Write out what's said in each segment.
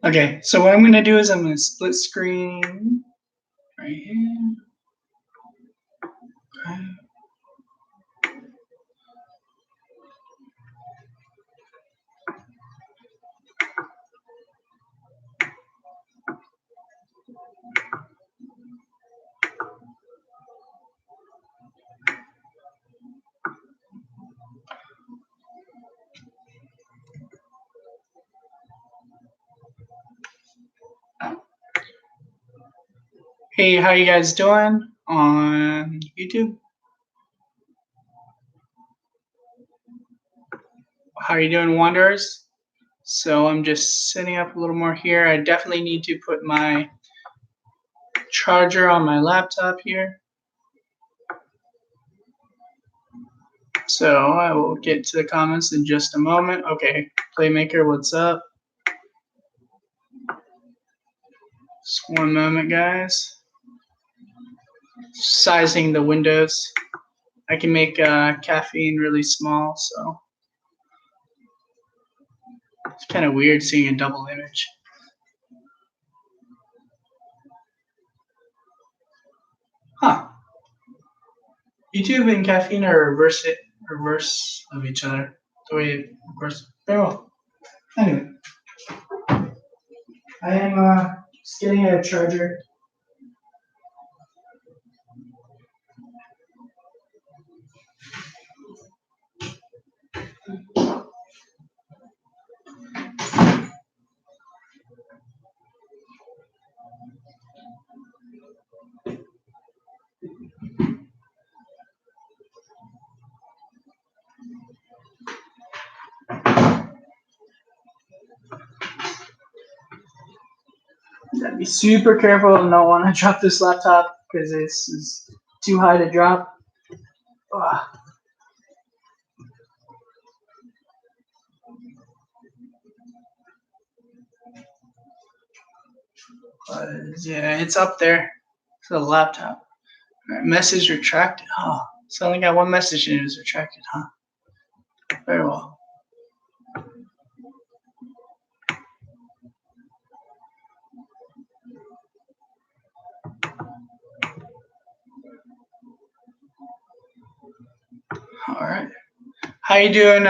Okay, so what I'm going to do is I'm going to split screen right here. Okay. Hey, how you guys doing on YouTube? How are you doing, Wanderers? So I'm just setting up a little more here. I definitely need to put my charger on my laptop here. So I will get to the comments in just a moment. Okay, Playmaker, what's up? Just one moment, guys. Sizing the windows. I can make caffeine really small, so it's kind of weird seeing a double image. Huh. YouTube and caffeine are reverse of each other. The way it works. Very well. Anyway, I am just getting a charger. Gotta be super careful and not want to drop this laptop because this is too high to drop. Ugh. Yeah, it's up there. It's a laptop. All right, message retracted. Oh, so I only got one message and it was retracted, huh? Very well. All right. How you doing,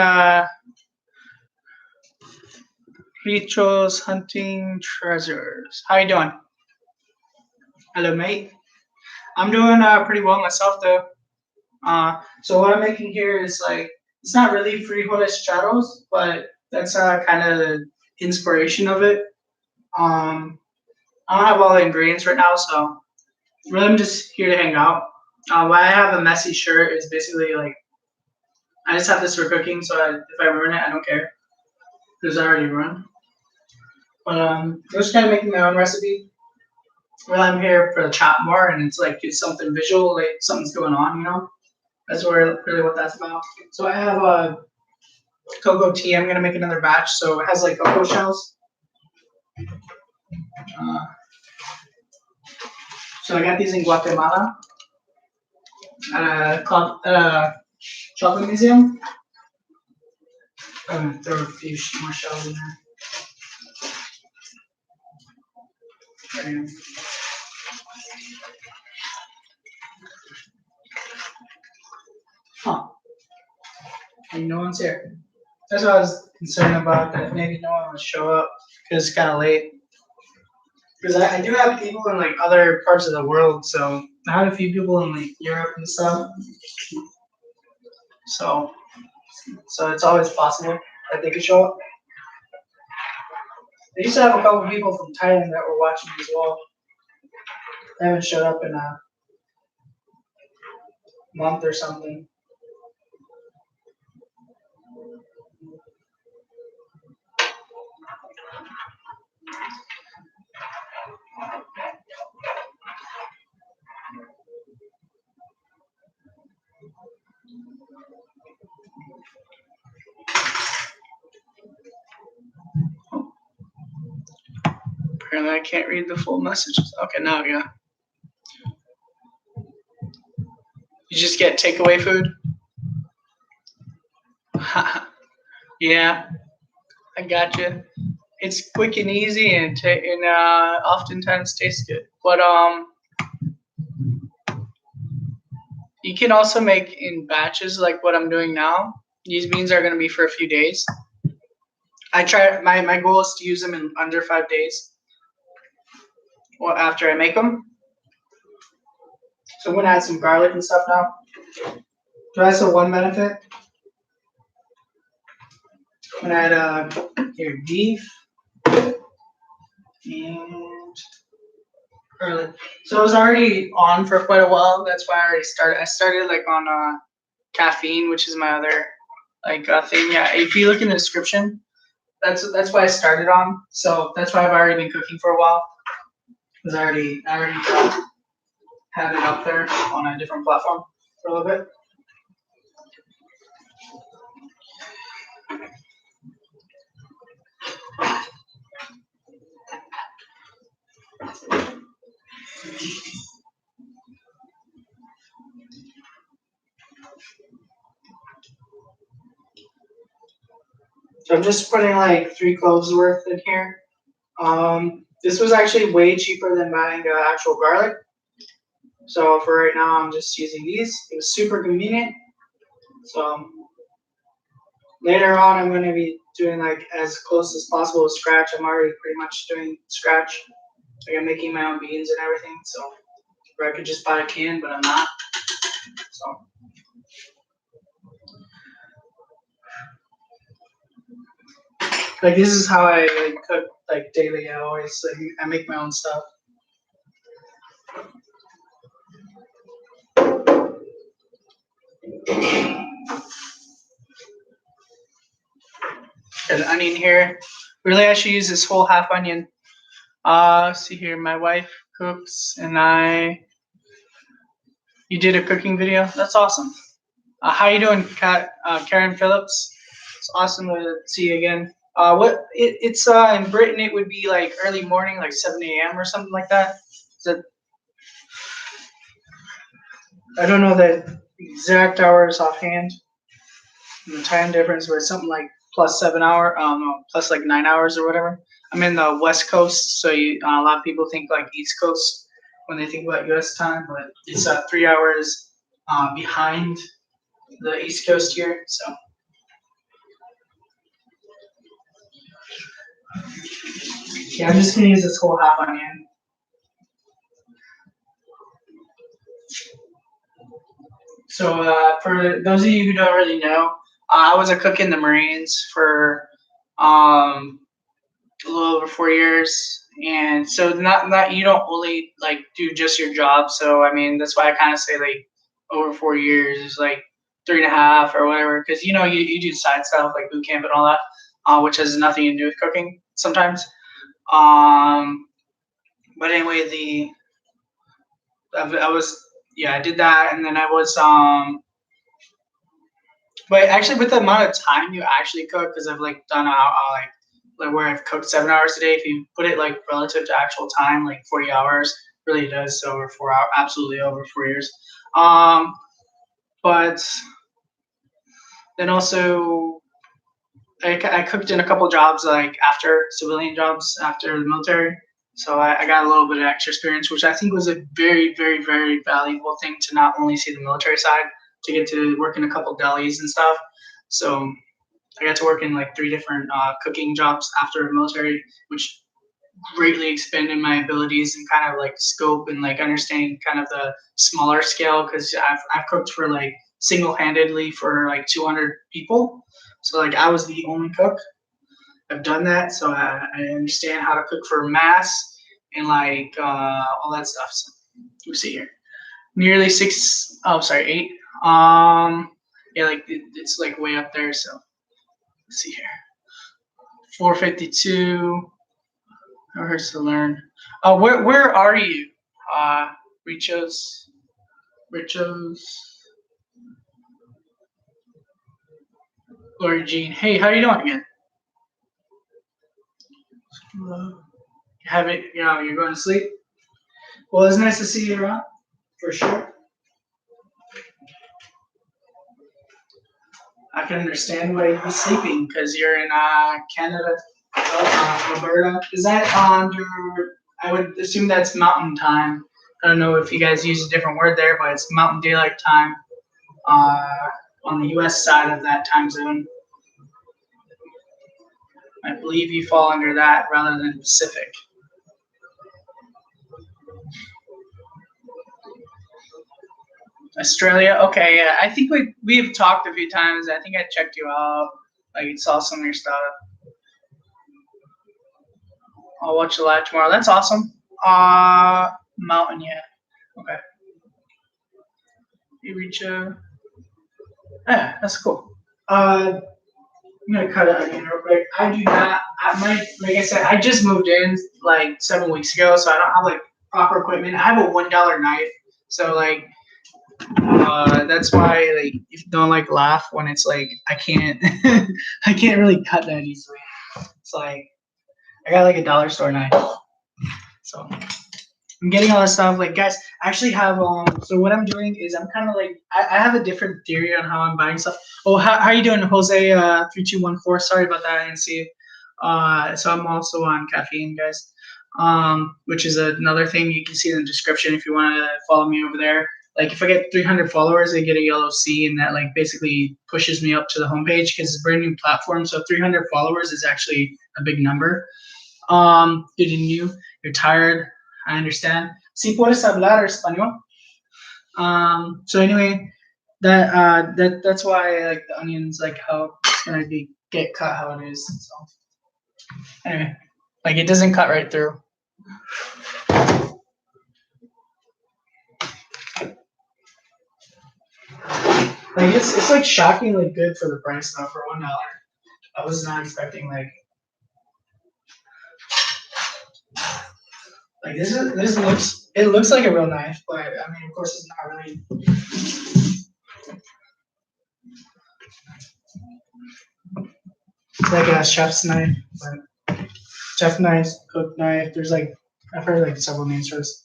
Richo's Hunting Treasures? How you doing? Hello, mate. I'm doing pretty well myself, though. So what I'm making here is like, it's not really frijoles charros, but that's kind of the inspiration of it. I don't have all the ingredients right now, so really I'm just here to hang out. Why I have a messy shirt is basically like, I just have this for cooking, so if I ruin it, I don't care, because I already run. But I'm just kind of making my own recipe. Well, I'm here for the chat more, and it's like it's something visual, like something's going on, you know. That's really what that's about. So I have a cocoa tea. I'm gonna make another batch, so it has like cocoa shells. So I got these in Guatemala at a chocolate museum. I'm gonna throw a few more shells in there. Huh. And no one's here. That's what I was concerned about, that maybe no one would show up because it's kind of late. Because I do have people in like other parts of the world, so I had a few people in like Europe and stuff. So it's always possible that they could show up. I used to have a couple of people from Thailand that were watching as well. They haven't showed up in a month or something. Apparently I can't read the full messages. Okay, now yeah. You just get takeaway food? Yeah, I got you. It's quick and easy, and oftentimes tastes good. But you can also make in batches, like what I'm doing now. These beans are gonna be for a few days. I try. My goal is to use them in under 5 days. Well, after I make them. So I'm gonna add some garlic and stuff now. So that's the one benefit. I'm gonna add here beef and garlic. So it was already on for quite a while. That's why I already started. I started like on caffeine, which is my other thing. Yeah, if you look in the description, that's why I started on. So that's why I've already been cooking for a while. Because I already had it up there on a different platform for a little bit. So I'm just putting like 3 cloves worth in here. This was actually way cheaper than buying actual garlic. So for right now, I'm just using these. It was super convenient. So later on, I'm going to be doing like as close as possible with scratch. I'm already pretty much doing scratch. Like I'm making my own beans and everything. So or I could just buy a can, but I'm not. So. Like this is how I cook like daily. I make my own stuff. Got an onion here. Really, I should use this whole half onion. See here, my wife cooks, and You did a cooking video. That's awesome. How you doing, Karen Phillips? It's awesome to see you again. It's in Britain. It would be like early morning, like 7 a.m. or something like that. Is that I don't know the exact hours offhand. The time difference, but it's something like plus 7 hour, no, plus like 9 hours or whatever. I'm in the West Coast, so a lot of people think like East Coast when they think about U.S. time, but it's 3 hours behind the East Coast here. So yeah, I'm just gonna use this whole half onion. So for those of you who don't really know, I was a cook in the Marines for a little over 4 years, and so not you don't only like do just your job. So I mean that's why I kind of say like over 4 years is like 3.5 or whatever, because you do side stuff like boot camp and all that, which has nothing to do with cooking sometimes. But anyway, I was I did that, and then I was but actually with the amount of time you actually cook, because I've like done like where I've cooked 7 hours a day. If you put it like relative to actual time, like 40 hours, really does. So over 4 hours, absolutely over 4 years. But then also I cooked in a couple jobs like after civilian jobs after the military. So I got a little bit of extra experience, which I think was a very, very, very valuable thing to not only see the military side, to get to work in a couple delis and stuff. So I got to work in like 3 different cooking jobs after the military, which greatly expanded my abilities and kind of like scope and like understanding kind of the smaller scale, because I've cooked for like single-handedly for like 200 people. So like I was the only cook. I've done that, so I understand how to cook for mass and like all that stuff. So let's see here, nearly 6. Oh, sorry, 8. Yeah, like it's like way up there. So let's see here, 452. No hurts to learn. Where are you? Richos. Lori Jean. Hey, how you doing again? Have it, you're going to sleep? Well, it's nice to see you around, for sure. I can understand why you'd be sleeping, because you're in Canada Alberta. Is that under? I would assume that's Mountain Time. I don't know if you guys use a different word there, but it's Mountain Daylight Time uh, on the U.S. side of that time zone. I believe you fall under that rather than Pacific. Australia, okay, yeah. I think we've talked a few times. I think I checked you out. Like saw some of your stuff. I'll watch the live tomorrow. That's awesome. Mountain, yeah. Okay. You reach yeah, that's cool. I'm gonna cut it again real quick. I do not. Like I said, I just moved in like 7 weeks ago, so I don't have like proper equipment. I have a $1 knife, so like that's why like if you don't like laugh when it's like I can't I can't really cut that easily. It's like I got like a dollar store knife, so I'm getting all this stuff. Like guys, I actually have so what I'm doing is I'm kind of like I have a different theory on how I'm buying stuff. Oh, how you doing, Jose? 3214. Sorry about that. I didn't see you. So I'm also on caffeine, guys. Which is another thing you can see in the description if you want to follow me over there. Like if I get 300 followers, I get a yellow C, and that like basically pushes me up to the homepage because it's a brand new platform. So 300 followers is actually a big number. You're new, you're tired. I understand. Si puedes hablar español. So anyway, that's why I like the onions, like how it's gonna get cut how it is. So anyway, like it doesn't cut right through. Like it's like shockingly good for the price though for $1. I was not expecting like this looks like a real knife, but I mean of course it's not really. It's like a chef's knife, but chef knife, cook knife. There's like I've heard like several names for this.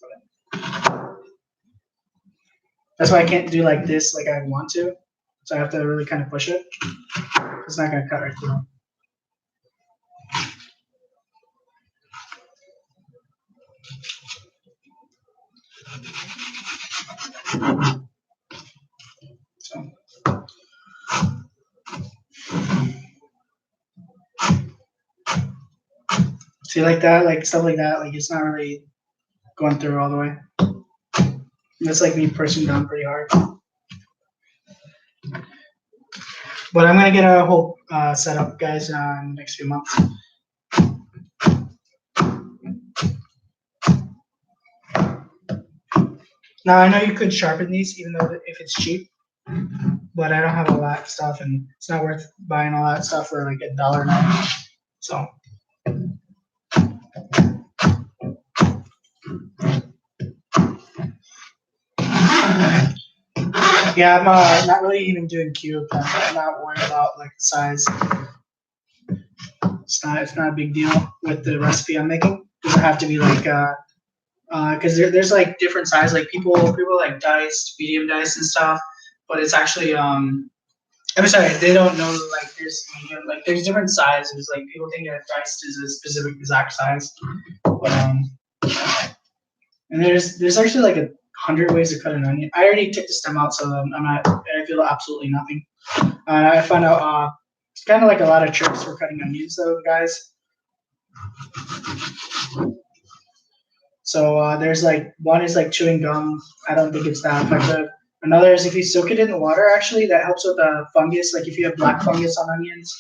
That's why I can't do like this like I want to. So I have to really kind of push it. It's not gonna cut right through. So. See like that, like stuff like that, like it's not really going through all the way. That's like me pushing down pretty hard. But I'm gonna get a whole setup, guys, in the next few months. Now I know you could sharpen these, even though if it's cheap, but I don't have a lot of stuff, and it's not worth buying all that stuff for like $1.09. So. Yeah, I'm not really even doing cube. I'm not worried about like the size. It's not a big deal with the recipe I'm making. It doesn't have to be like because there's like different size. Like people like diced, medium diced and stuff, but it's actually I'm sorry, they don't know like there's medium, like there's different sizes. Like people think that diced is a specific exact size, but and there's actually like 100 ways to cut an onion. I already took the stem out, so I feel absolutely nothing. I found out it's kind of like a lot of tricks for cutting onions, though, guys. So there's like one is like chewing gum. I don't think it's that effective. Another is if you soak it in the water. Actually, that helps with the fungus. Like if you have black fungus on onions,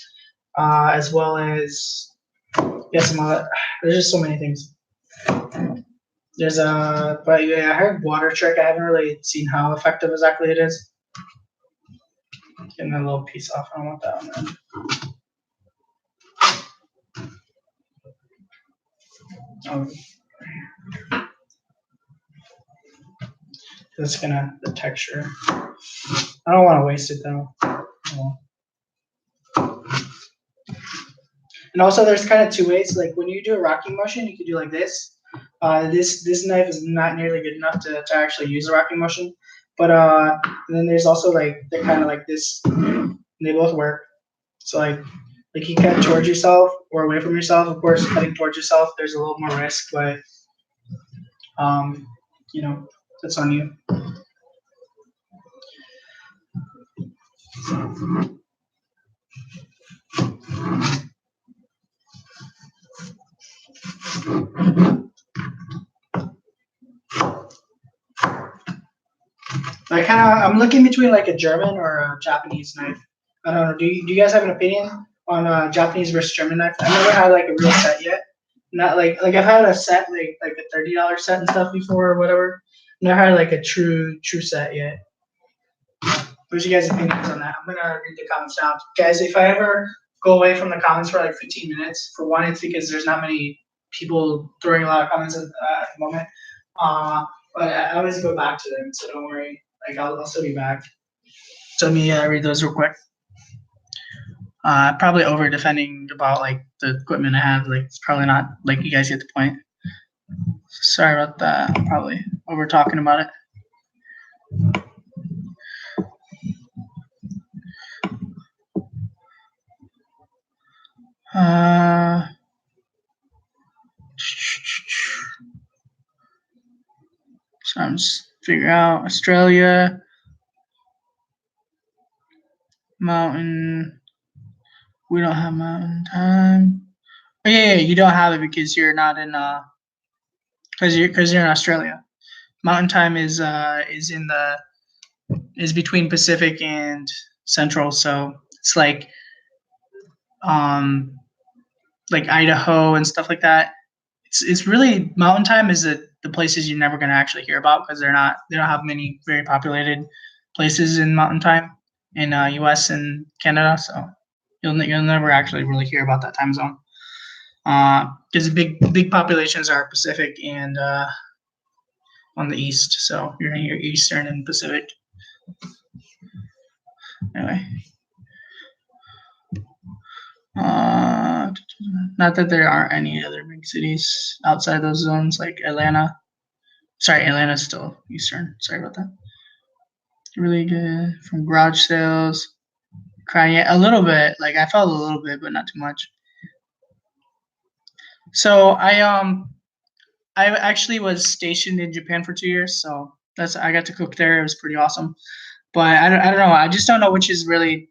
as well as some other. There's just so many things. There's but yeah, I heard water trick. I haven't really seen how effective exactly it is. Getting a little piece off. I don't want that on there. That's the texture. I don't want to waste it though. And also, there's kind of two ways. Like when you do a rocking motion, you could do like this. This knife is not nearly good enough to actually use a rocking motion. But and then there's also like they're kind of like this. And they both work. So like Like you cut towards yourself or away from yourself. Of course, cutting towards yourself, there's a little more risk, but you know, that's on you. I'm looking between like a German or a Japanese knife. I don't know. Do you guys have an opinion on Japanese versus German knife? I've never had like a real set yet. Not like I've had a set like a $30 set and stuff before or whatever. Never had like a true set yet. What's your guys' opinions on that? I'm gonna read the comments now, guys. If I ever go away from the comments for like 15 minutes, for one, it's because there's not many people throwing a lot of comments at the moment. But I always go back to them, so don't worry. Like I'll still be back. So let me read those real quick. Probably over defending about like the equipment I have. Like it's probably not like you guys get the point. Sorry about that. I'm probably over talking about it. So I'm just figuring out Australia, mountain. We don't have mountain time. Oh, yeah, you don't have it because you're not in because you're in Australia. Mountain time is between Pacific and Central, so it's like Idaho and stuff like that. It's really mountain time is the places you're never going to actually hear about because they don't have many very populated places in mountain time in U.S. and Canada, so you'll never actually really hear about that time zone because big populations are Pacific and on the east, so you're gonna hear Eastern and Pacific. Anyway. Not that there aren't any other big cities outside those zones, like Atlanta. Sorry, Atlanta's still Eastern. Sorry about that. Really good from garage sales. Crying, yeah, a little bit. Like I felt a little bit, but not too much. So I actually was stationed in Japan for 2 years, so I got to cook there. It was pretty awesome. But I don't know. I just don't know which is really.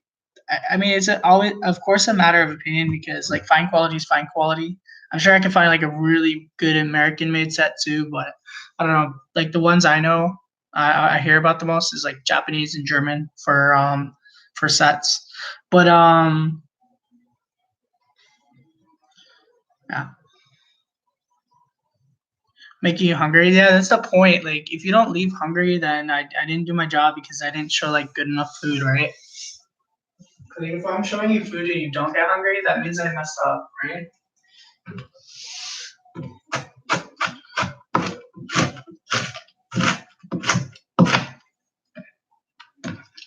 I mean, it's always, of course, a matter of opinion because like fine quality is fine quality. I'm sure I can find like a really good American made set too, but I don't know. Like the ones I know, I hear about the most is like Japanese and German for sets. But yeah, making you hungry. Yeah, that's the point. Like if you don't leave hungry, then I didn't do my job because I didn't show like good enough food, right? Like if I'm showing you food and you don't get hungry, that means I messed up, right?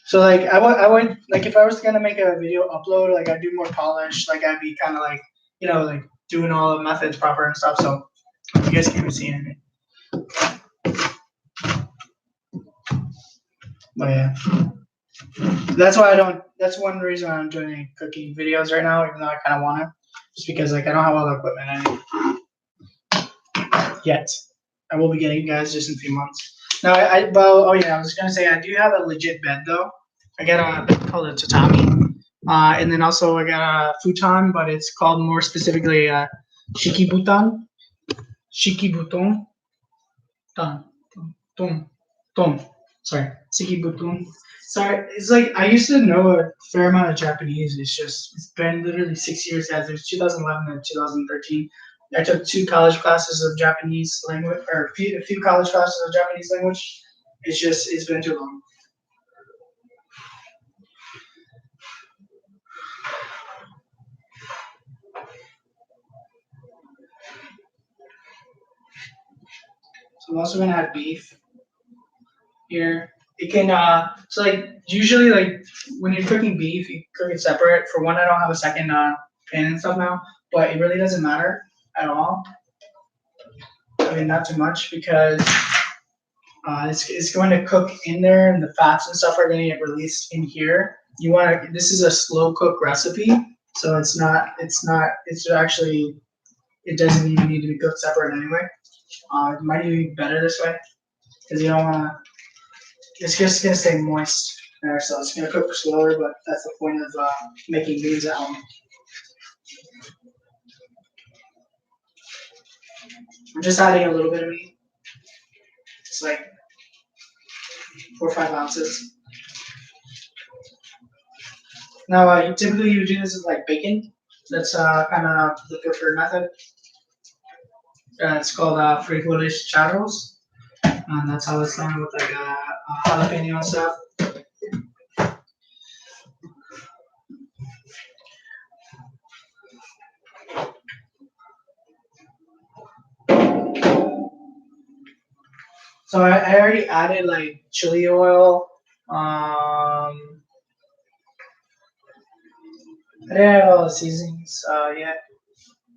So like I would like if I was gonna make a video upload, like I'd do more polish, like I'd be kind of like like doing all the methods proper and stuff. So you guys can't see anything. But yeah, that's why I don't. That's one reason why I'm doing any cooking videos right now, even though I kind of want to, just because like I don't have all the equipment I need yet. I will be getting guys just in a few months. Now I was gonna say I do have a legit bed though. I got a bed called a tatami, and then also I got a futon, but it's called more specifically shikibuton. Shikibuton. Ton. Sorry, shikibuton. Sorry, it's like I used to know a fair amount of Japanese. It's been literally 6 years, guys. It was 2011 and 2013. I took 2 college classes of Japanese language, or a few college classes of Japanese language. It's been too long. So I'm also gonna add beef here. It can so like usually like when you're cooking beef, you cook it separate. For one, I don't have a second pan and stuff now, but it really doesn't matter at all. I mean, not too much because it's going to cook in there, and the fats and stuff are going to get released in here. This is a slow cook recipe, So it's actually, it doesn't even need to be cooked separate anyway. It might even be better this way because you don't want to. It's just gonna stay moist there, so it's gonna cook slower. But that's the point of making beans at home. I'm just adding a little bit of meat. It's like 4 or 5 ounces. Now, typically you do this with like bacon. That's kind of the preferred method. It's called frijoles charros, and that's how it's done with like jalapeno and stuff. So I already added like chili oil. I didn't add all the seasonings yet.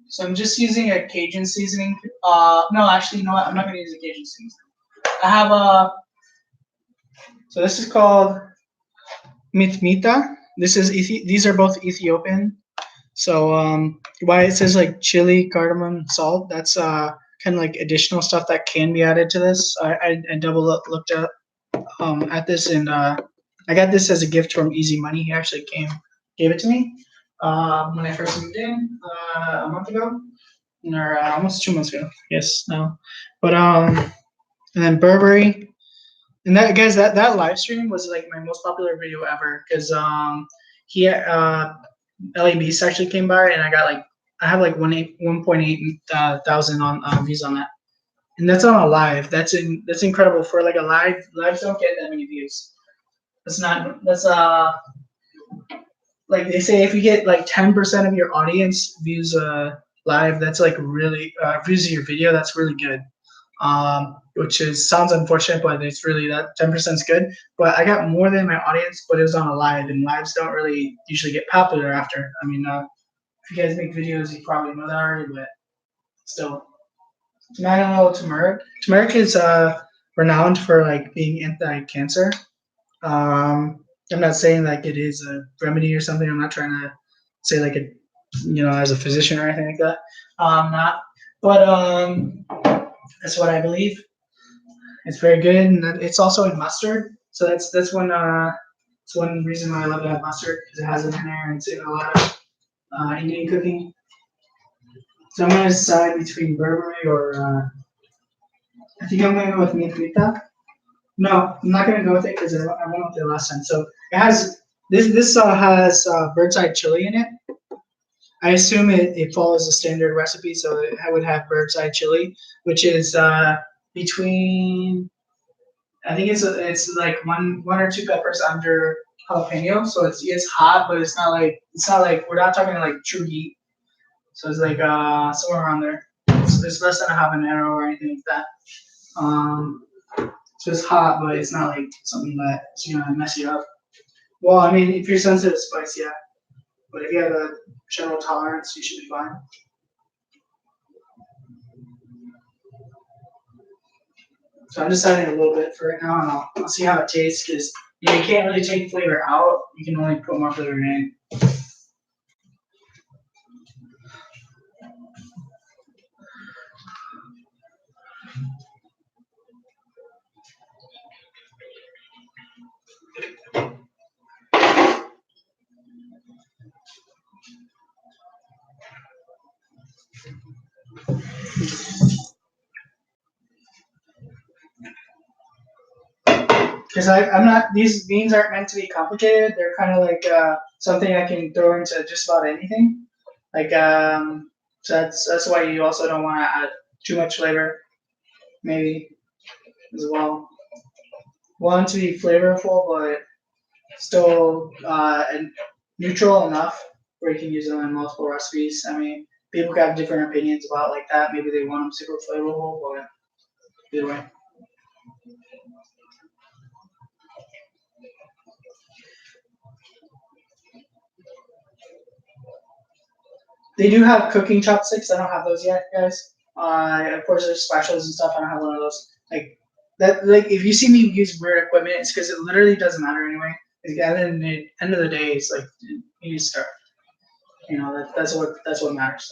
So I'm just using a Cajun seasoning. No, actually, you know what? I'm not gonna use a Cajun seasoning. I have a. So this is called mitmita. These are both Ethiopian. So why it says like chili, cardamom, salt? That's kind of like additional stuff that can be added to this. I double looked at this, and I got this as a gift from Easy Money. He actually gave it to me when I first moved in a month ago, or almost 2 months ago. Yes, no, but and then Burberry, and that guys, that live stream was like my most popular video ever because he LA Beast actually came by, and I have like 1.8 thousand on views on that, and that's on a live. That's incredible for like a live. Lives don't get that many views. That's like they say, if you get like 10% of your audience views live, that's like really views of your video. That's really good. Which sounds unfortunate, but it's really that 10% is good. But I got more than my audience, but it was on a live, and lives don't really usually get popular after. I mean, if you guys make videos, you probably know that already, but still. I don't know turmeric. Turmeric is renowned for like being anti-cancer. I'm not saying like it is a remedy or something. I'm not trying to say like a, as a physician or anything like that. Not, but that's what I believe. It's very good, and it's also in mustard. So that's one reason why I love to have mustard because it has it in there, and it's in a lot of Indian cooking. So I'm gonna decide between Burberry or I think I'm gonna go with Mitrita. No, I'm not gonna go with it because I went with it last time. So it has this has bird's eye chili in it. I assume it follows a standard recipe, so I would have bird's eye chili, which is between I think it's like one or two peppers under jalapeno. So it's hot, but it's not like we're not talking like true heat. So it's like somewhere around there. It's less than a habanero or anything like that. So it's hot, but it's not like something that's gonna mess you up. Well, I mean, if you're sensitive to spice, yeah. But if you have a general tolerance, you should be fine. So I'm just adding a little bit for right now, and I'll see how it tastes because you can't really take flavor out. You can only put more flavor in. Because I'm not. These beans aren't meant to be complicated. They're kind of like something I can throw into just about anything. Like so that's why you also don't want to add too much flavor, maybe as well. Want to be flavorful, but still and neutral enough where you can use them in multiple recipes. I mean, people have different opinions about like that. Maybe they want them super flavorful, but either way. They do have cooking chopsticks. I don't have those yet, guys. Of course, there's spatulas and stuff. I don't have one of those. Like that. Like if you see me use weird equipment, it's because it literally doesn't matter anyway. Like, at the end of the day, it's like you need to start. You know, that's what matters.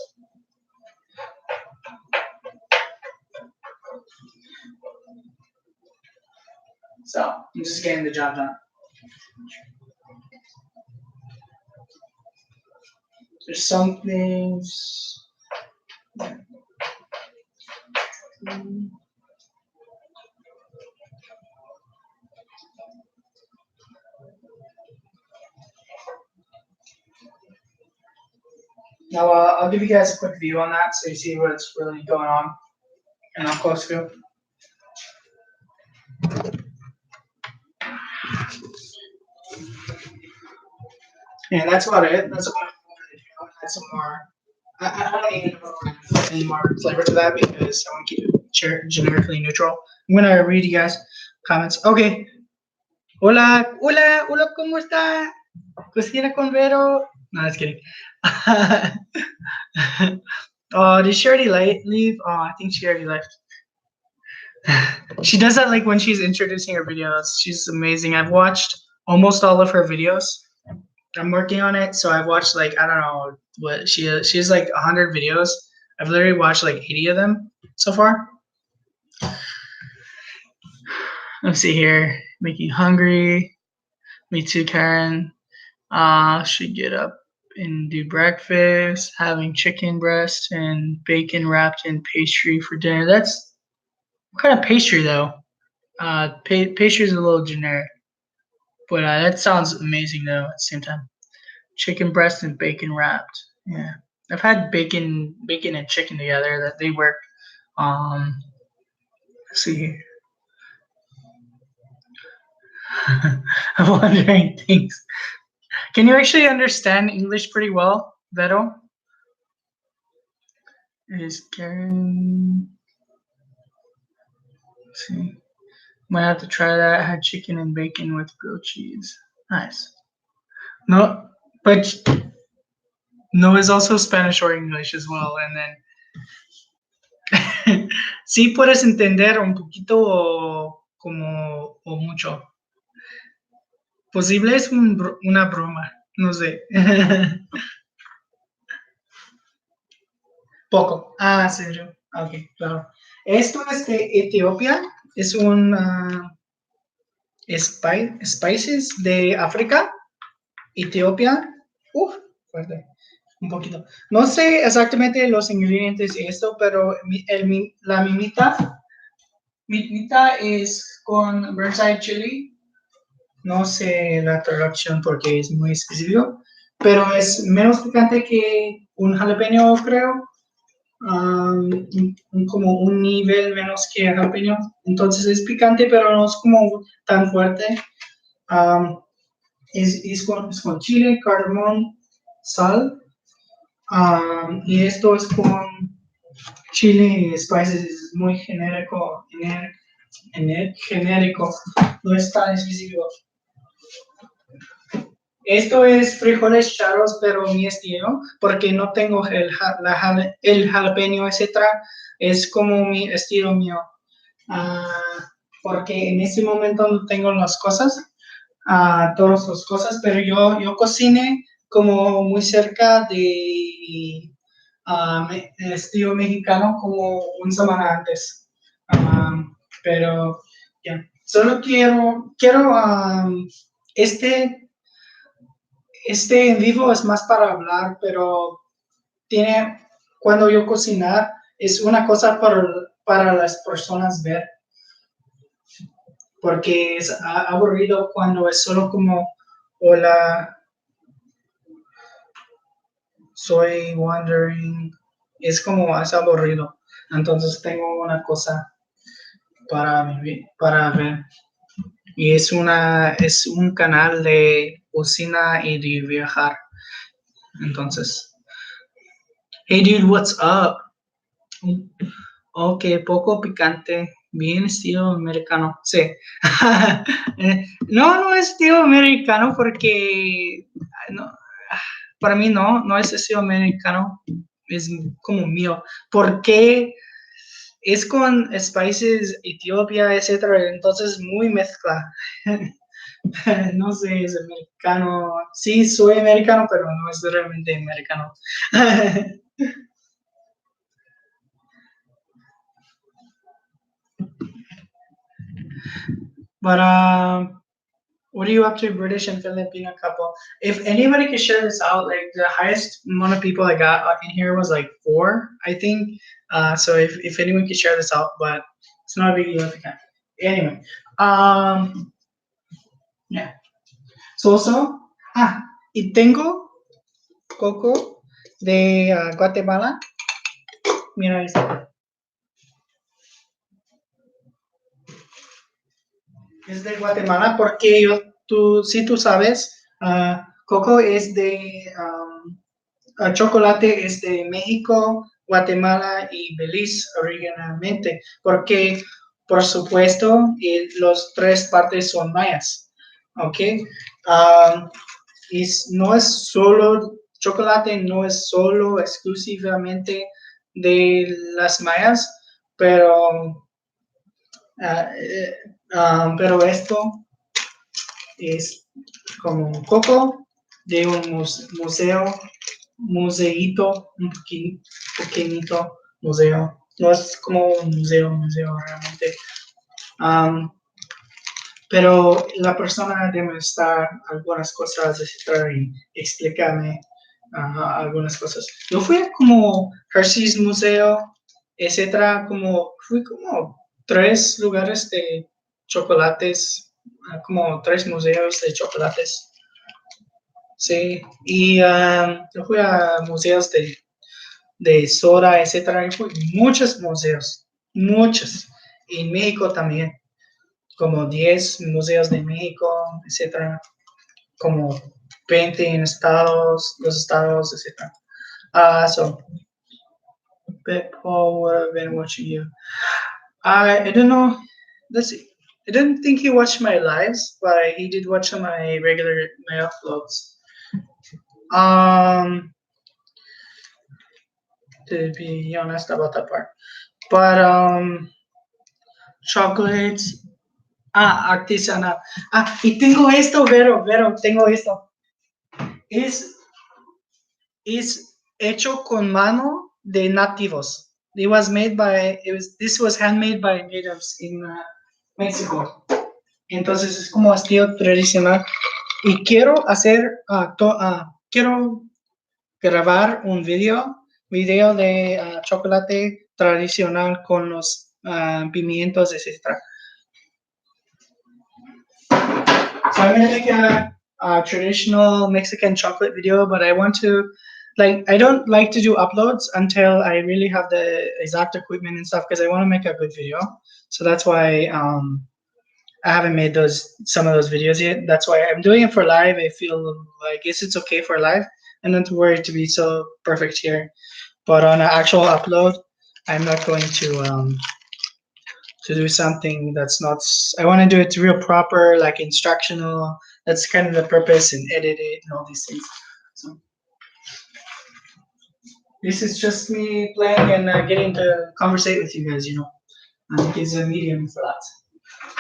So I'm just getting the job done. There's some things. Now, I'll give you guys a quick view on that so you see what's really going on in up close view. Yeah, that's about it. That's about it. Add some more. I don't even know any more flavor to that because I want to keep it generically neutral. I'm gonna read you guys comments. Okay. Hola, hola, hola, ¿cómo está? Cocina con Vero. No, just kidding. Oh, did she already leave? Oh, I think she already left. She does that like when she's introducing her videos. She's amazing. I've watched almost all of her videos. I'm working on it, so I've watched like I don't know what she has like 100 videos. I've literally watched like 80 of them so far. Let's see here. Making hungry. Me too, Karen. Should get up and do breakfast. Having chicken breast and bacon wrapped in pastry for dinner. That's what kind of pastry though? Pastry is a little generic, but that sounds amazing though at the same time. Chicken breast and bacon wrapped. Yeah, I've had bacon and chicken together. That they work. Let's see here. I'm wondering things. Can you actually understand English pretty well, Vero? Is Karen? Let's see. Might have to try that. I had chicken and bacon with grilled cheese. Nice. No, but no is also Spanish or English as well, and then sí puedes entender un poquito o como o mucho. Posible es una broma, no sé. Poco. Ah, serio. Ok, claro. Esto es de Etiopía. Es un spices de África. Etiopía. Uf, fuerte. Un poquito. No sé exactamente los ingredientes de esto, pero la mimita es con bird's eye chili. No sé la traducción porque es muy específico, pero es menos picante que un jalapeño, creo. Como un nivel menos que jalapeño. Entonces es picante, pero no es como tan fuerte. Es con chile, cardamom, sal. Y esto es con chile y spices, muy genérico, genérico, no es tan específico. Esto es frijoles charros, pero mi estilo, porque no tengo el jalapeño, etcétera, es como mi estilo mío. Porque en este momento no tengo las cosas, todas las cosas, pero yo cociné como muy cerca de el estilo mexicano como una semana antes. Pero ya, solo quiero este en vivo es más para hablar, pero cuando yo cocinar, es una cosa para las personas ver, porque es aburrido cuando es solo como, hola, soy wondering, es como, es aburrido. Entonces tengo una cosa para ver. Y es un canal de cocina y de viajar. Entonces, hey dude, what's up? Ok, poco picante, bien estilo americano. Sí. No es estilo americano porque no, para mí no es estilo americano, es como mío. Porque es con spices Etiopía, etcétera, entonces muy mezcla. No sé, es americano. Sí, soy americano, pero no es realmente americano. But what are you up to, British and Filipino couple? If anybody could share this out, like the highest amount of people I got in here was like 4, I think. So if anyone could share this out, but it's not a big deal if you can. Anyway, yeah. So also, y tengo coco de Guatemala. Mira, es de Guatemala porque si tú sabes, coco es de chocolate es de México, Guatemala y Belice originalmente, porque por supuesto los 3 partes son mayas, ¿ok? Um, no es solo chocolate, no es solo exclusivamente de las mayas, pero, pero esto es como un coco de un museo museíto, un pequeñito museo. No es como un museo realmente. Um, pero la persona debe estar algunas cosas, etcétera, y explícame algunas cosas. Yo fui a como Hershey's Museo, etcétera, fui como 3 lugares de chocolates, como 3 museos de chocolates. Sí, y yo fui a museos de soda, etcétera. Y fui muchos museos, muchos. En México también, como 10 museos de México, etcétera. Como 20 en los estados, etcétera. So, Paul would have been watching you. I don't know. Let's see. I didn't think he watched my lives, but he did watch my uploads. To be honest about that part. But chocolates, artesanal. Y tengo esto, Vero, tengo esto. Es hecho con mano de nativos. This was handmade by natives in Mexico. Entonces es como estilo tradicional. Y quiero quiero grabar un video de chocolate tradicional con los pimientos, etc. So I'm gonna make a traditional Mexican chocolate video, but I want to, I don't like to do uploads until I really have the exact equipment and stuff because I want to make a good video. So that's why I haven't made some of those videos yet. That's why I'm doing it for live. I feel like it's okay for live, and not to worry to be so perfect here. But on an actual upload, I'm not going to do something that's not. I want to do it real proper, like instructional. That's kind of the purpose, and edit it and all these things. So this is just me playing and getting to conversate with you guys. I think it's a medium for that.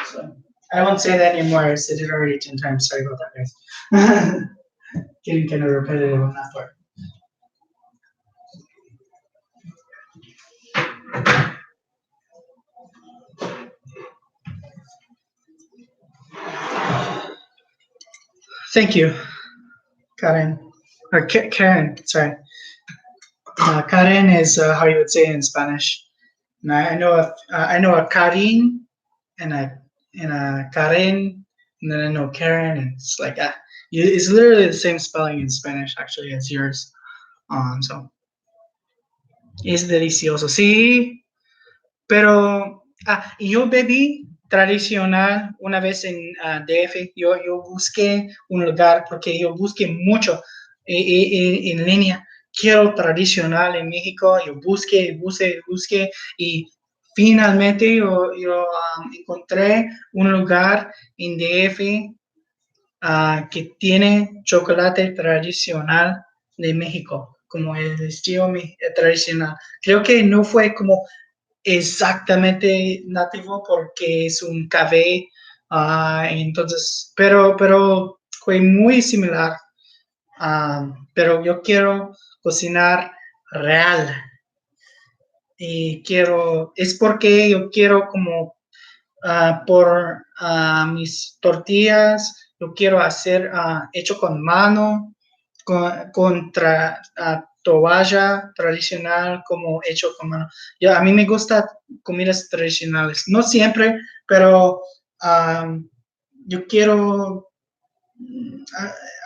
So I won't say that anymore. I said it already 10 times. Sorry about that, guys. Getting kind of repetitive on that part. Thank you, Karen. Or Karen, sorry. Karen is how you would say it in Spanish. And I know a Karin and a Karen, and then I know Karen, and it's like it's literally the same spelling in Spanish actually as yours. So es delicioso. Sí, pero yo bebí tradicional una vez en DF. Yo busqué un lugar porque yo busqué mucho en línea. Quiero tradicional en México. Yo busqué y finalmente yo encontré un lugar en DF que tiene chocolate tradicional de México, como el estilo tradicional. Creo que no fue como exactamente nativo porque es un café Entonces, pero fue muy similar. Pero yo quiero cocinar real y es porque yo quiero como por mis tortillas, yo quiero hacer hecho con mano, toalla tradicional como hecho con mano. A mí me gusta comidas tradicionales, no siempre, pero um, yo quiero,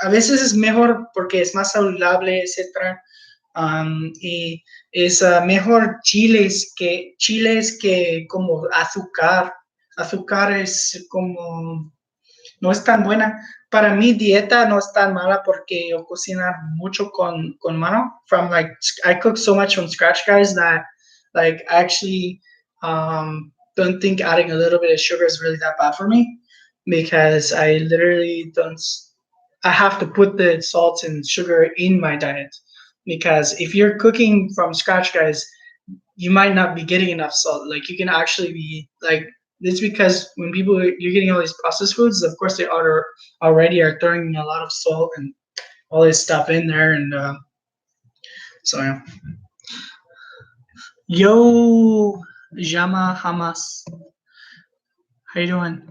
a veces es mejor porque es más saludable, etcétera. Y es mejor chiles que como azúcar. Azúcar es como no es tan buena. Para mi dieta no es tan mala porque yo cocino mucho con mano. I cook so much from scratch, guys, that like I actually don't think adding a little bit of sugar is really that bad for me because I literally don't. I have to put the salt and sugar in my diet because if you're cooking from scratch, guys, you might not be getting enough salt. Like you can actually be like it's because when you're getting all these processed foods, of course they already are throwing a lot of salt and all this stuff in there, and so yeah. Yo, Jama Hamas, how you doing?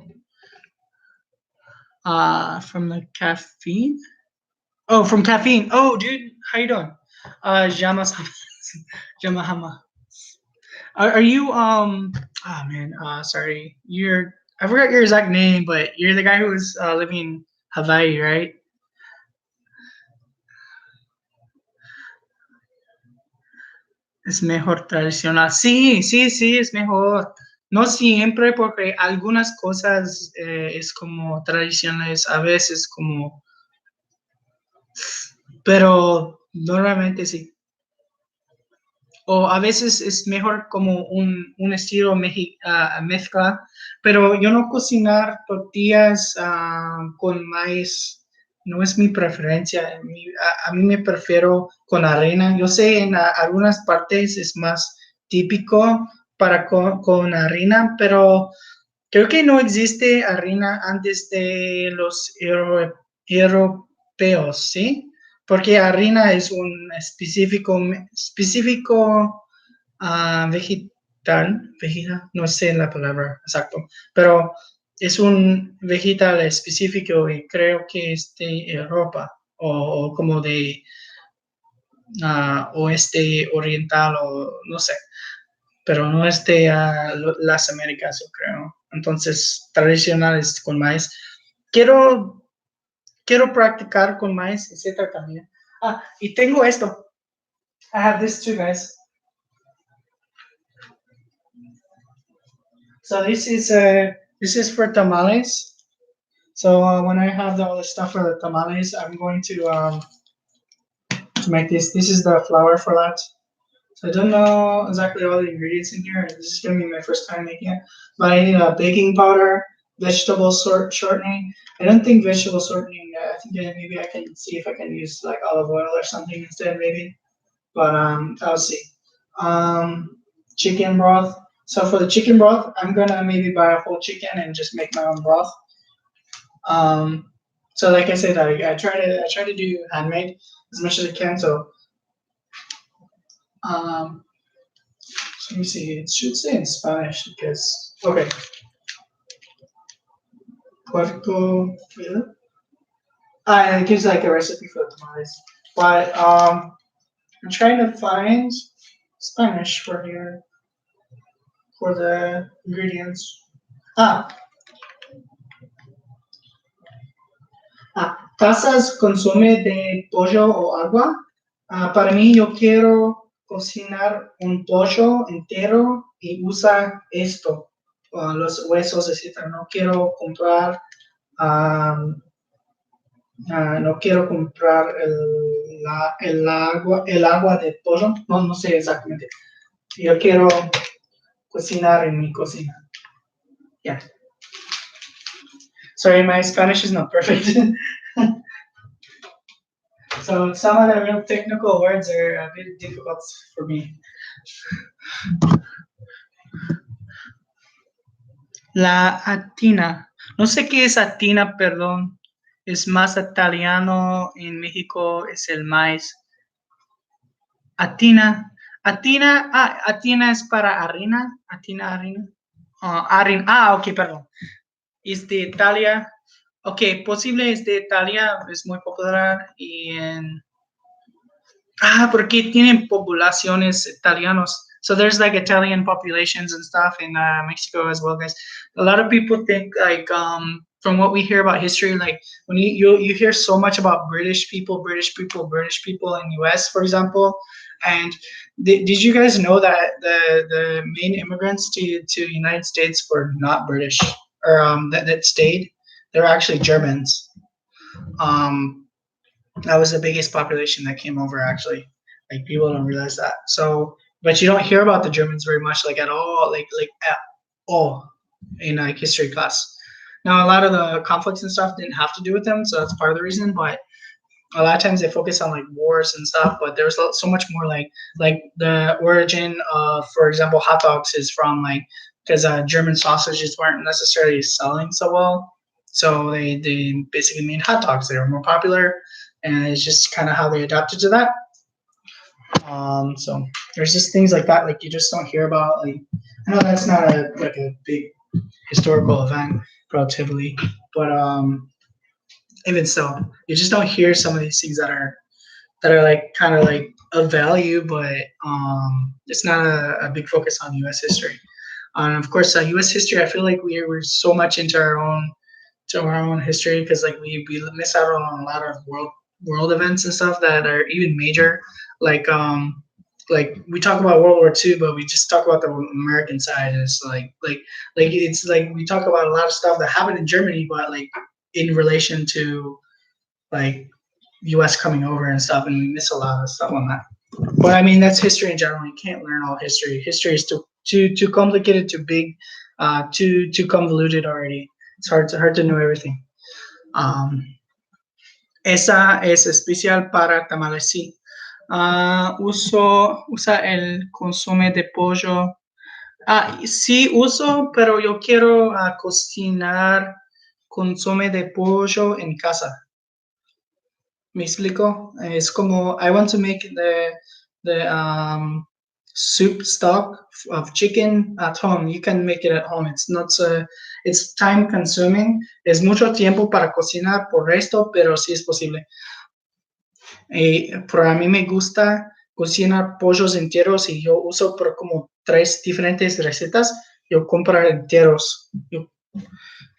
From the caffeine. Oh, from caffeine. Oh, dude, how you doing? Jama Jama Hama. Are you oh man, sorry. I forgot your exact name, but you're the guy who was living in Hawaii, right? Es mejor tradicional. Sí, sí, sí, es mejor. No siempre, porque algunas cosas es como tradicionales, a veces como, pero normalmente sí. O a veces es mejor como un estilo mezcla, pero yo no cocinar tortillas con maíz, no es mi preferencia. A mí me prefiero con harina. Yo sé en algunas partes es más típico para con harina, pero creo que no existe harina antes de los europeos, ¿sí? Porque harina es un específico vegetal, no sé la palabra exacto, pero es un vegetal específico y creo que es de Europa o como de oeste oriental o no sé, pero no es de las Américas, yo creo. Entonces, tradicionales con maíz. Quiero, quiero practicar con maíz, etcétera también. Y tengo esto. I have this too, guys. So this is for tamales. So when I have all the stuff for the tamales, I'm going to make this. This is the flour for that. So I don't know exactly all the ingredients in here. This is gonna be my first time making it. But I need baking powder, vegetable shortening. I don't think vegetable shortening. I think maybe I can see if I can use like olive oil or something instead, maybe. But I'll see. Chicken broth. So for the chicken broth, I'm gonna maybe buy a whole chicken and just make my own broth. Um, so like I said, I try to do handmade as much as I can. Um, so let me see. It should say in Spanish because okay, Puerto. It gives like a recipe for the tamales, but I'm trying to find Spanish for here for the ingredients. Ah, ¿Tasas consume de pollo o agua? Para mí, yo quiero cocinar un pollo entero y usa esto, los huesos, etcétera. No quiero comprar el agua de pollo. No, no sé exactamente. Yo quiero cocinar en mi cocina. Yeah. Sorry, my Spanish is not perfect. So some of the real technical words are a bit difficult for me. La atina. No sé qué es Atina, perdón. Es más italiano. En México es el maíz. Atina. Atina es para harina. Atina, harina. Harina. Ok, perdón. Es de Italia. Ok, posible es de Italia. Es muy popular. Porque tienen poblaciones italianos. So there's like Italian populations and stuff in Mexico as well, guys. A lot of people think like from what we hear about history, like when you hear so much about British people in US, for example, and did you guys know that the main immigrants to the United States were not British or that stayed? They were actually Germans. Um, that was the biggest population that came over actually. Like people don't realize that. So, but you don't hear about the Germans very much, like at all, like at all in like history class. Now, a lot of the conflicts and stuff didn't have to do with them, so that's part of the reason. But a lot of times they focus on like wars and stuff, but there's so much more like the origin of, for example, hot dogs is from like because German sausages weren't necessarily selling so well, so they basically made hot dogs. They were more popular, and it's just kind of how they adapted to that. So there's just things like that, like you just don't hear about. Like I know that's not a big historical event relatively, but even so, you just don't hear some of these things that are like kind of like of value, but it's not a big focus on U.S. history. Of course, U.S. history, I feel like we're so much into our own history because like we miss out on a lot of world events and stuff that are even major, like we talk about World War II, but we just talk about the American side. And it's like it's like we talk about a lot of stuff that happened in Germany, but like in relation to like U.S. coming over and stuff, and we miss a lot of stuff on that. But I mean, that's history in general. You can't learn all history. History is too complicated, too big, too convoluted already. It's hard to know everything. Um, Esa es especial para tamales, sí. Usa el consume de pollo. Sí uso, pero yo quiero cocinar consume de pollo en casa. ¿Me explico? Es como, I want to make the soup stock of chicken at home. You can make it at home. It's not it's time consuming. Es mucho tiempo para cocinar por esto, pero sí es posible. Pero a mí me gusta cocinar pollos enteros y yo uso por como 3 diferentes recetas. Yo compro enteros.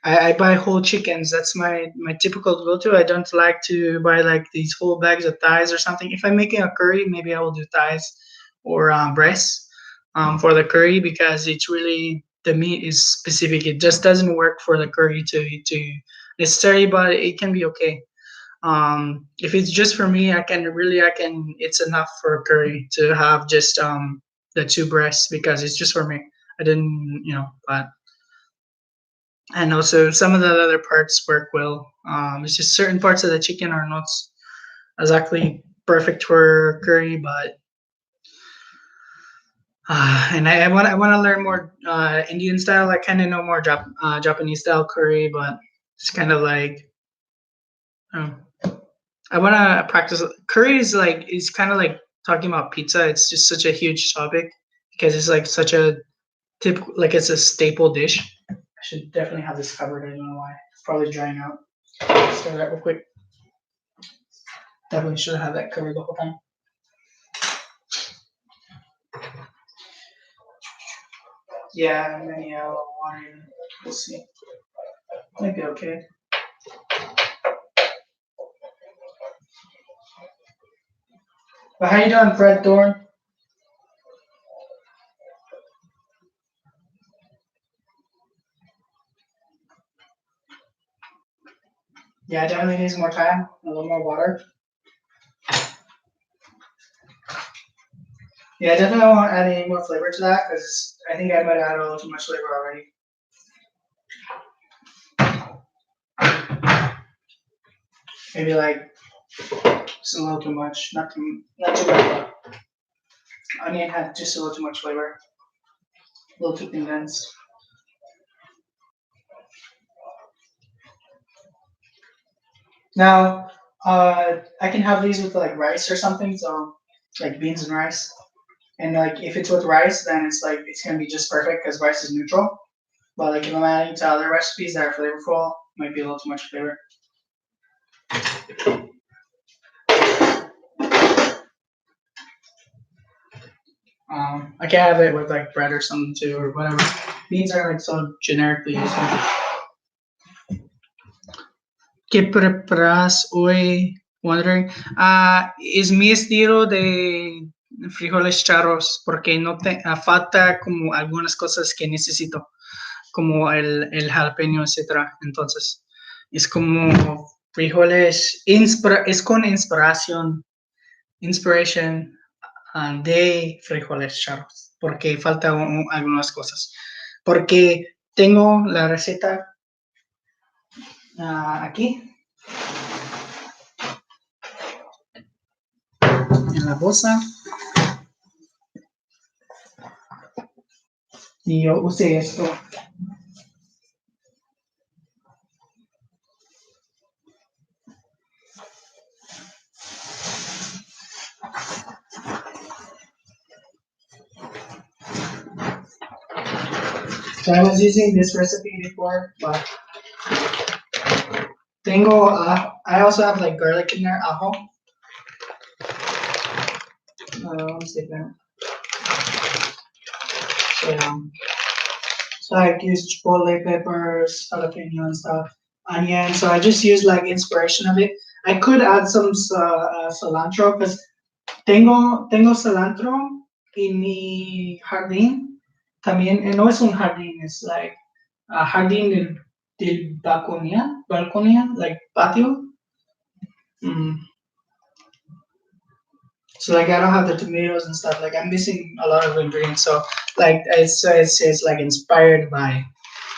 I buy whole chickens. That's my typical go-to. I don't like to buy like these whole bags of thighs or something. If I'm making a curry, maybe I will do thighs or breasts for the curry because it's really the meat is specific. It just doesn't work for the curry to necessarily, but it can be okay. If it's just for me, I can. It's enough for a curry to have just the 2 breasts because it's just for me. I didn't, but and also some of the other parts work well. It's just certain parts of the chicken are not exactly perfect for curry, but and I want to learn more Indian style. I kind of know more Japanese style curry, but it's kind of like um, I want to practice curry. Is kind of like talking about pizza. It's just such a huge topic because it's like such a typical, like it's a staple dish. I should definitely have this covered. I don't know why. It's probably drying out. Let's start that real quick. Definitely should have that covered the whole time. Yeah, and then yeah, water. We'll see. Might be okay. But how you doing, Fred Thorne? Yeah, definitely needs more time, a little more water. Yeah, I definitely don't want to add any more flavor to that because I think I might have added a little too much flavor already. Maybe like just a little too much, not too much. But onion had just a little too much flavor, a little too condensed. Now, I can have these with like rice or something, so like beans and rice. And like if it's with rice, then it's like it's gonna be just perfect because rice is neutral. But like if I'm adding to other recipes that are flavorful, might be a little too much flavor. I can have it with like bread or something too, or whatever. Beans are like so generically used. ¿Qué preparas hoy? Wondering. Es mi estilo de frijoles charros porque no te falta como algunas cosas que necesito, como el jalapeño, etcétera. Entonces, es como frijoles, es con inspiration de frijoles charros, porque falta algunas cosas. Porque tengo la receta aquí en la bolsa y yo usé esto. So I was using this recipe before, but tengo, I also have like garlic in there, ajo. Let me see that. So I use chipotle peppers, jalapeno and stuff, onion. So I just use like inspiration of it. I could add some cilantro because tengo cilantro en mi jardín. También, no es un jardín, es like a jardín del balconía, like patio. Mm. So like I don't have the tomatoes and stuff. Like I'm missing a lot of ingredients. So like it says like inspired by.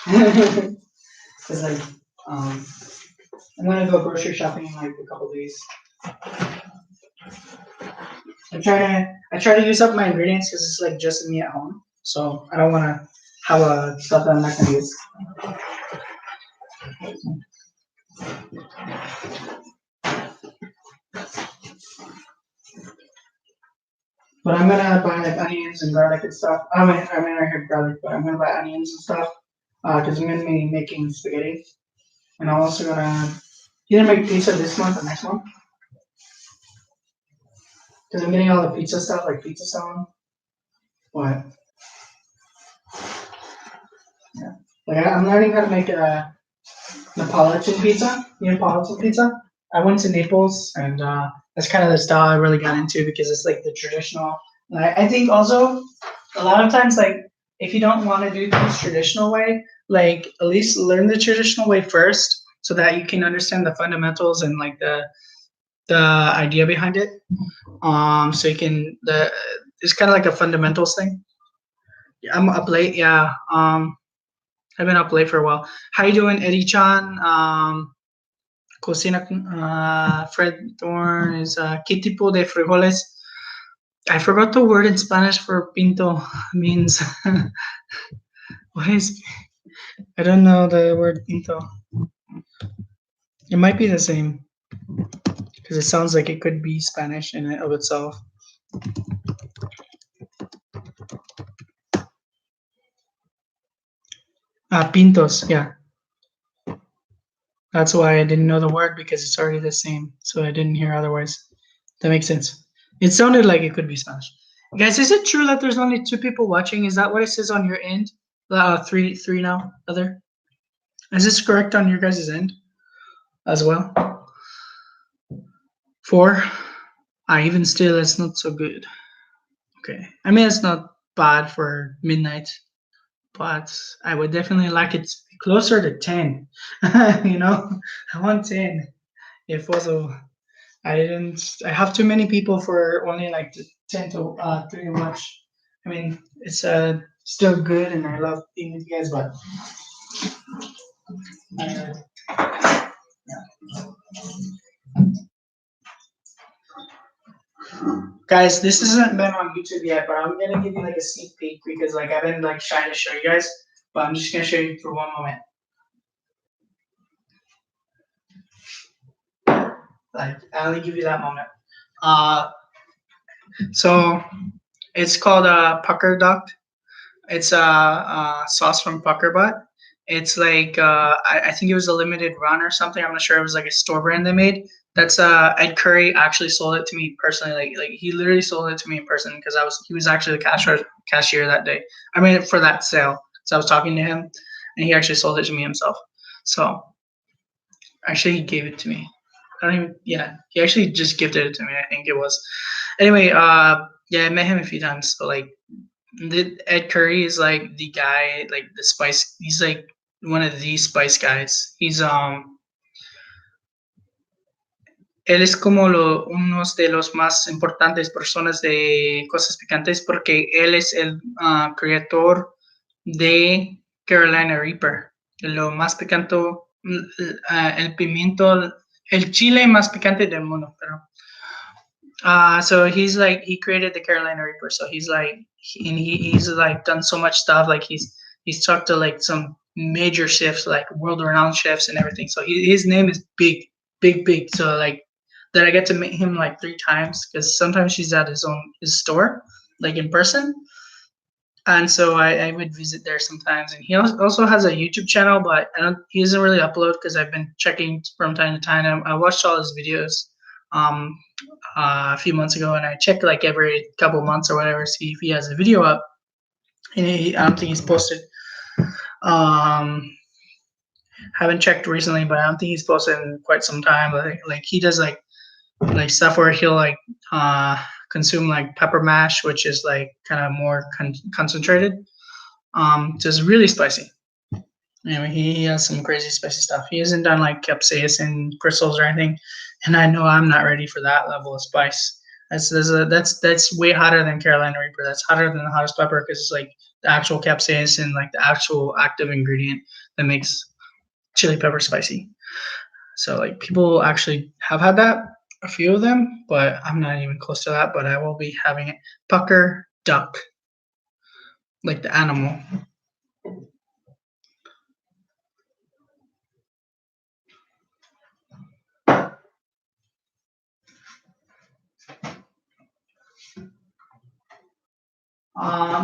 It's like I'm gonna go grocery shopping in like a couple days. I try to use up my ingredients because it's like just me at home. So I don't want to have a stuff that I'm not gonna use. But I'm gonna buy like onions and garlic and stuff. I mean I heard garlic, but I'm gonna buy onions and stuff because I'm gonna be making spaghetti, and I'm also gonna either make pizza this month or next month because I'm getting all the pizza stuff like pizza stone. But yeah, like I'm learning how to make a Neapolitan pizza. Neapolitan pizza. I went to Naples, and that's kind of the style I really got into because it's like the traditional. And I think also a lot of times, like if you don't want to do things traditional way, like at least learn the traditional way first, so that you can understand the fundamentals and like the idea behind it. So you can it's kind of like a fundamentals thing. I'm up late, yeah. I've been up late for a while. How you doing, Eddie Chan? Cocina, Fred Thorne is ¿Qué tipo de frijoles? I forgot the word in Spanish for pinto means. What is? I don't know the word pinto. It might be the same because it sounds like it could be Spanish in and of itself. Pintos, yeah. That's why I didn't know the word because it's already the same. So I didn't hear otherwise. That makes sense. It sounded like it could be Spanish. Guys, is it true that there's only 2 people watching? Is that what it says on your end? Three now, other. Is this correct on your guys' end as well? 4. Even still, it's not so good. Okay. I mean, it's not bad for midnight, but I would definitely like it closer to 10. You know, I want 10. If also, I have too many people for only like 10 to 3 to watch. I mean, it's still good, and I love being with you guys, but yeah. Guys, this hasn't been on YouTube yet, but I'm gonna give you like a sneak peek because like I've been like shy to show you guys, but I'm just gonna show you for one moment. Like, I only give you that moment. So it's called pucker duck. It's a sauce from Pucker Butt. It's like I think it was a limited run or something. I'm not sure. It was like a store brand they made. That's Ed Curry actually sold it to me personally. Like he literally sold it to me in person because he was actually the cashier that day. I mean for that sale. So I was talking to him, and he actually sold it to me himself. So actually, he gave it to me. I don't even. Yeah, he actually just gifted it to me. I think it was. Anyway, yeah, I met him a few times. So like Ed Curry is like the guy, like the spice. He's like one of the spice guys. Él es como uno de los más importantes personas de cosas picantes porque él es el creador de Carolina Reaper, lo más picante, el pimiento, el chile más picante del mundo, pero so he's like he created the Carolina Reaper. So he's like done so much stuff. Like he's talked to like some major chefs, like world renowned chefs and everything. So his name is big, big, big. So like that I get to meet him like 3 times because sometimes he's at his store, like in person. And so I would visit there sometimes. And he also has a YouTube channel, but he doesn't really upload because I've been checking from time to time. I watched all his videos. Um, a few months ago, and I check like every couple months or whatever, see if he has a video up. And I don't think he's posted. Um, haven't checked recently, but I don't think he's posted in quite some time. Like he does like stuff where he'll like consume like pepper mash, which is like kind of more concentrated. Just really spicy. Anyway, he has some crazy spicy stuff. He hasn't done like capsaicin crystals or anything, and I know I'm not ready for that level of spice. That's way hotter than Carolina Reaper. That's hotter than the hottest pepper because it's like the actual capsaicin, like the actual active ingredient that makes chili pepper spicy. So like people actually have had that, a few of them, but I'm not even close to that. But I will be having it. Pucker duck, like the animal.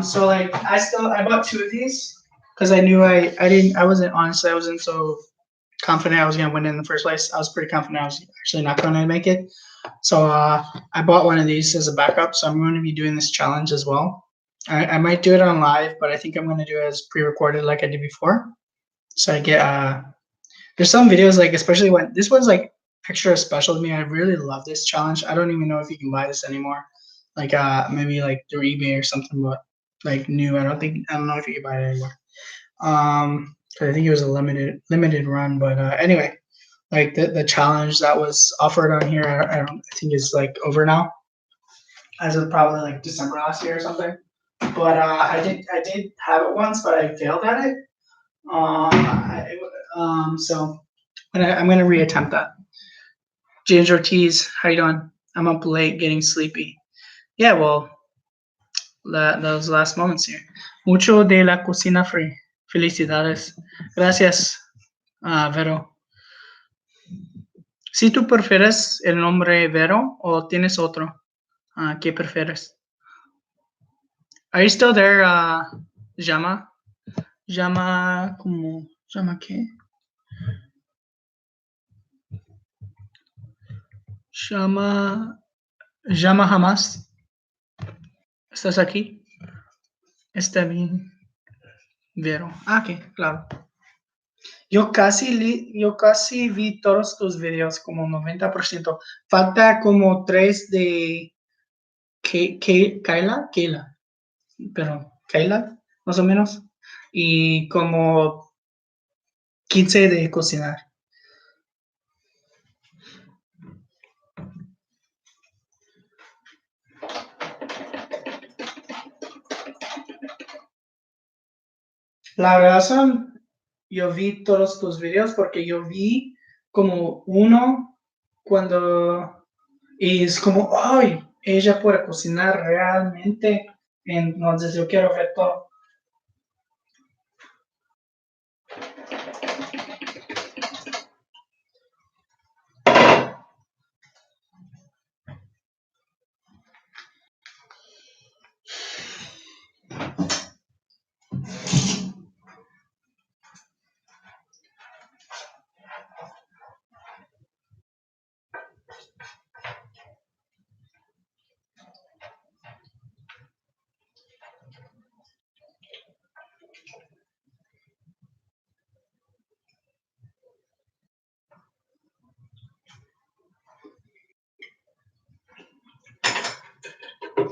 So like I bought 2 of these because I knew I wasn't so confident I was gonna win in the first place. I was pretty confident I was actually not gonna make it. So I bought one of these as a backup. So I'm going to be doing this challenge as well. I might do it on live, but I think I'm going to do it as pre-recorded like I did before. So I get there's some videos like especially when this one's like extra special to me. I really love this challenge. I don't even know if you can buy this anymore. Like maybe like through eBay or something, but like new. I don't know if you can buy it anymore. 'Cause I think it was a limited run, but anyway, like the challenge that was offered on here, I think is like over now, as of probably like December last year or something. But I did have it once, but I failed at it. So I'm gonna reattempt that. James Ortiz, how you doing? I'm up late, getting sleepy. Yeah, well, those last moments here. Mucho de la cocina free. Felicidades. Gracias, Vero. Si tú prefieres el nombre Vero o tienes otro, ¿qué prefieres? Are you still there, Llama? Llama, como, ¿llama qué? Llama jamás. ¿Estás aquí? Está bien, Vero. Ok, claro. Yo casi vi todos tus videos, como 90%. Falta como 3 de Kayla, pero Kayla, más o menos. Y como 15 de cocinar. La verdad yo vi todos tus videos porque yo vi como uno cuando y es como, ay, ella puede cocinar realmente, entonces yo quiero ver todo.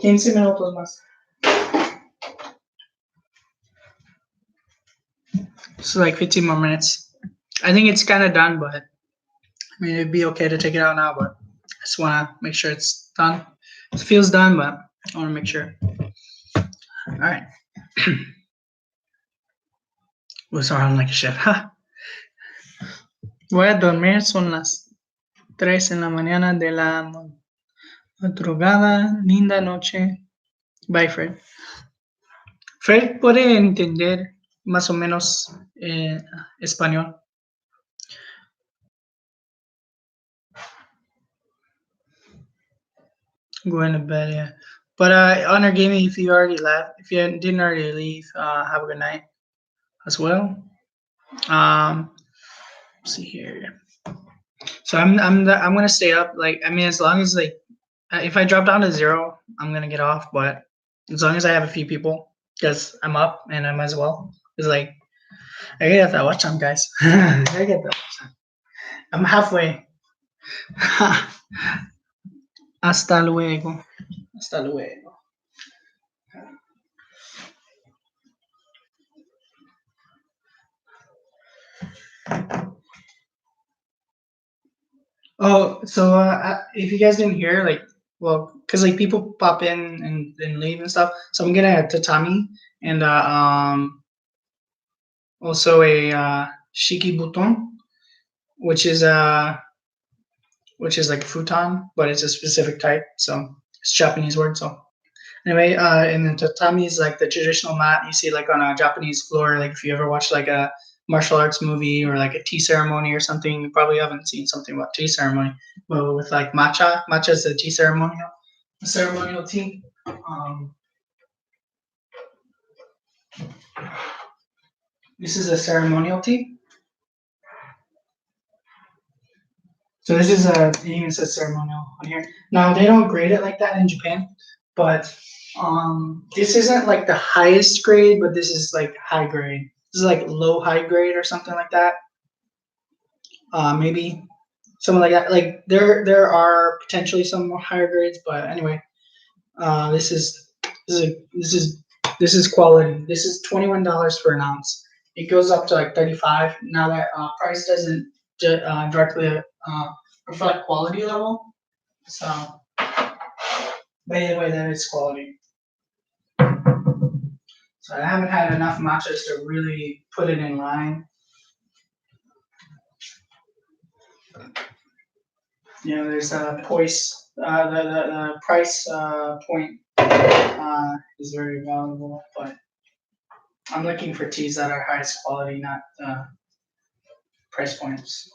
15 minutos más. So like 15 more minutes. I think it's kind of done, but I mean, it'd be okay to take it out now, but I just want to make sure it's done. It feels done, but I want to make sure. All right. Was around like a chef. Voy a dormir, son las 3 en la mañana de la madrugada. Linda noche. Bye, Fred. Fred puede entender más o menos español. Going to bed, yeah. But Honor Gaming, if you already left, if you didn't already leave, have a good night as well. Let's see here. So I'm gonna stay up. Like, I mean, as long as like if I drop down to 0, I'm gonna get off. But as long as I have a few people, because I'm up and I might as well. It's like I gotta get that watch time, guys. I gotta get that watch time. I'm halfway. Hasta luego. Hasta luego. Oh, so if you guys didn't hear, like, well, because like people pop in and leave and stuff, so I'm getting a tatami and also a shiki buton, which is like a futon, but it's a specific type, so it's a Japanese word. So anyway, and then tatami is like the traditional mat you see like on a Japanese floor. Like if you ever watch like a martial arts movie or like a tea ceremony or something, you probably haven't seen something about tea ceremony. But with like matcha is a tea ceremonial tea. This is a ceremonial tea. So this is it even says ceremonial on here. Now they don't grade it like that in Japan, but this isn't like the highest grade, but this is like high grade. This is like low high grade or something like that. Maybe something like that. Like there are potentially some more higher grades, but anyway, this is quality. This is $21 for an ounce. It goes up to like 35. Now that price doesn't directly reflect quality level, so but either way, that is quality. So I haven't had enough matchas to really put it in line. You know, there's a price. The price point is very valuable, but I'm looking for teas that are highest quality, not price points.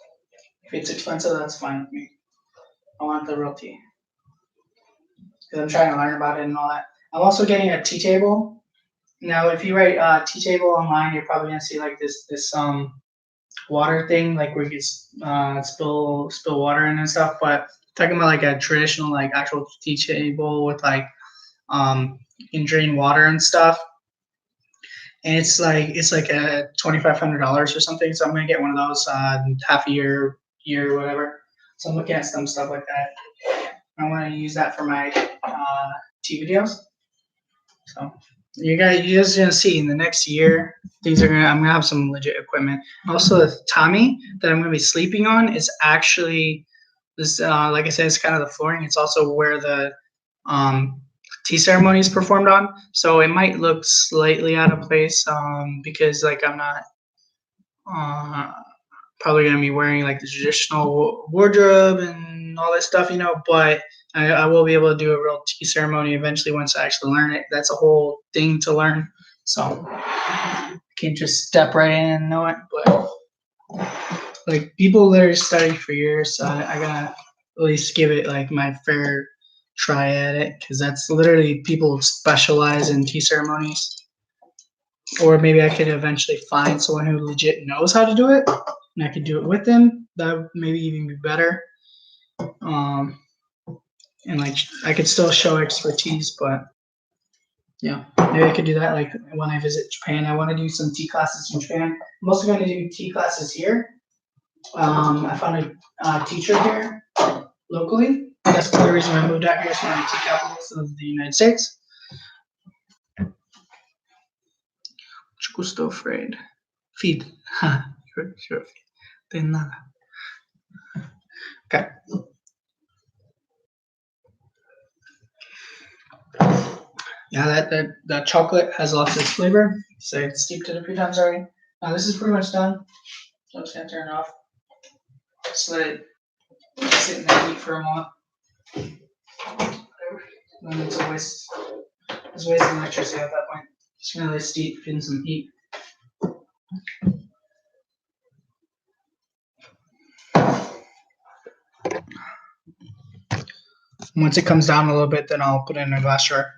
If it's expensive, that's fine with me. I want the real tea because I'm trying to learn about it and all that. I'm also getting a tea table. Now, if you write tea table online, you're probably gonna see like this water thing, like where you can spill water in and stuff. But talking about like a traditional like actual tea table with like you can drain water and stuff. And it's like a $2,500 or something. So I'm gonna get one of those half a year, whatever. So I'm looking at some stuff like that. I want to use that for my tea videos. So you guys are gonna see in the next year, I'm gonna have some legit equipment. Also, the tatami that I'm gonna be sleeping on is actually this. Like I said, it's kind of the flooring. It's also where the tea ceremony is performed on. So it might look slightly out of place because like I'm not probably gonna be wearing like the traditional wardrobe and all that stuff, you know, but I will be able to do a real tea ceremony eventually once I actually learn it. That's a whole thing to learn. So I can't just step right in and know it. But like people literally study for years, so I gotta at least give it like my fair try at it, because that's literally people specialize in tea ceremonies. Or maybe I could eventually find someone who legit knows how to do it, and I could do it with them. That would maybe even be better. And like I could still show expertise, but yeah, maybe I could do that. Like when I visit Japan, I want to do some tea classes in Japan. I'm also going to do tea classes here. I found a teacher here locally, That's the only reason I moved out here. It's one of the tea capitals of the United States. Gusto afraid. Feed. Sure. De nada. Okay. Yeah, that chocolate has lost its flavor. So it's steeped it a few times already. Now this is pretty much done. So I'm just gonna turn it off. Just let it sit in the heat for a moment. Then it's a waste. It's wasting electricity at that point. Just gonna let it steep in some heat. Once it comes down a little bit, then I'll put it in a glass jar.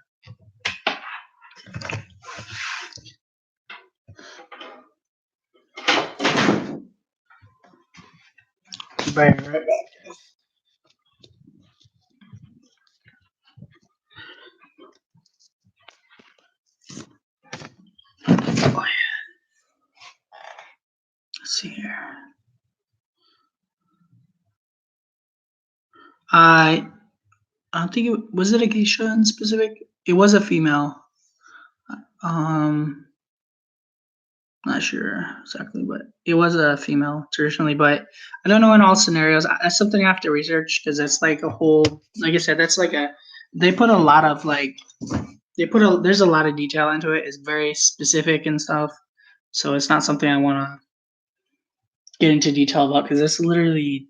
Right back. Oh, yeah. Let's see here. I don't think it was it a geisha in specific. It was a female. Not sure exactly, but it was a female traditionally. But I don't know in all scenarios. That's something I have to research because it's like a whole. Like I said, that's like a. They put a lot of like. There's a lot of detail into it. It's very specific and stuff. So it's not something I want to get into detail about because it's literally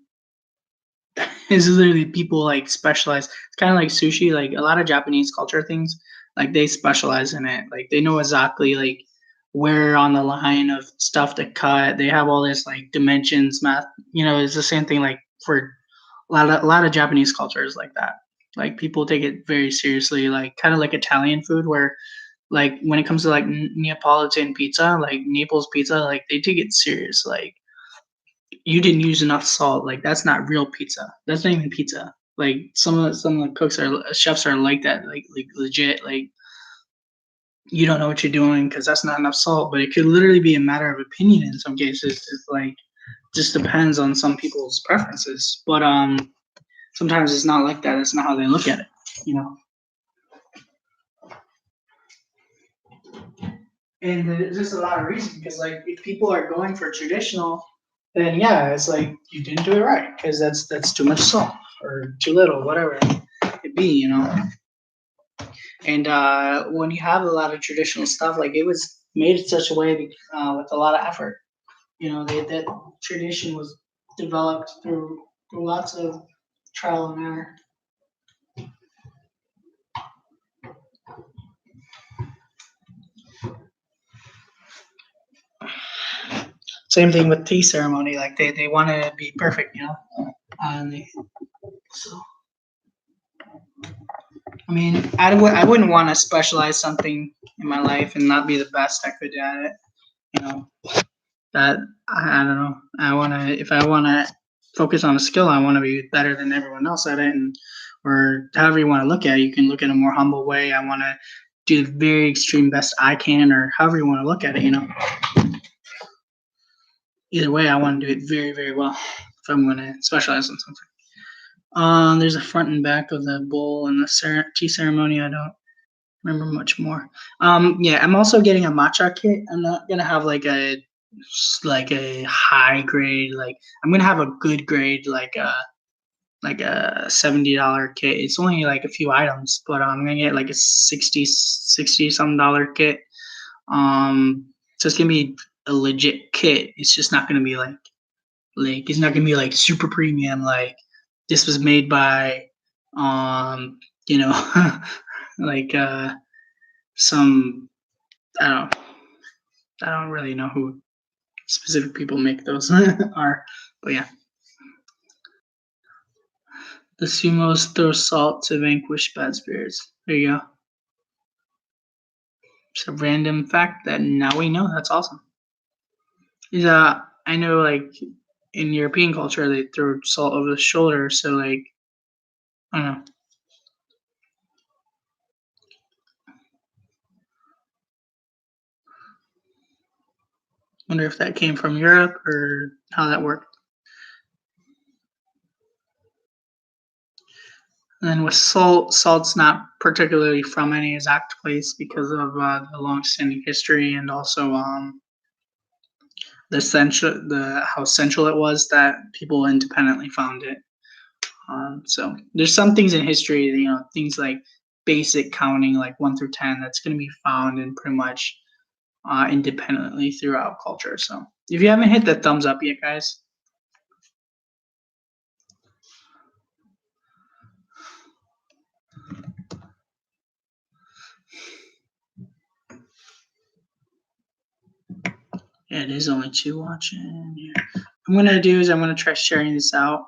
people like specialize. It's kind of like sushi. Like a lot of Japanese culture things, like they specialize in it. Like they know exactly like where on the line of stuff to cut. They have all this like dimensions, math. You know, it's the same thing like for a lot of Japanese cultures like that. Like people take it very seriously. Like kind of like Italian food, where like when it comes to like Neapolitan pizza, like Naples pizza, like they take it serious. Like you didn't use enough salt. Like that's not real pizza. That's not even pizza. Like some of the cooks are chefs are like that. Like legit. Like you don't know what you're doing because that's not enough salt. But it could literally be a matter of opinion in some cases. It's like just depends on some people's preferences. But sometimes it's not like that. That's not how they look at it. You know. And there's just a lot of reasons because like if people are going for traditional, then yeah, it's like you didn't do it right because that's too much salt or too little, whatever it be, you know. And when you have a lot of traditional stuff, like it was made in such a way with a lot of effort. You know, that tradition was developed through lots of trial and error. Same thing with tea ceremony. Like they want it to be perfect, you know. And so I mean, I wouldn't want to specialize something in my life and not be the best I could at it. You know, that I don't know. If I wanna focus on a skill, I want to be better than everyone else at it, and or however you want to look at it. You can look at it a more humble way. I want to do the very extreme best I can, or however you want to look at it. You know, either way, I want to do it very, very well if I'm going to specialize in something. There's a front and back of the bowl and the tea ceremony. I don't remember much more. Yeah, I'm also getting a matcha kit. I'm not gonna have like a high grade. Like I'm gonna have a good grade, like a $70 kit. It's only like a few items, but I'm gonna get like a 60 some dollar kit. So it's gonna be a legit kit. It's just not gonna be like it's not gonna be like super premium. Like this was made by um you know like some I don't really know who specific people make those are, but yeah. The sumos throw salt to vanquish bad spirits. There you go. Just a random fact that now we know. That's awesome. Is I know like in European culture they throw salt over the shoulder, so like I don't know. Wonder if that came from Europe or how that worked. And then with salt, salt's not particularly from any exact place because of the long-standing history and also the how central it was that people independently found it. So there's some things in history, things like basic counting, like 1 through 10, that's going to be found in pretty much independently throughout culture. So if you haven't hit that thumbs up yet, guys. Yeah, it is only 2 watching. Yeah. What I'm gonna do is I'm gonna try sharing this out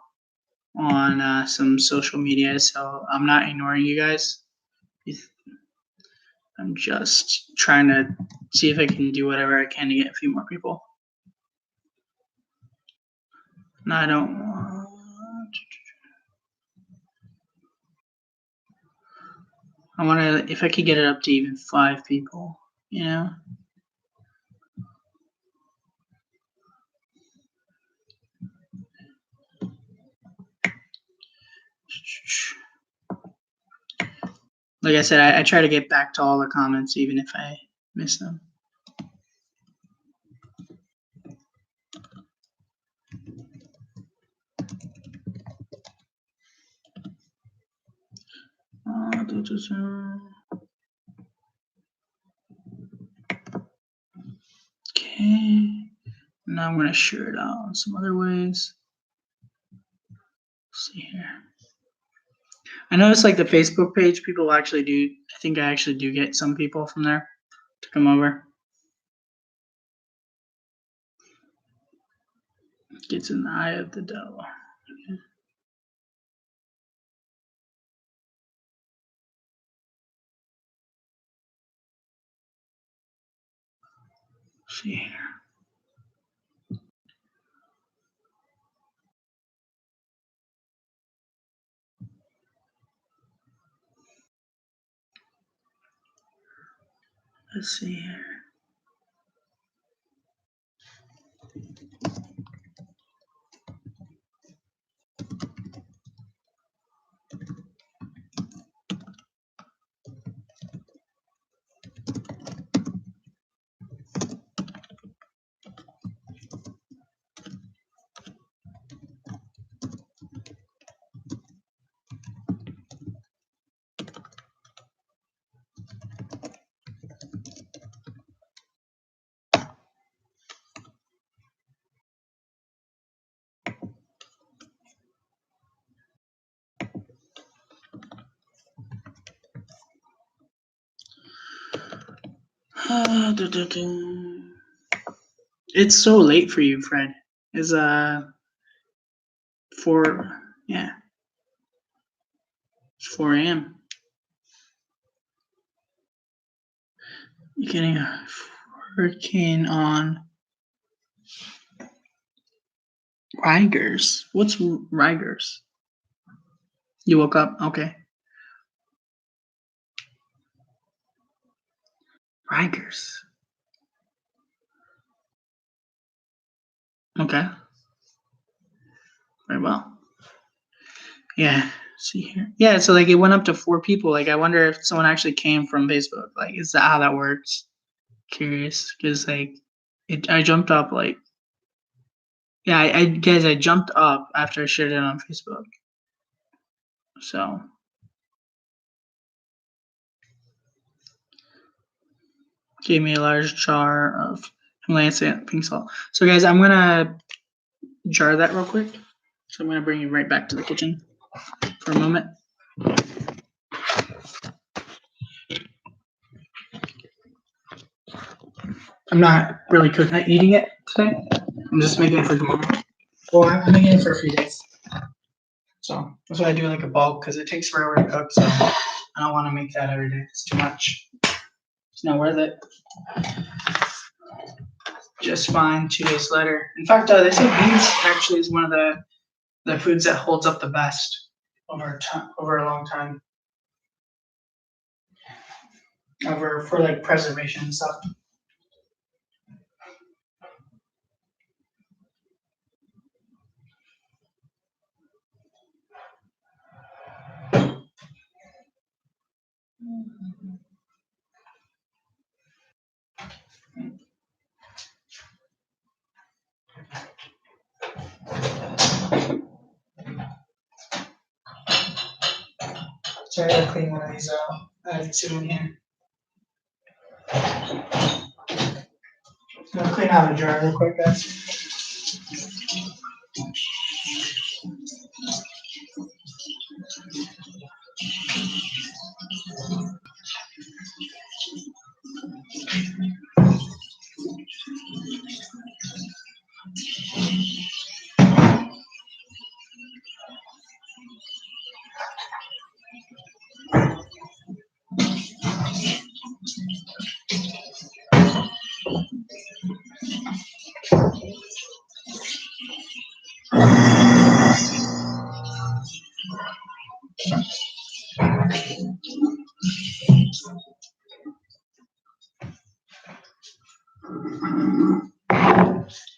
on some social media, so I'm not ignoring you guys. I'm just trying to see if I can do whatever I can to get a few more people. No, I don't want. I want to, if I could get it up to even 5 people, you know? Like I said, I try to get back to all the comments, even if I miss them. Okay. Now I'm going to share it out in some other ways. Let's see here. I noticed like the Facebook page, people actually do, I think I actually do get some people from there to come over. Gets in the eye of the devil. Okay. Let's see here. Let's see here. It's so late for you, Fred. Is 4 yeah. It's 4 a.m. You're getting a hurricane on Rigers. What's Rigers? You woke up? Okay. Rigers. Okay. Very well. Yeah. See here. Yeah, so like it went up to 4 people. Like I wonder if someone actually came from Facebook. Like, is that how that works? Curious. Because like I jumped up like yeah, I guys I jumped up after I shared it on Facebook. So gave me a large jar of Himalayan pink salt. So guys, I'm gonna jar that real quick. So I'm gonna bring you right back to the kitchen for a moment. I'm not really eating it today. I'm just making it for tomorrow. Well, I'm making it for a few days. So that's why I do like a bulk because it takes forever to cook. So I don't want to make that every day. It's too much. It's not worth it. Just fine 2 days later. In fact, they say beans actually is one of the foods that holds up the best over a long time. For like preservation and stuff. So I gotta clean one of these out. I have two in here. I'm gonna clean out a jar real quick, guys.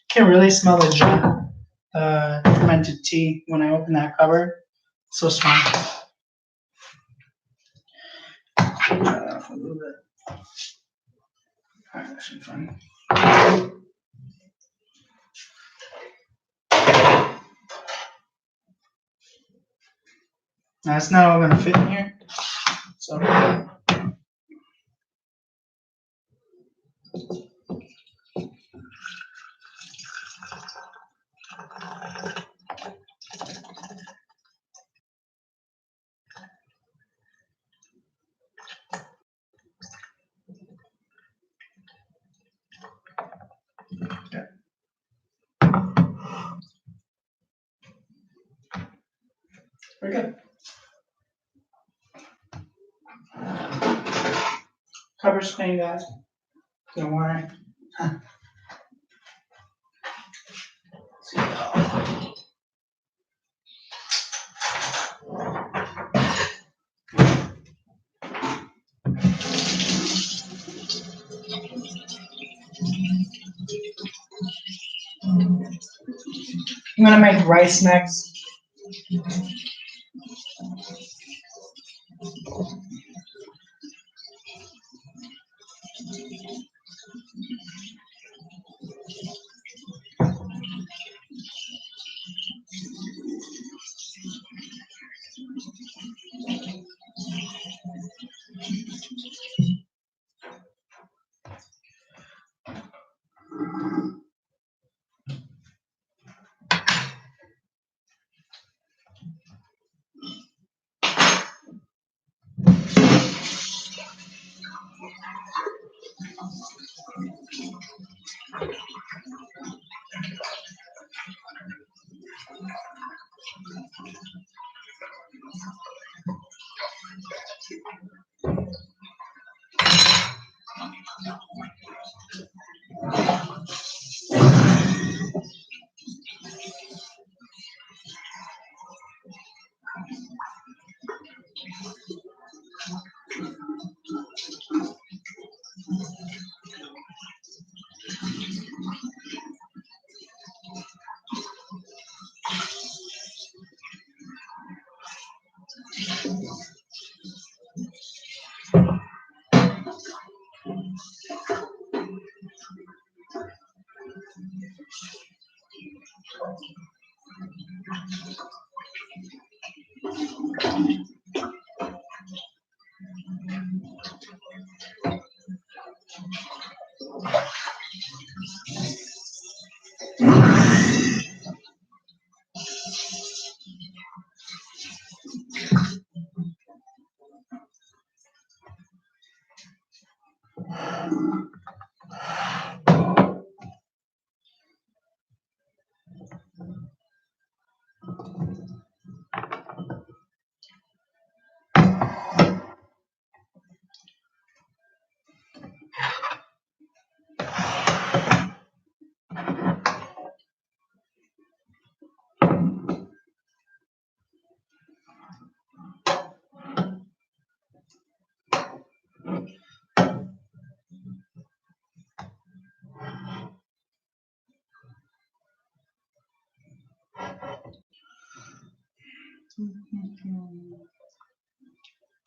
Can really smell the fermented tea when I open that cover. So strong. Try that off a little bit. Alright, that should be fine. Now it's not all gonna fit in here. So we're good. Cover's clean, guys. Don't worry. I'm gonna make rice next.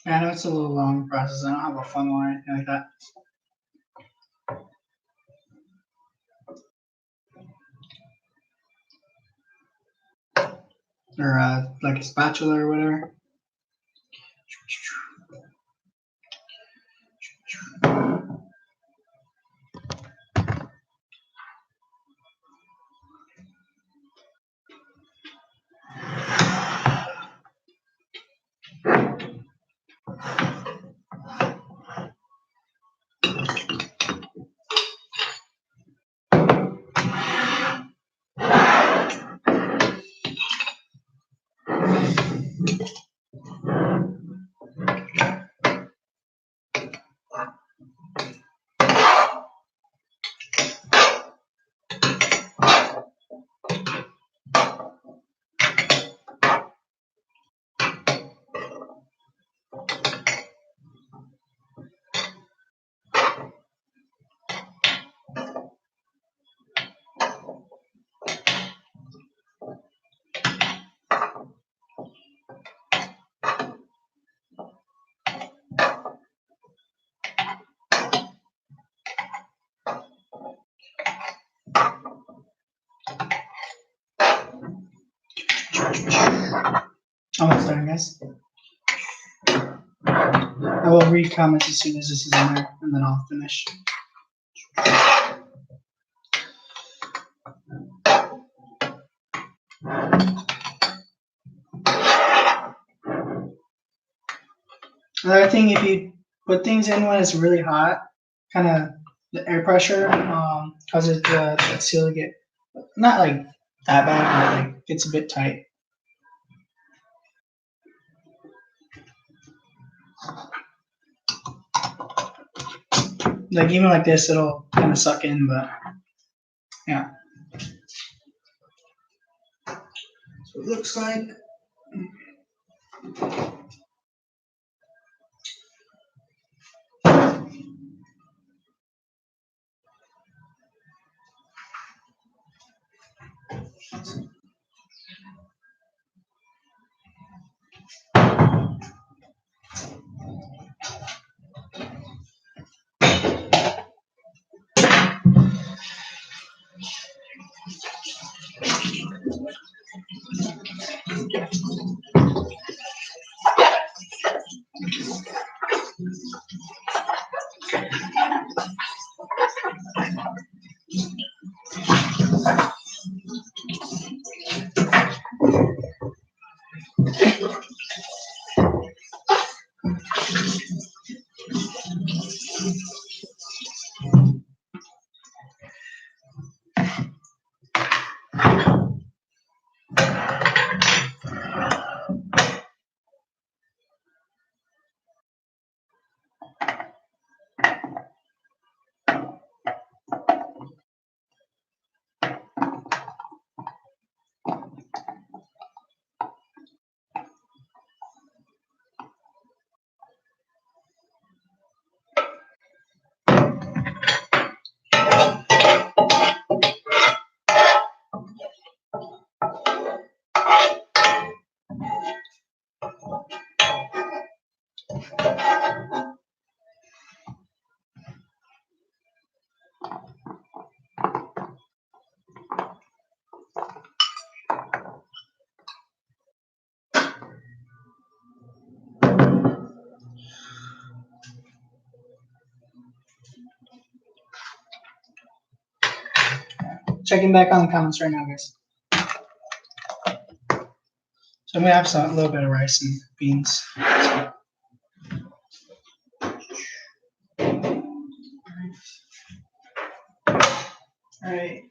Yeah, I know it's a little long process. I don't have a funnel or anything like that. Or like a spatula or whatever. Almost done, guys. I will read comments as soon as this is in there, and then I'll finish. Another thing, if you put things in when it's really hot, kind of the air pressure causes the seal to get not like that bad, but like it's a bit tight. Like even like this, it'll kind of suck in, but yeah. So it looks like. Checking back on the comments right now, guys. So I'm gonna have a little bit of rice and beans. All right.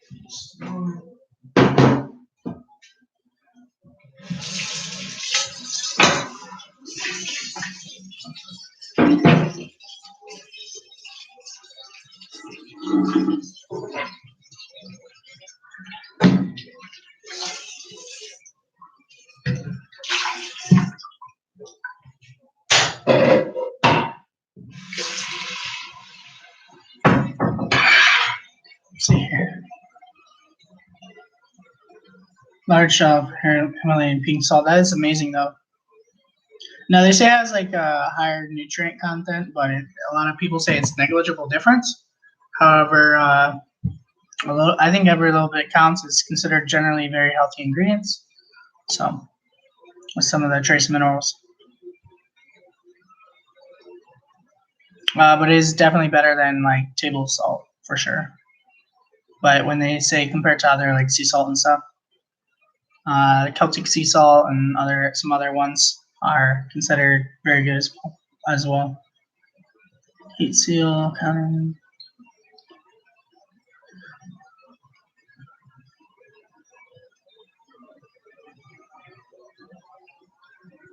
Let's see here. Large Himalayan pink salt. That is amazing, though. No, they say it has like a higher nutrient content, but a lot of people say it's negligible difference. However, I think every little bit counts. It's considered generally very healthy ingredients. So, with some of the trace minerals. But it is definitely better than like table salt for sure. But when they say compared to other like sea salt and stuff, Celtic sea salt and some other ones are considered very good as well. Heat seal counting.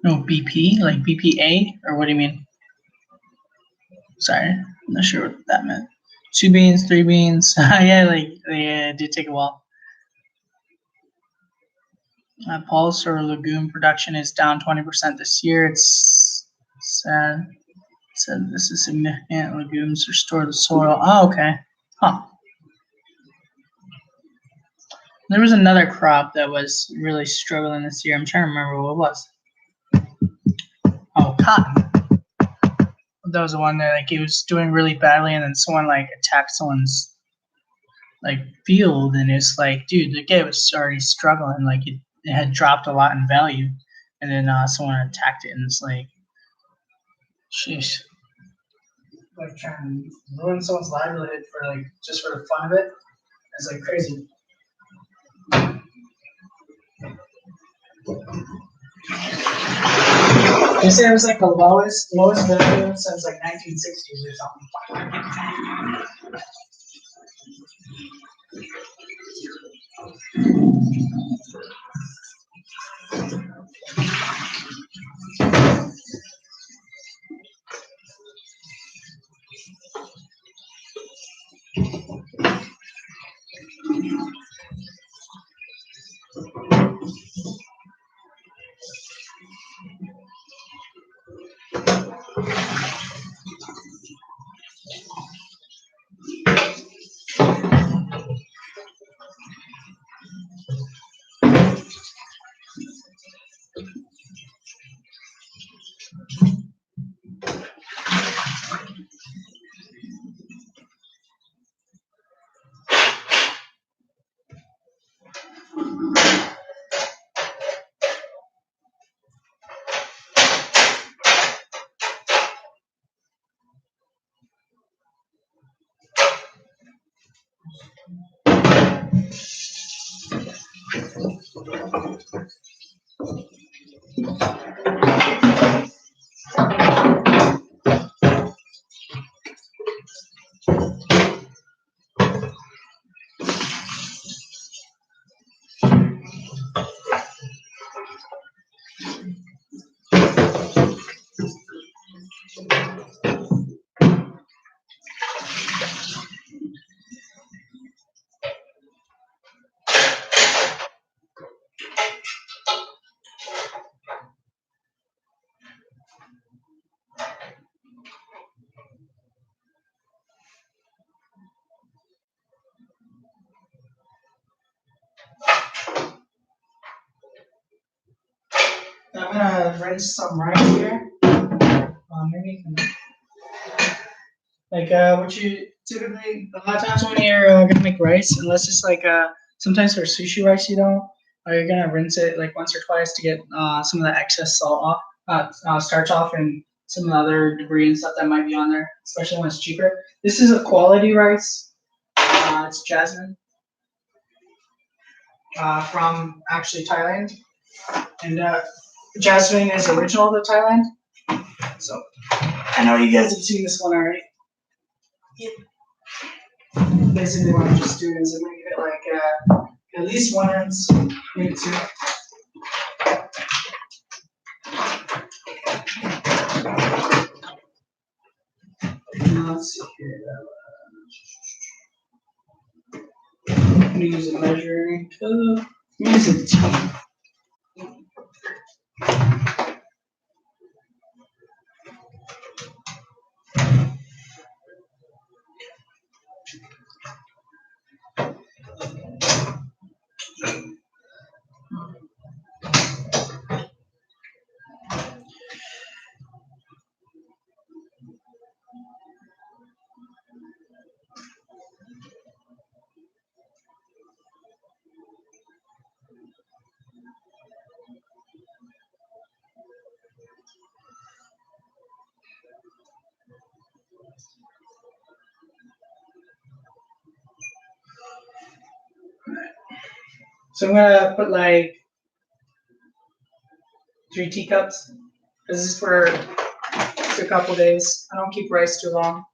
No, BP, like BPA, or what do you mean? Sorry, I'm not sure what that meant. 2 beans, 3 beans. Yeah, like they did take a while. Pulse or legume production is down 20% this year. It's sad. It said this is significant. Legumes restore the soil. Oh, okay. Huh. There was another crop that was really struggling this year. I'm trying to remember what it was. Oh, cotton. That was the one that like it was doing really badly, and then someone like attacked someone's like field, and it's like, dude, the guy was already struggling. Like it had dropped a lot in value, and then someone attacked it, and it's like, sheesh. Like trying to ruin someone's livelihood for like just for the fun of it. It's like crazy. They say it was like the lowest value since like 1960s or something. I'm gonna rinse some rice here. Maybe you can, like what you typically a lot of times when you're gonna make rice, unless it's like sometimes for sushi rice you don't, you're gonna rinse it like once or twice to get some of the excess salt off, starch off, and some of the other debris and stuff that might be on there, especially when it's cheaper. This is a quality rice. It's jasmine from actually Thailand, and jasmine is original to Thailand. So I know you guys have seen this one already. Basically, what I'm just doing is I'm gonna give it like at least 1 ounce, maybe 2. Let's see here. I'm gonna use a measuring cup. Use a tea. So I'm gonna put like 3 teacups. This is for just a couple days. I don't keep rice too long.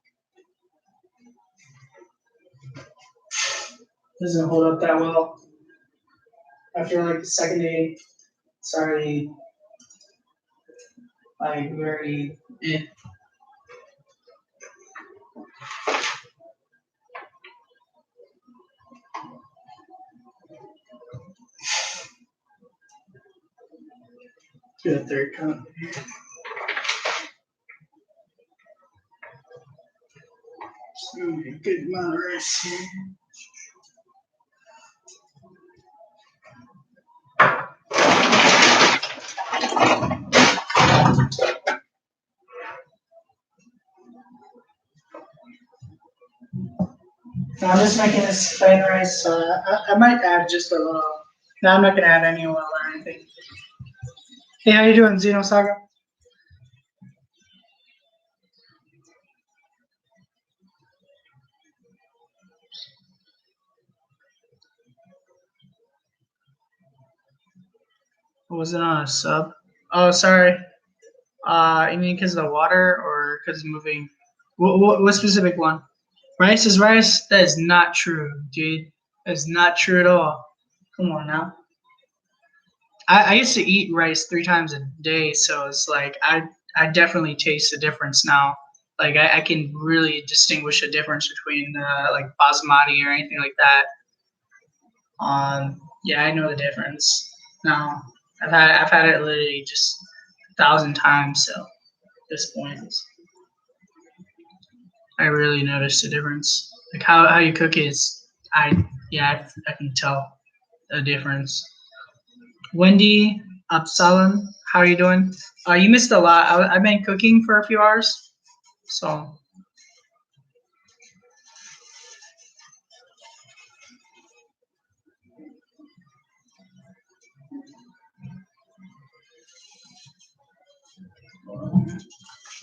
Doesn't hold up that well. After like the second day, it's already like very eh. Do a third cup. So a good amount of rice here. Now I'm just making this plain rice. I might add just a little. No, I'm not gonna add any oil or anything. Hey, how you doing, Xenosaga? Was it on a sub? Oh, sorry. You mean because of the water or because moving? What specific one? Rice is rice? That is not true, dude. That is not true at all. Come on now. I used to eat rice 3 times a day, so it's like I definitely taste the difference now. Like I can really distinguish a difference between like basmati or anything like that. Yeah, I know the difference now. I've had it literally just 1,000 times. So at this point, I really noticed the difference. Like how you cook it is, yeah, I can tell the difference. Wendy Absalom, how are you doing? You missed a lot. I've been cooking for a few hours, so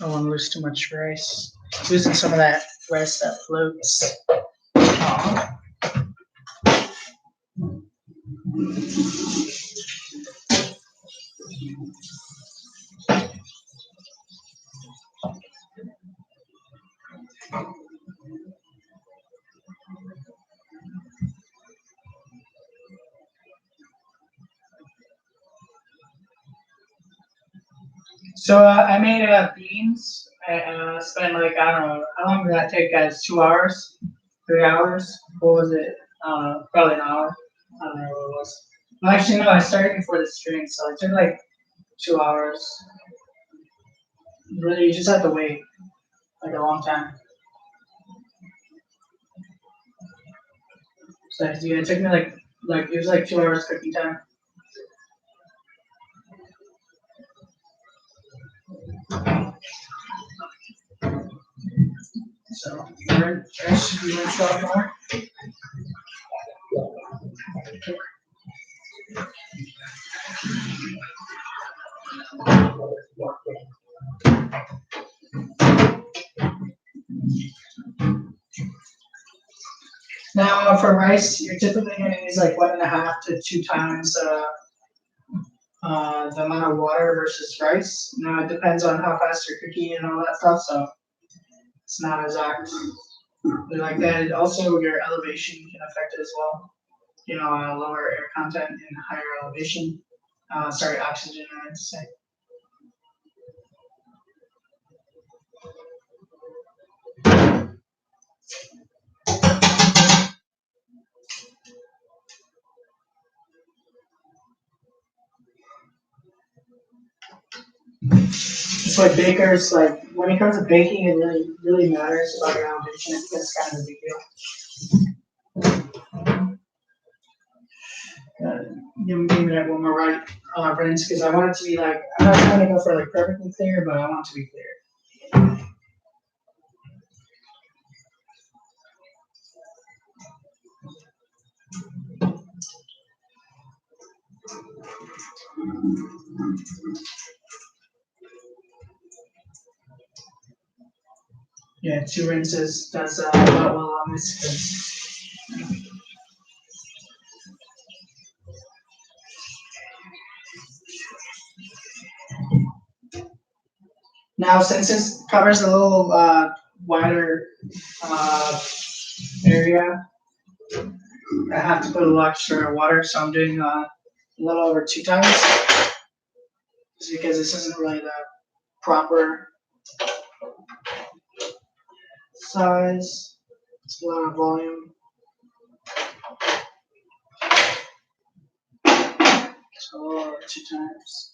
I don't want to lose too much rice. Losing some of that rice that floats. So I made beans. I spent like I don't know how long did that take, guys? 2 hours, 3 hours. What was it? Probably an hour. I don't know what it was. Well, actually, no. I started before the stream, so it took like 2 hours. Really, you just have to wait like a long time. So yeah, it took me like it was like 2 hours cooking time. So should be rinsed off more. Now for rice, you're typically going to use like 1.5 to 2 times the amount of water versus rice. Now it depends on how fast you're cooking and all that stuff, so it's not exact. But like that, also your elevation can affect it as well. You know, lower air content and higher elevation. Sorry, oxygen, I meant to say. It's like bakers, like when it comes to baking, it really matters about your elevation. It's kind of a big deal. Give me that one more right, rinse, because I want it to be like, I'm not trying to go for like perfectly clear, but I want it to be clear. Yeah, 2 rinses does about well on this. Now, since this covers a little wider uh, area, I have to put a lot extra water, so I'm doing a little over 2 times, just because this isn't really the proper size. It's a lot of volume. So a little over 2 times.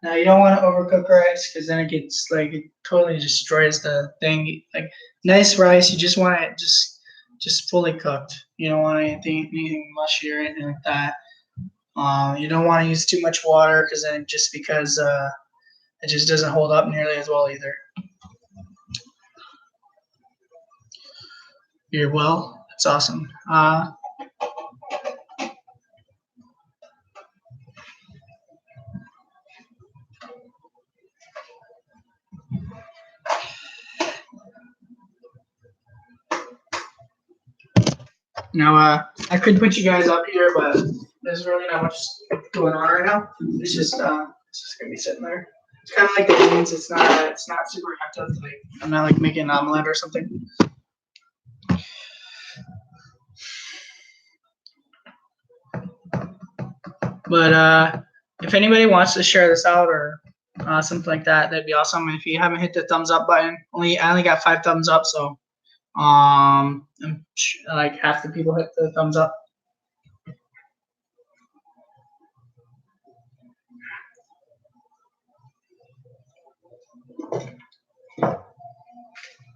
Now you don't want to overcook rice because then it gets like it totally destroys the thing. Like nice rice, you just want it just fully cooked. You don't want anything mushy or anything like that. You don't want to use too much water because then because it just doesn't hold up nearly as well either. You're well. That's awesome. Now, I could put you guys up here, but there's really not much going on right now. It's just gonna be sitting there. It's kind of like the beans. It's not super active. Like I'm not like making an omelet or something. But if anybody wants to share this out or something like that, that'd be awesome. And if you haven't hit the thumbs up button, I only got 5 thumbs up, so like half the people hit the thumbs up.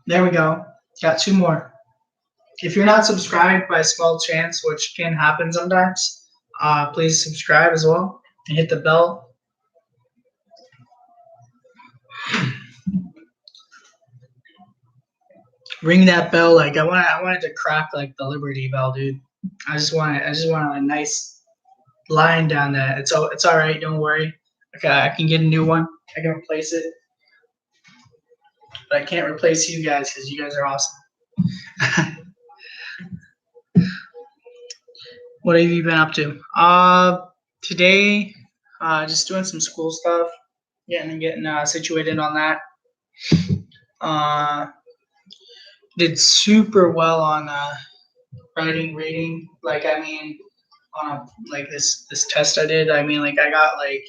There we go. Got 2 more. If you're not subscribed by a small chance, which can happen sometimes, please subscribe as well and hit the bell. Ring that bell like I wanted to crack like the Liberty Bell, dude. I just want a nice line down that. It's all right. Don't worry. Okay, I can get a new one. I can replace it, but I can't replace you guys because you guys are awesome. What have you been up to? Today, just doing some school stuff, getting situated on that. Did super well on writing, reading. Like I mean, on like this test I did. I mean, like I got like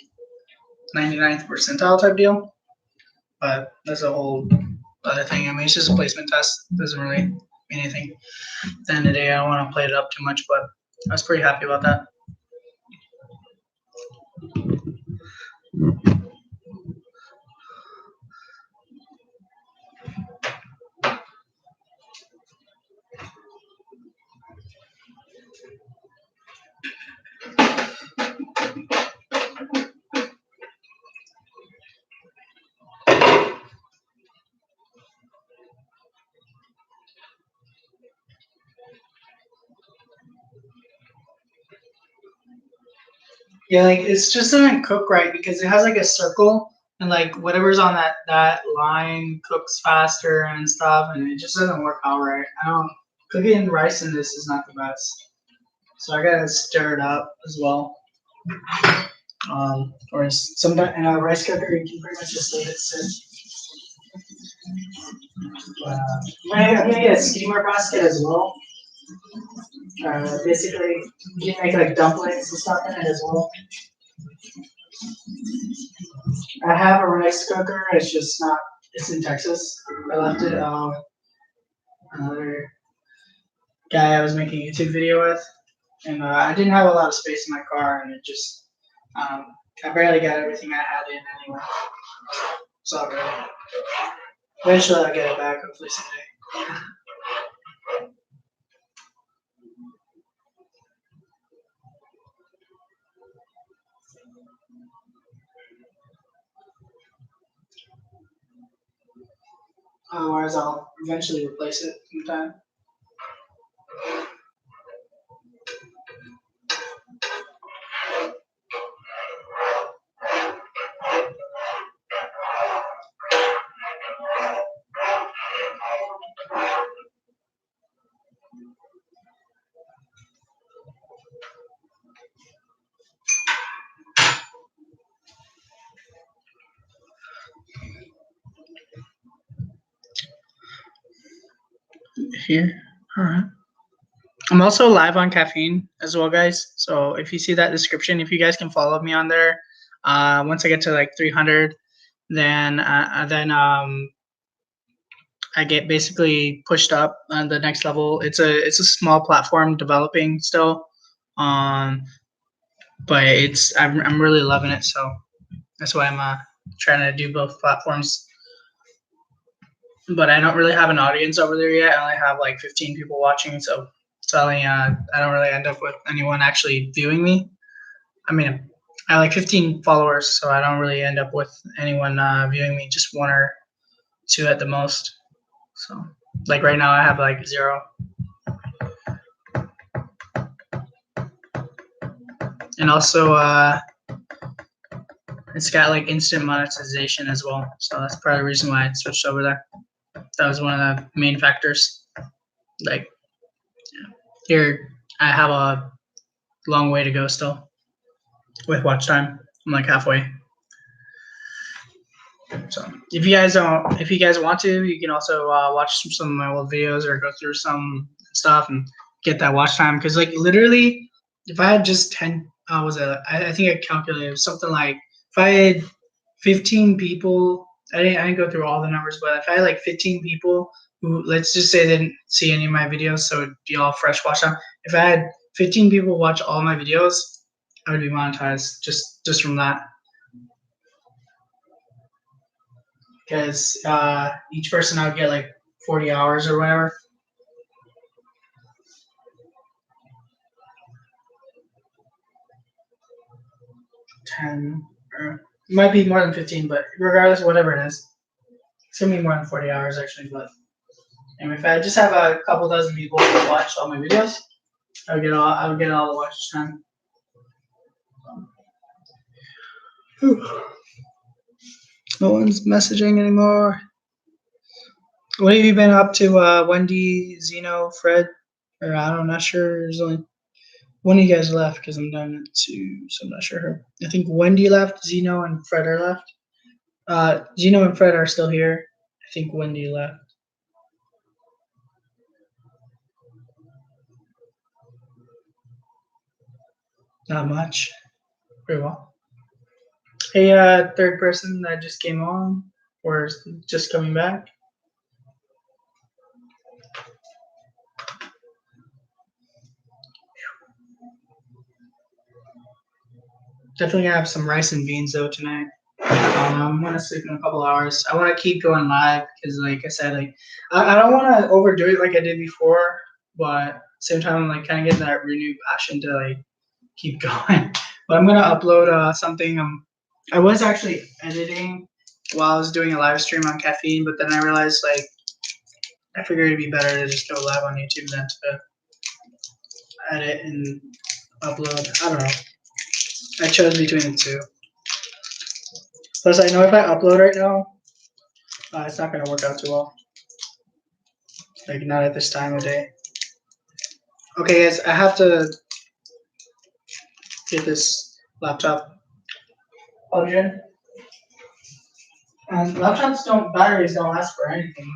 99th percentile type deal, but that's a whole other thing. I mean, it's just a placement test. It doesn't really mean anything. At the end of the day, I don't want to play it up too much, but I was pretty happy about that. Yeah, like it's just doesn't cook right because it has like a circle and like whatever's on that line cooks faster and stuff, and it just doesn't work out right. I don't cooking rice in this is not the best, so I gotta stir it up as well. Whereas sometimes in a rice cooker you can pretty much just leave it sit. I'm gonna get a steamer basket as well. Basically, you can make like dumplings and stuff in it as well. I have a rice cooker. It's just not. It's in Texas. I left it. Another guy I was making a YouTube video with, and I didn't have a lot of space in my car, and it just I barely got everything I had in anyway. So eventually I'll get it back, hopefully someday. Otherwise, I'll eventually replace it sometime. here. All right. I'm also live on Caffeine as well, guys. So if you see that description, if you guys can follow me on there, once I get to like 300, then I get basically pushed up on the next level. It's a small platform developing still, um, but I'm really loving it. So that's why I'm trying to do both platforms. But I don't really have an audience over there yet. I only have like 15 people watching, so it's only I don't really end up with anyone actually viewing me. I mean, I have like 15 followers, so I don't really end up with anyone viewing me. Just one or two at the most. So, like right now, I have like 0. And also, it's got like instant monetization as well. So that's part of the reason why I switched over there. That was one of the main factors. Like here, I have a long way to go still with watch time. I'm like halfway. So if you guys want to, you can also watch some of my old videos or go through some stuff and get that watch time. Because like literally, if I had just 10, was it? I think I calculated it was something like if I had 15 people. I didn't go through all the numbers, but if I had like 15 people who, let's just say, they didn't see any of my videos, so it'd be all fresh watch time. If I had 15 people watch all my videos, I would be monetized just from that. Because each person I would get like 40 hours or whatever. 10, or it might be more than 15, but regardless, whatever it is, it's gonna be more than 40 hours actually. But and if I just have a couple dozen people who watch all my videos, I would get all the watch time. No one's messaging anymore. What have you been up to, Wendy, Zeno, Fred? Or I'm not sure. There's only one of you guys left because I'm done at 2, so I'm not sure. I think Wendy left, Zeno and Fred are left. Zeno and Fred are still here. I think Wendy left. Not much. Pretty well. Hey, third person that just came on or just coming back. Definitely gonna have some rice and beans though tonight. I'm gonna sleep in a couple hours. I want to keep going live because, like I said, like I don't want to overdo it like I did before, but at the same time, I'm like kind of getting that renewed passion to like keep going. But I'm gonna upload something. I was actually editing while I was doing a live stream on Caffeine, but then I realized like I figured it'd be better to just go live on YouTube than to edit and upload. I don't know. I chose between the two. Plus, I know if I upload right now, it's not gonna work out too well. Like not at this time of day. Okay, guys, I have to get this laptop plugged in. And batteries don't last for anything.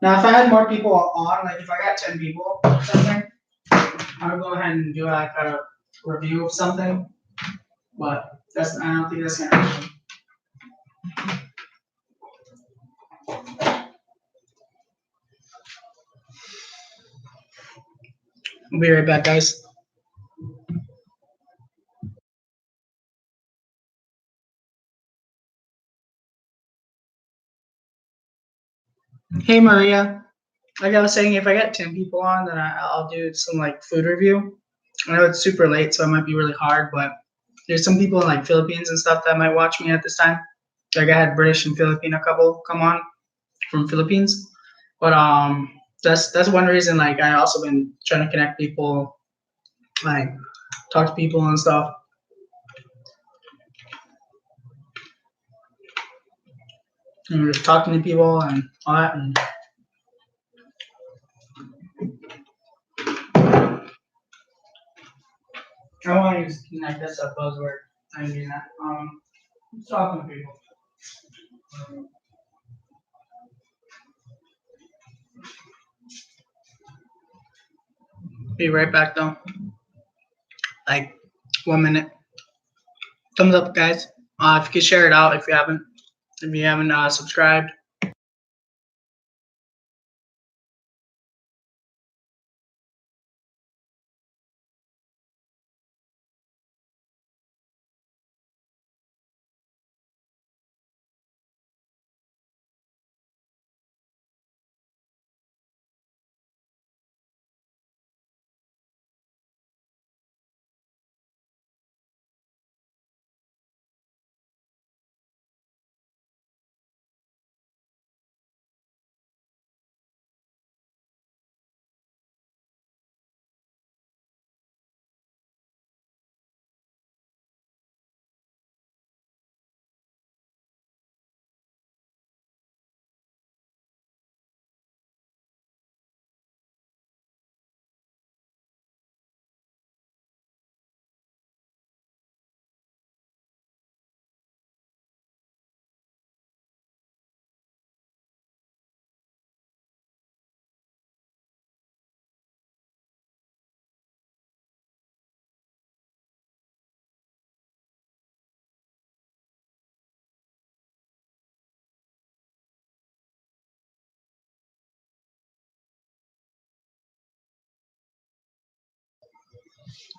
Now, if I had more people on, like if I got 10 people or something, I would go ahead and do like a review of something. But I don't think that's gonna happen. We'll be right back, guys. Hey Maria, like I was saying, if I get 10 people on, then I'll do some like food review. I know it's super late, so it might be really hard, but there's some people in like Philippines and stuff that might watch me at this time. Like I had British and Filipino couple come on from Philippines, but that's one reason. Like I also been trying to connect people, like talk to people and stuff, and just talking to people and all that. And I want to use like this a buzzword. I mean that. Just talking to people. Be right back though. Like 1 minute. Thumbs up, guys. If you could share it out if you haven't subscribed.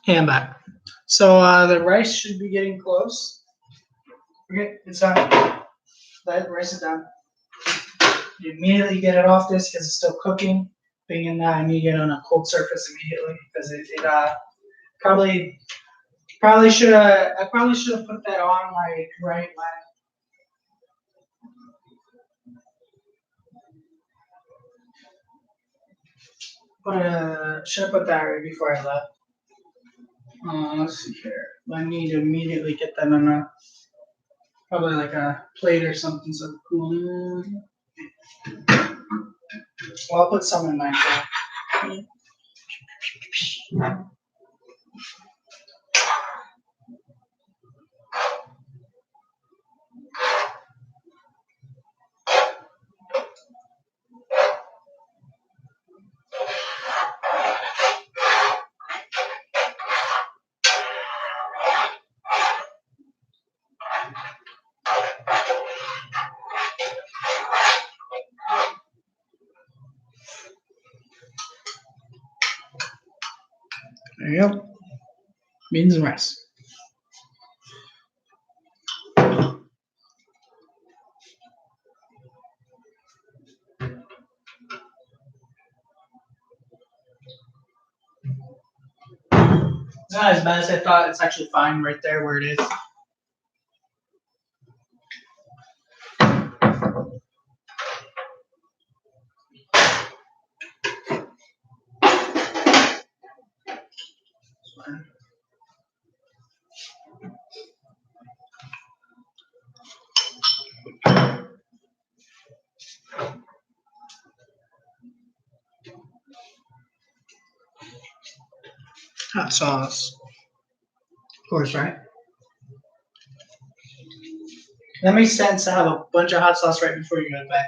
Hey, I'm back. So the rice should be getting close. Okay, it's done. That rice is done. You immediately get it off this because it's still cooking. Being in that, I need to get it on a cold surface immediately because it probably should have I probably should have put that on like right when should have put that right before I left. Let's see here. I need to immediately get that on a probably like a plate or something so cool. Well, I'll put some in my plate. There you go. Beans and rice. It's not as bad as I thought. It's actually fine right there where it is. Hot sauce. Of course, right? That makes sense to have a bunch of hot sauce right before you go to bed.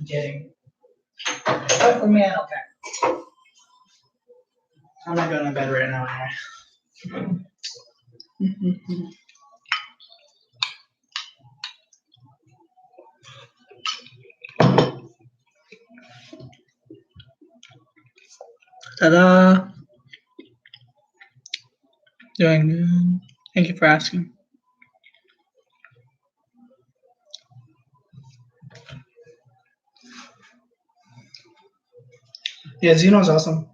Getting. But for me, I don't care. I'm not going to bed right now anyway. Ta-da! Doing good. Thank you for asking. Yeah, Xeno's awesome.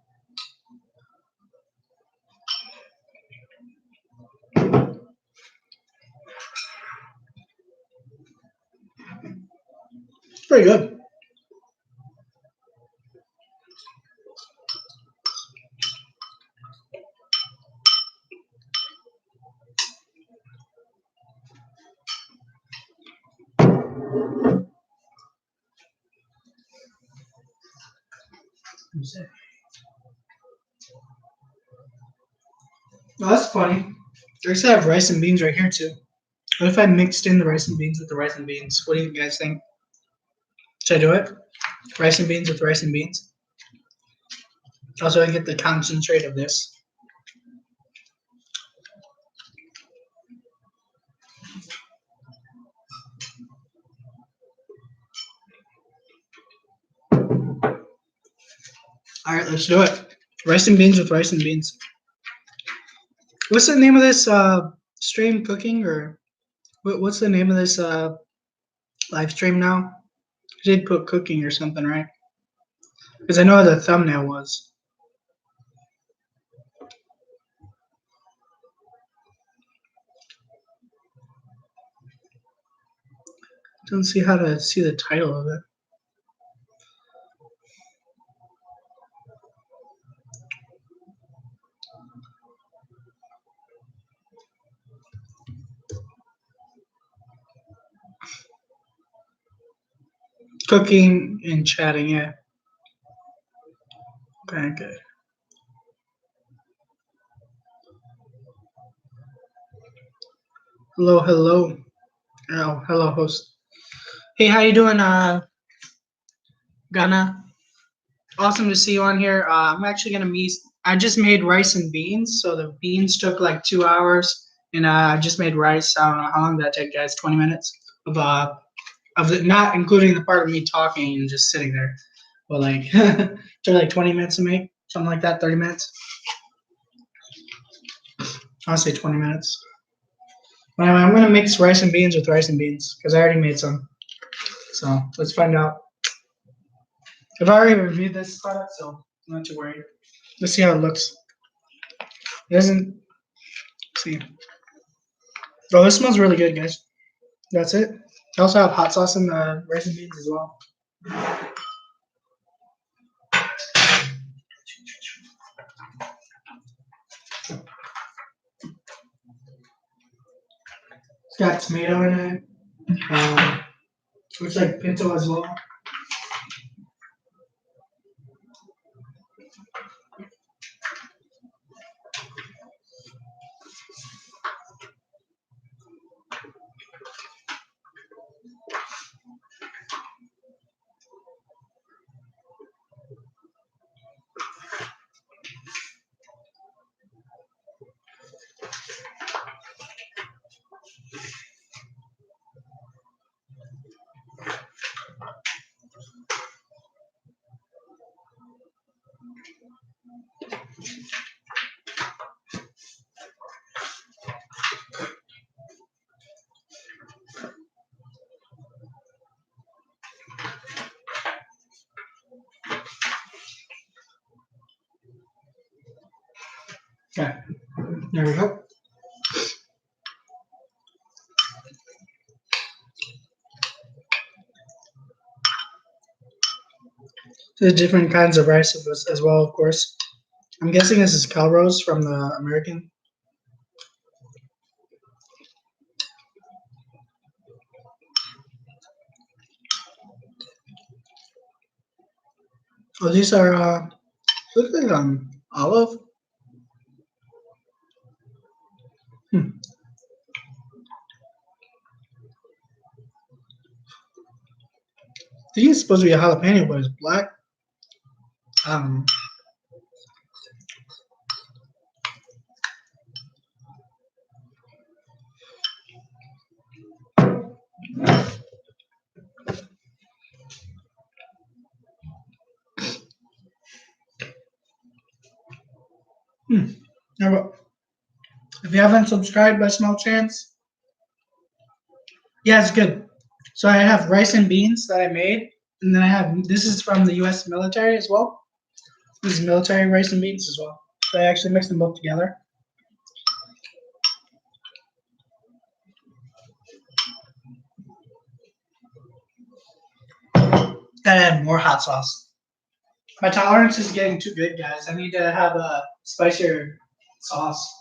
Pretty good. Oh, that's funny. I used to have rice and beans right here too. What if I mixed in the rice and beans with the rice and beans? What do you guys think? Should I do it? Rice and beans with rice and beans. Also, I get the concentrate of this. All right, let's do it. Rice and beans with rice and beans. What's the name of this stream? Cooking or what's the name of this live stream now? I did put cooking or something, right? Because I know what the thumbnail was. Don't see how to see the title of it. Cooking and chatting, yeah. Okay, good. Hello, hello. Oh, hello, host. Hey, how you doing, Ghana? Awesome to see you on here. I'm actually gonna meet. I just made rice and beans, so the beans took like 2 hours, and I just made rice. I don't know how long that take, guys. 20 minutes of the, not including the part of me talking and just sitting there. But like took like 20 minutes to make, something like that. 30 minutes. I'll say 20 minutes. But anyway, I'm gonna mix rice and beans with rice and beans because I already made some. So let's find out. I've already reviewed this product, so not too worried. Let's see how it looks. It doesn't see. Oh, this smells really good, guys. That's it. I also have hot sauce in the rice and beans as well. It's got tomato in it. Looks like pinto as well. Okay, there we go. There's different kinds of rice as well, of course. I'm guessing this is Calrose from the American. Oh, these are look like olive. Hmm. I think it's supposed to be a jalapeno, but it's black. Um, If you haven't subscribed by small chance, yeah, it's good. So I have rice and beans that I made, and then I have this is from the U.S. military as well. This is military rice and beans as well. So I actually mix them both together. Gotta add more hot sauce. My tolerance is getting too good, guys. I need to have a spicier sauce.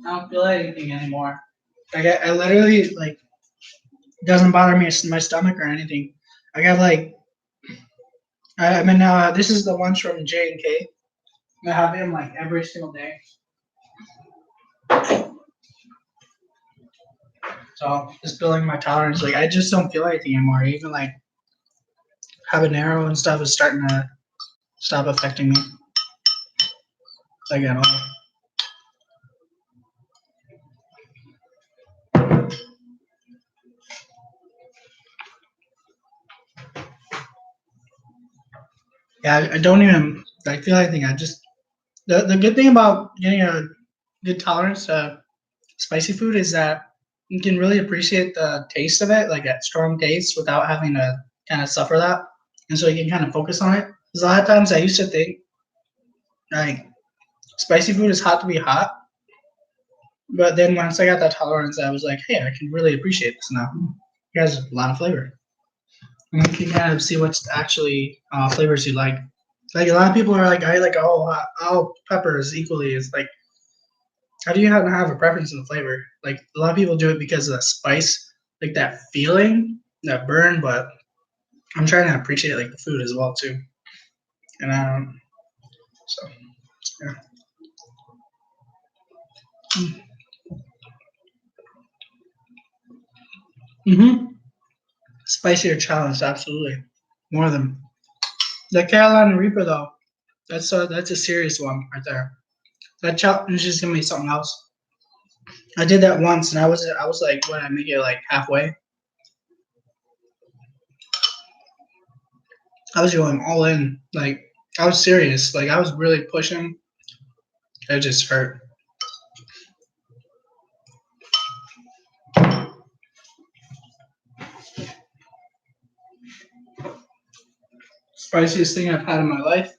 I don't feel anything anymore. I literally like it doesn't bother me my stomach or anything. I got like I mean this is the ones from J&K. I have them like every single day. So just building my tolerance. Like I just don't feel anything anymore. Even like habanero and stuff is starting to stop affecting me. Like at all. Yeah, I don't even like feel anything. I just the good thing about getting a good tolerance to spicy food is that you can really appreciate the taste of it, like that strong taste, without having to kind of suffer that. And so you can kind of focus on it. Because a lot of times I used to think like spicy food is hot to be hot, but then once I got that tolerance, I was like, hey, I can really appreciate this now. It has a lot of flavor. And you can kind of see what's actually flavors you like. Like a lot of people are like, I like all peppers equally. It's like, how do you have a preference in the flavor? Like a lot of people do it because of the spice, like that feeling, that burn. But I'm trying to appreciate like the food as well too. And so yeah. Mm-hmm. Spicier challenge, absolutely. More of them. The Carolina Reaper though, that's a serious one right there. That challenge is gonna be something else. I did that once, and I was like, what? I make it like halfway. I was going all in, like I was serious, like I was really pushing. It just hurt. Spiciest thing I've had in my life.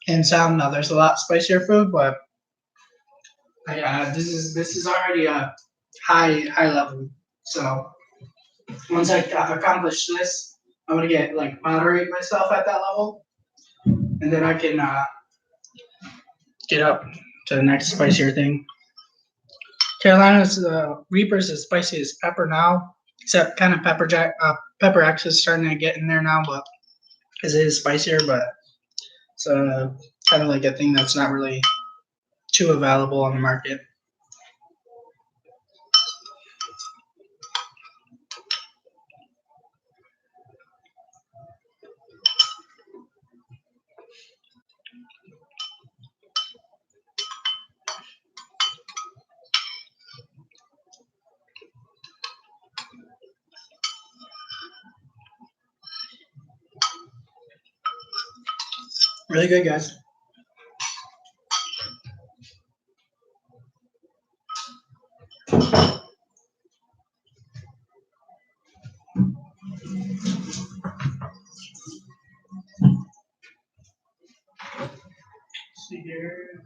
Hands down. Now there's a lot spicier food, but this is already a high level. So once I accomplish this, I'm gonna get like moderate myself at that level, and then I can get up to the next spicier thing. Carolina's Reaper's as spicy as pepper now, except kind of Pepper X is starting to get in there now, but because it is spicier, but it's kind of like a thing that's not really too available on the market. Really good, guys. See here.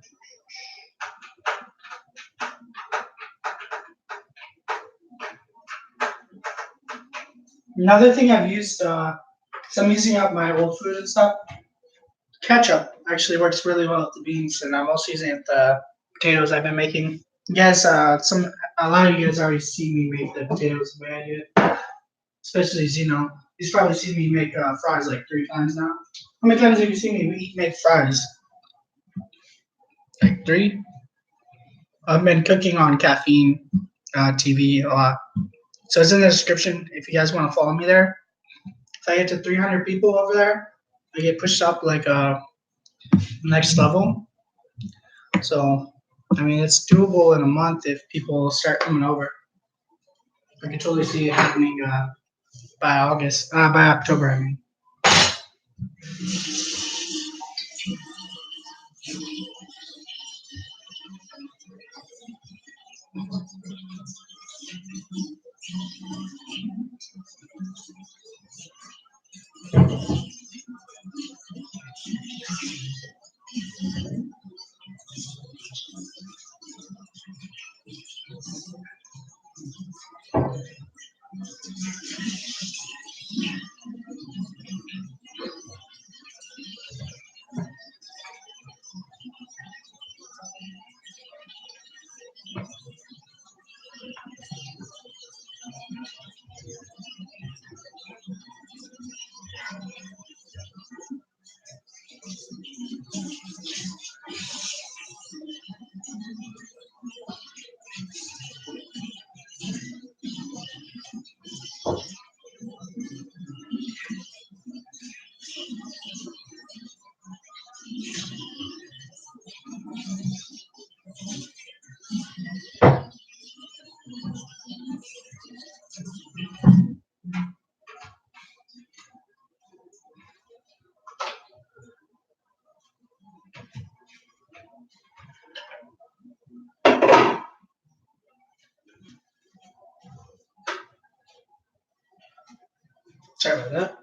Another thing I've used, so I'm using up my old food and stuff. Ketchup actually works really well with the beans, and I'm also using it with the potatoes I've been making. You guys, a lot of you guys already see me make the potatoes the way I do it, especially Zeno. He's probably seen me make fries like 3 times now. How many times have you seen me make fries? Like 3? I've been cooking on caffeine TV a lot. So it's in the description if you guys want to follow me there. If I get to 300 people over there, I get pushed up like a next level. So, I mean, it's doable in a month if people start coming over. I can totally see it happening by October, I mean. Sorry about that.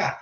Ah.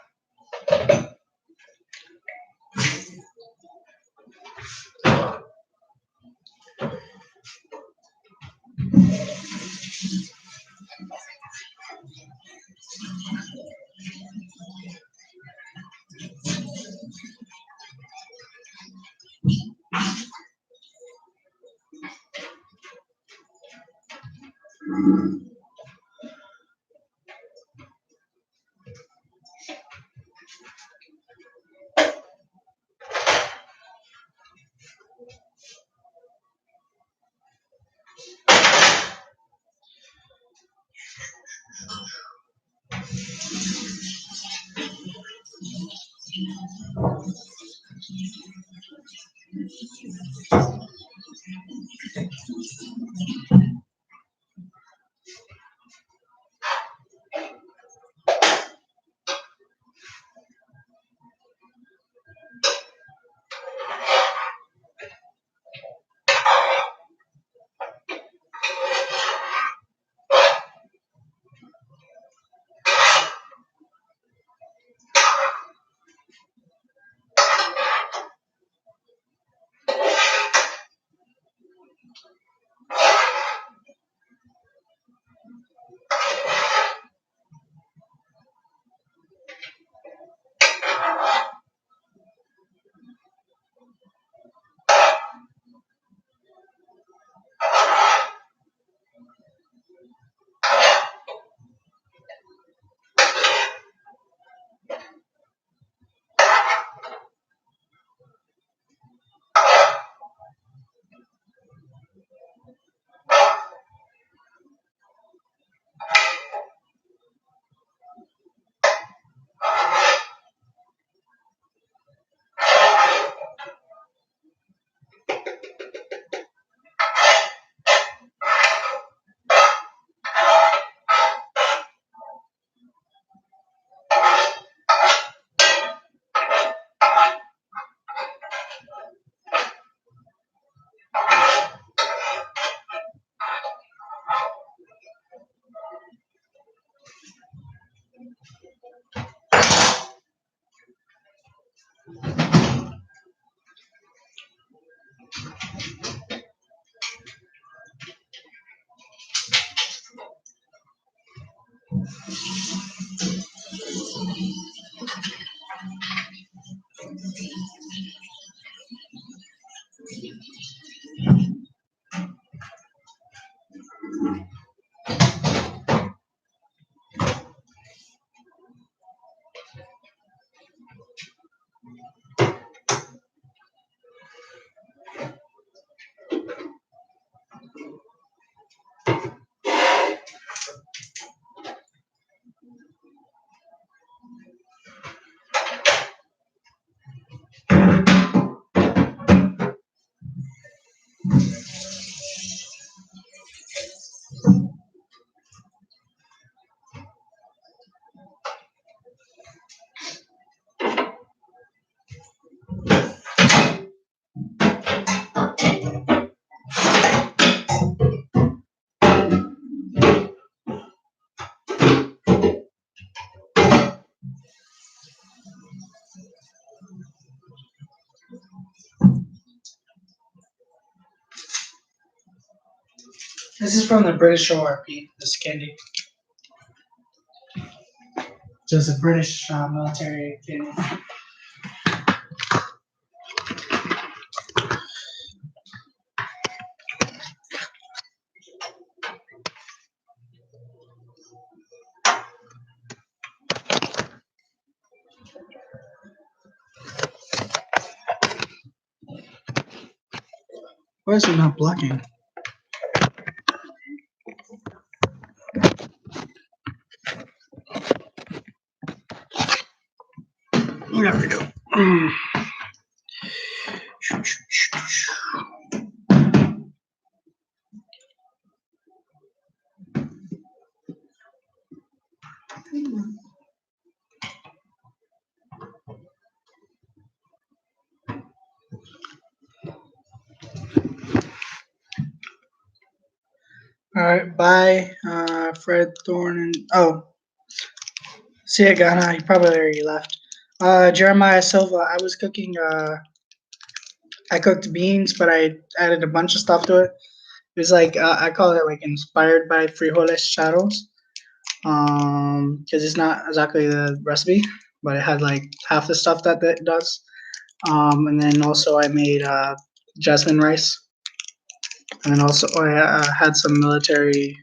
This is from the British ORP, this candy. Just a British military candy. Why is it not blocking? There we go. All right, bye, Fred Thorne. And see ya, Ghana. He probably already left. Jeremiah Silva. I was cooking. I cooked beans, but I added a bunch of stuff to it. It was like I call it like inspired by frijoles charros. Because it's not exactly the recipe, but it had like half the stuff that it does. And then also I made jasmine rice, and then also I had some military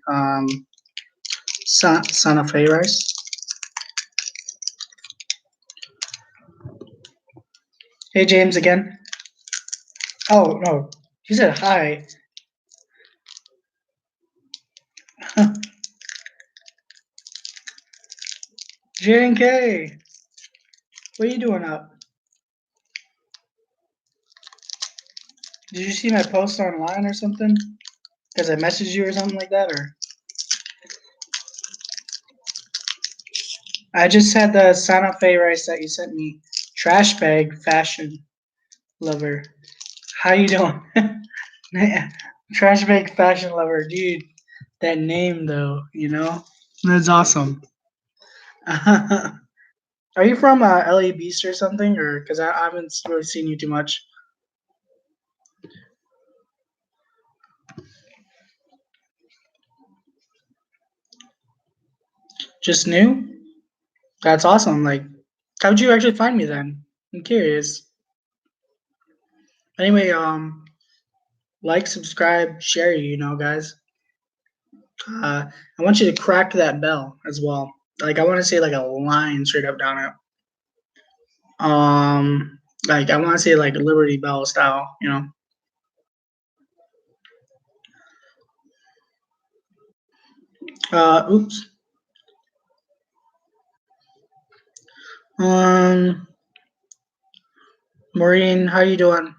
Santa Fe rice. Hey James again. Oh no, he said hi. JNK, what are you doing up? Did you see my post online or something? Because I messaged you or something like that, or I just had the Santa Fe rice that you sent me. Trash bag fashion lover. How you doing? Trash bag fashion lover, dude. That name though, that's awesome. Are you from LA Beast or something, or because I haven't really seen you too much? Just new? That's awesome. Like, how'd you actually find me then? I'm curious. Anyway, like, subscribe, share, guys. I want you to crack that bell as well. Like, I want to say like a line straight up down it. Like I want to say like Liberty Bell style. Oops. Um, Maureen, how you doing?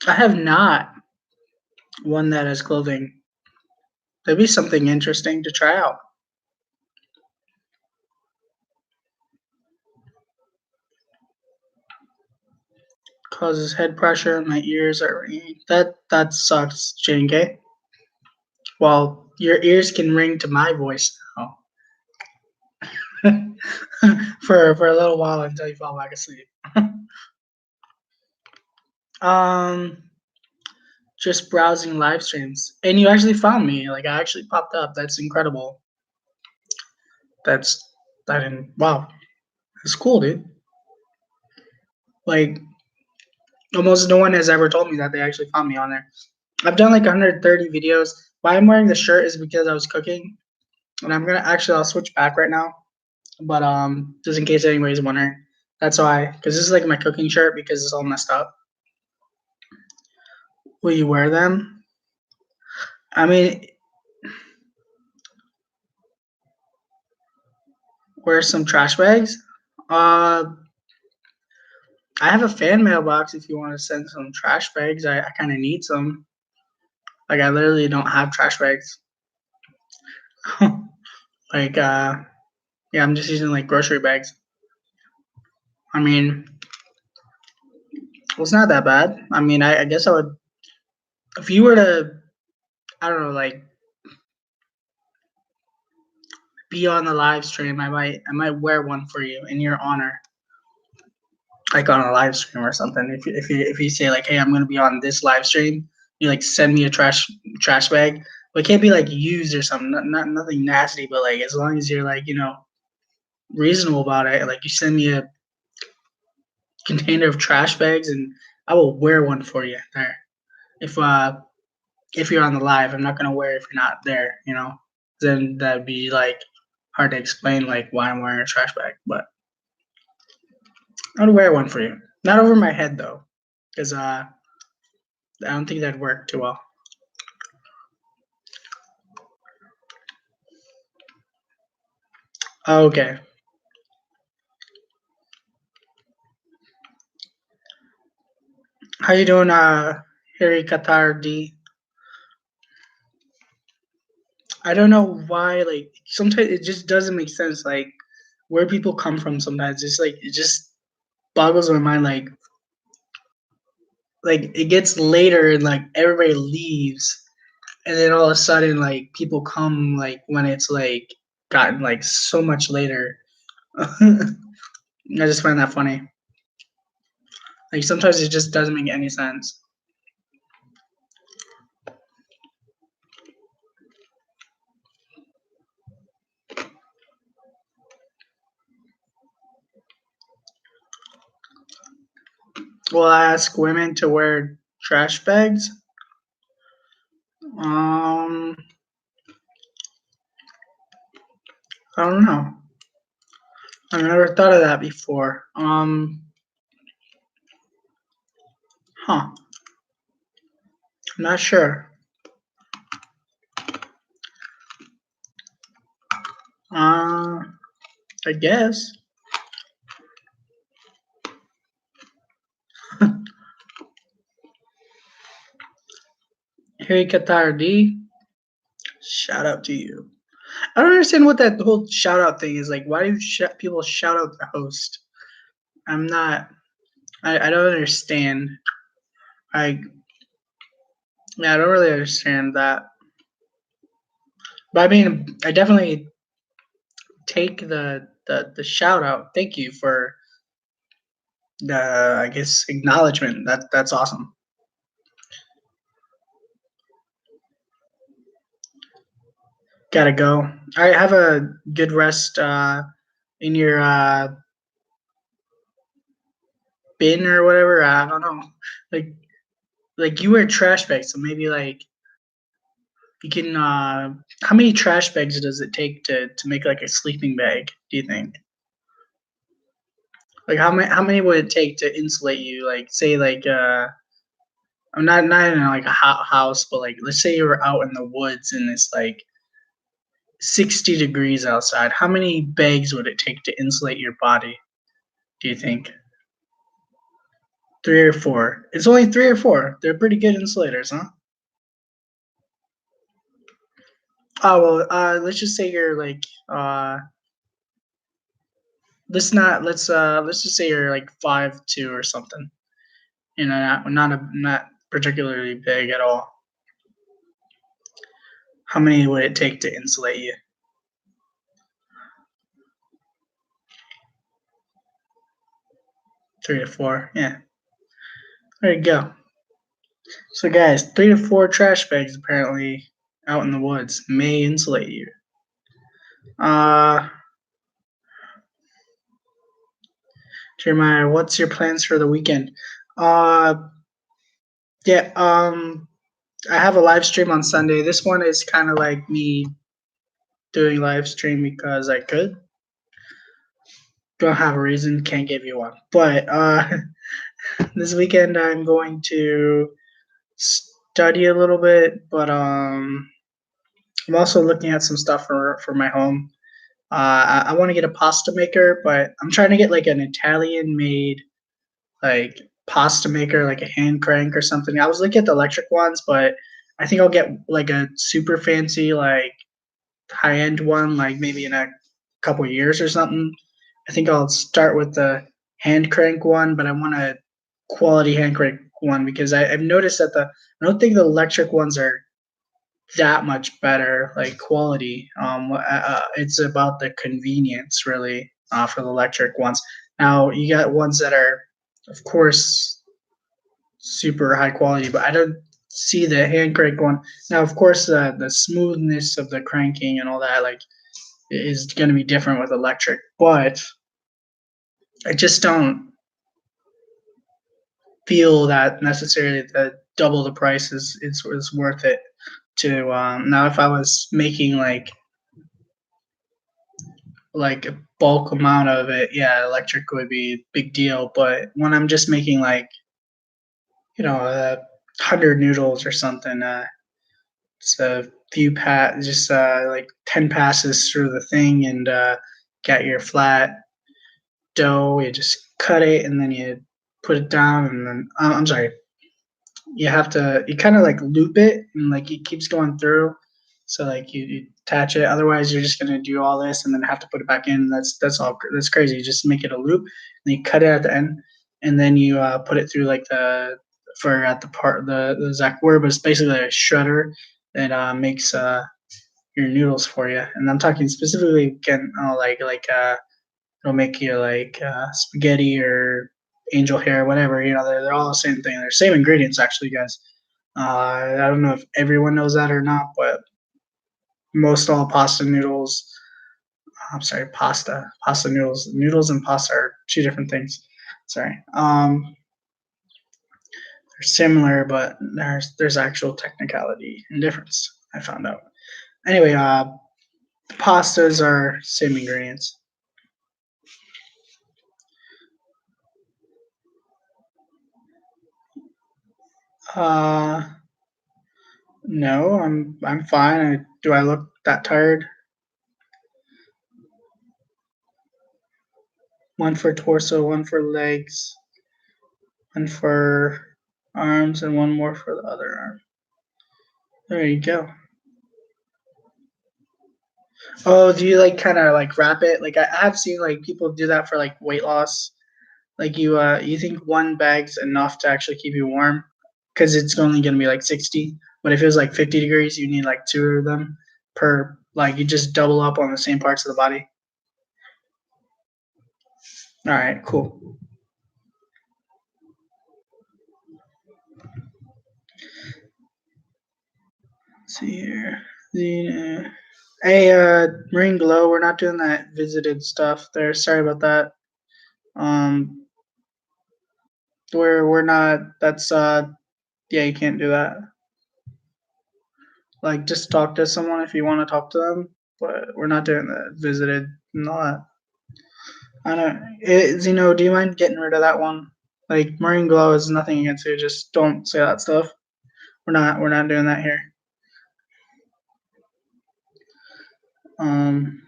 I have not one that has clothing. That'd be something interesting to try out. Causes head pressure. My ears are ringing. That sucks, Jane K. Well, your ears can ring to my voice now for a little while until you fall back asleep. um, just browsing live streams, and you actually found me. Like I actually popped up. That's incredible. That's I didn't. Wow, it's cool, dude. Like almost no one has ever told me that they actually found me on there. I've done like 130 videos. Why I'm wearing the shirt is because I was cooking, and I'll switch back right now. But just in case anybody's wondering, that's why. Because this is like my cooking shirt because it's all messed up. Will you wear them? I mean, wear some trash bags. Uh, I have a fan mailbox if you want to send some trash bags. I kind of need some. Like I literally don't have trash bags. like yeah, I'm just using like grocery bags. I mean, well, it's not that bad. I mean, I guess I would if you were to I don't know like be on the live stream. I might wear one for you in your honor. like on a live stream or something. If you say like, hey, I'm gonna be on this live stream, you like send me a trash bag. But it can't be like used or something. Not nothing nasty, but like as long as you're like reasonable about it. Like you send me a container of trash bags, and I will wear one for you there. If you're on the live, I'm not gonna wear it if you're not there. Then that'd be like hard to explain like why I'm wearing a trash bag. But I'd wear one for you. Not over my head though, because I don't think that'd work too well. Okay. How you doing, Harry Qatar D? I don't know why. Like sometimes it just doesn't make sense. Like where people come from. Sometimes it's like it just boggles my mind. Like it gets later and like everybody leaves, and then all of a sudden like people come like when it's like gotten like so much later. I just find that funny. Like sometimes it just doesn't make any sense. Will I ask women to wear trash bags? Um, I don't know. I've never thought of that before. Huh? I'm not sure. I guess. Hey, Qatar D, shout out to you. I don't understand what that whole shout out thing is like. Why do people shout out the host? I'm not. I don't understand. I Yeah, I don't really understand that. But I mean, I definitely take the shout out. Thank you for the I guess acknowledgement. That's awesome. Gotta go. All right, have a good rest in your bin or whatever. I don't know. Like you wear trash bags, so maybe like you can. How many trash bags does it take to make like a sleeping bag? Do you think? Like how many would it take to insulate you? Like say like I'm not in like a house, but like let's say you were out in the woods and it's like 60 degrees outside. How many bags would it take to insulate your body? Do you think? Three or four? It's only three or four. They're pretty good insulators, huh? Oh well, let's just say you're like let's just say you're like 5'2" or something. Not particularly big at all. How many would it take to insulate you? Three to four. Yeah. There you go. So guys, three to four trash bags apparently out in the woods may insulate you. Uh Jeremiah, what's your plans for the weekend? Uh yeah, I have a live stream on Sunday. This one is kind of like me doing live stream because I could. Don't have a reason, can't give you one. But this weekend I'm going to study a little bit, but I'm also looking at some stuff for my home. I want to get a pasta maker, but I'm trying to get like an Italian made like pasta maker, like a hand crank or something. I was looking at the electric ones, but I think I'll get like a super fancy like high end one, like maybe in a couple years or something. I think I'll start with the hand crank one, but I want a quality hand crank one because I've noticed that I don't think the electric ones are that much better, like quality. It's about the convenience really for the electric ones. Now you got ones that are of course, super high quality, but I don't see the hand crank one. Now, of course, the smoothness of the cranking and all that like is going to be different with electric, but I just don't feel that necessarily that double the price is worth it to now if I was making like a bulk amount of it, yeah, electric would be a big deal. But when I'm just making like, 100 noodles or something, it's a few just like 10 passes through the thing and got your flat dough. You just cut it and then you put it down and then, I'm sorry, you kind of like loop it and like it keeps going through. So like you attach it. Otherwise, you're just gonna do all this and then have to put it back in. That's crazy. You just make it a loop, and you cut it at the end, and then you put it through like the for at the part the exact word, but it's basically a shredder that makes your noodles for you. And I'm talking specifically again, it'll make you like spaghetti or angel hair, whatever. They're all the same thing. They're same ingredients, actually, guys. I don't know if everyone knows that or not, but most all pasta noodles. I'm sorry, pasta noodles. Noodles and pasta are two different things. Sorry. They're similar, but there's actual technicality and difference. I found out. Anyway, pastas are same ingredients. Uh, no, I'm fine. Do I look that tired? One for torso, one for legs, one for arms, and one more for the other arm. There you go. Oh, do you like kind of like wrap it? Like I have seen like people do that for like weight loss. Like you think one bag's enough to actually keep you warm because it's only gonna be like 60. But if it was like 50 degrees, you need like two of them per. Like you just double up on the same parts of the body. All right, cool. Let's see here. The hey, Marine Glow, we're not doing that visited stuff there. Sorry about that. Um, we're not. That's yeah, you can't do that. Like, just talk to someone if you want to talk to them, but we're not doing the visited and all that. I don't. Do you mind getting rid of that one? Like, Marine Glow is nothing against you. Just don't say that stuff. We're not doing that here. Um,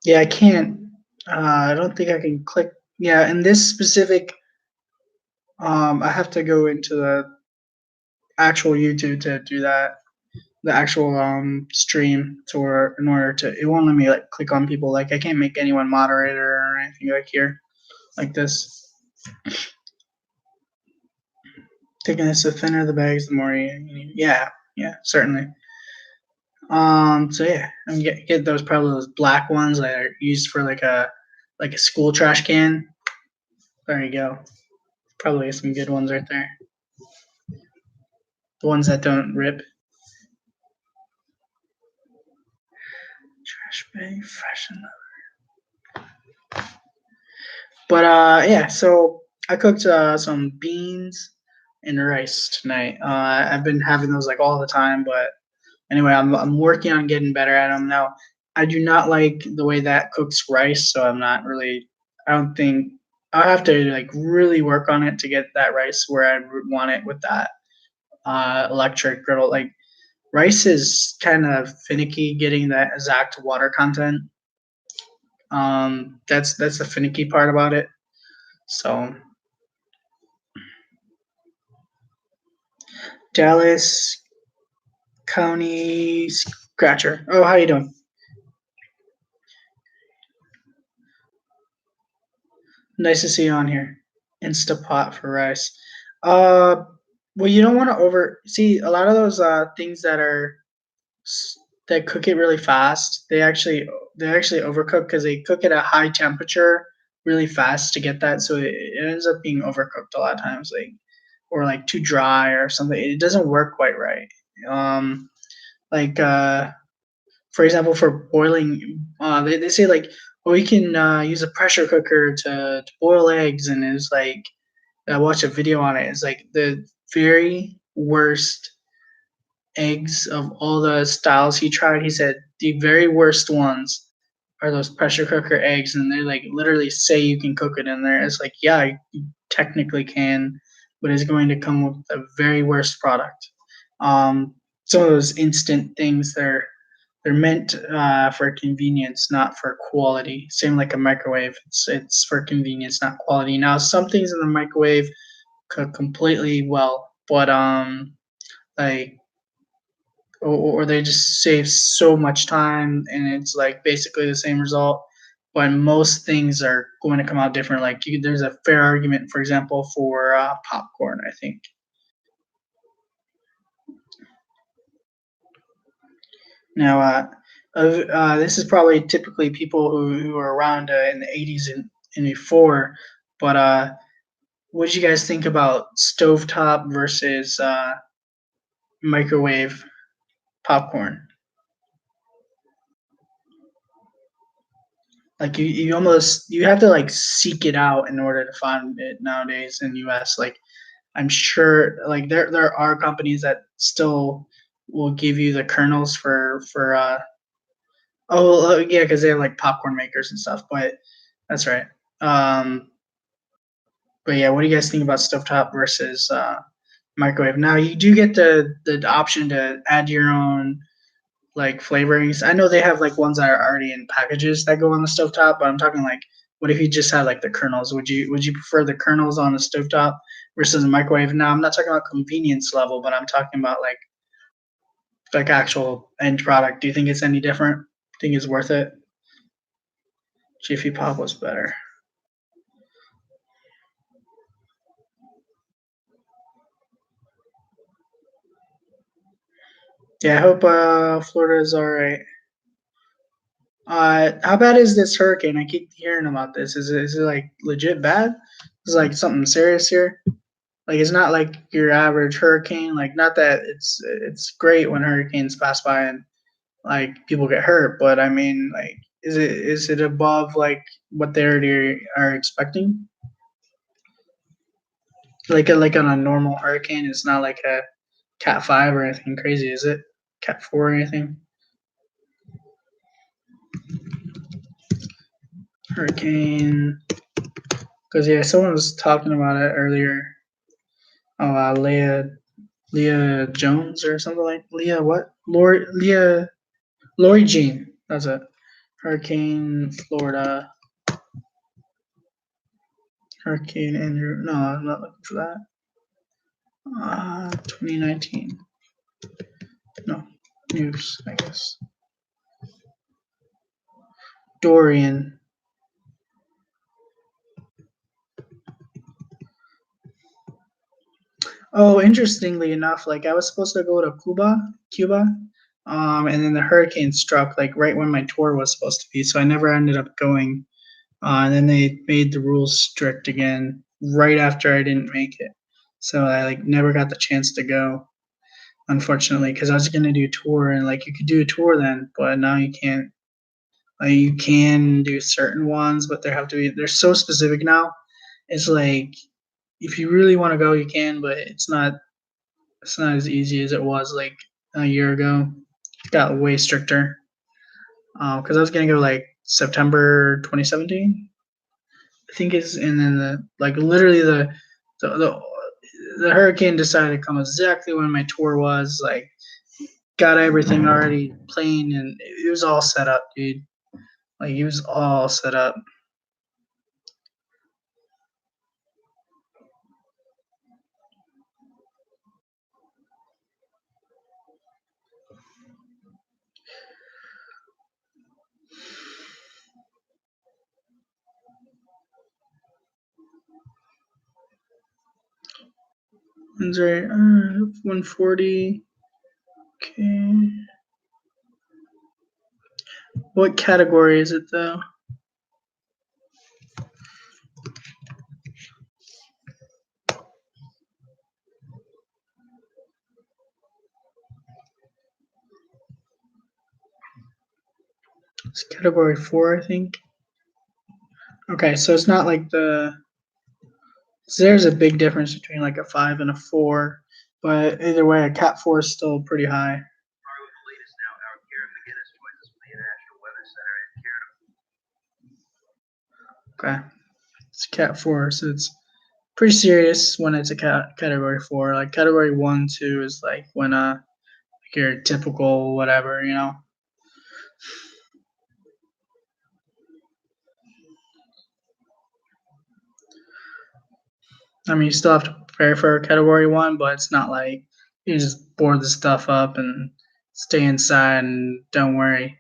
yeah, I can't. I don't think I can click. Yeah, in this specific, I have to go into the actual YouTube to do that. The actual stream in order to it won't let me like click on people. Like I can't make anyone moderator or anything like here like this. Taking this, the thinner the bags, the more yeah, certainly. So yeah, and get those probably those black ones that are used for like a school trash can. There you go. Probably some good ones right there. The ones that don't rip. Trash bag, fresh enough. But yeah, so I cooked some beans and rice tonight. I've been having those like all the time, but anyway, I'm working on getting better at them now. I do not like the way that cooks rice, so I'm not really. I don't think I have to like really work on it to get that rice where I want it with that electric griddle. Like rice is kind of finicky getting that exact water content. That's the finicky part about it. So Dallas County Scratcher. Oh, how you doing? Nice to see you on here. Instapot for rice. Uh, well, you don't want to over see a lot of those things that cook it really fast, they actually overcook because they cook it at high temperature really fast to get that, so it ends up being overcooked a lot of times, like or like too dry or something. It doesn't work quite right. Um, like for example, for boiling, they say like, well, you can use a pressure cooker to boil eggs, and it's like I watched a video on it. It's like the very worst eggs of all the styles he tried. He said the very worst ones are those pressure cooker eggs, and they like literally say you can cook it in there. It's like, yeah, you technically can, but it's going to come with the very worst product. Some of those instant things, they're meant for convenience, not for quality. Same like a microwave. It's for convenience, not quality. Now, some things in the microwave cook completely well, but like or they just save so much time and it's like basically the same result. But most things are going to come out different. Like there's a fair argument, for example, for popcorn. I think now this is probably typically people who are around in the 80s and before. But what do you guys think about stovetop versus microwave popcorn? Like you have to like seek it out in order to find it nowadays in US. Like I'm sure like there are companies that still will give you the kernels for yeah, because they have like popcorn makers and stuff. But that's right. Um, but yeah, what do you guys think about stovetop versus microwave? Now you do get the option to add your own like flavorings. I know they have like ones that are already in packages that go on the stovetop, but I'm talking like, what if you just had like the kernels? Would you prefer the kernels on the stovetop versus the microwave? Now I'm not talking about convenience level, but I'm talking about like actual end product. Do you think it's any different? Think it's worth it? Jiffy Pop was better. Yeah, I hope Florida is all right. How bad is this hurricane? I keep hearing about this. Is it like legit bad? Is like something serious here? Like it's not like your average hurricane. Like not that it's great when hurricanes pass by and like people get hurt, but I mean like is it above like what they already are expecting? Like on a normal hurricane, it's not like a Cat 5 or anything crazy, is it? Cat 4 or anything? Hurricane. Because yeah, someone was talking about it earlier. Oh, Leah Jones or something like Leah what? Lori Jean. That's it. Hurricane Florida. Hurricane Andrew. No, I'm not looking for that. 2019. No, news, I guess. Dorian. Oh, interestingly enough, like I was supposed to go to Cuba, and then the hurricane struck like right when my tour was supposed to be, so I never ended up going. And then they made the rules strict again right after I didn't make it, so I like never got the chance to go, unfortunately, because I was gonna do a tour and like you could do a tour then, but now you can't. Like you can do certain ones, but they're so specific now. It's like if you really want to go, you can, but it's not as easy as it was like a year ago. It got way stricter. Because I was gonna go like September 2017, I think is, and then the like literally the the, the hurricane decided to come exactly when my tour was like got everything already planned and it was all set up, dude. Like it was all set up. Right, 140. Okay. What category is it though? It's category 4, I think. Okay, so it's not like so there's a big difference between like a 5 and a 4, but either way, a cat 4 is still pretty high. Okay, it's cat 4, so it's pretty serious when it's a category 4. Like category 1, 2 is like when like your typical whatever, you know. I mean, you still have to prepare for category 1, but it's not like you just board the stuff up and stay inside and don't worry.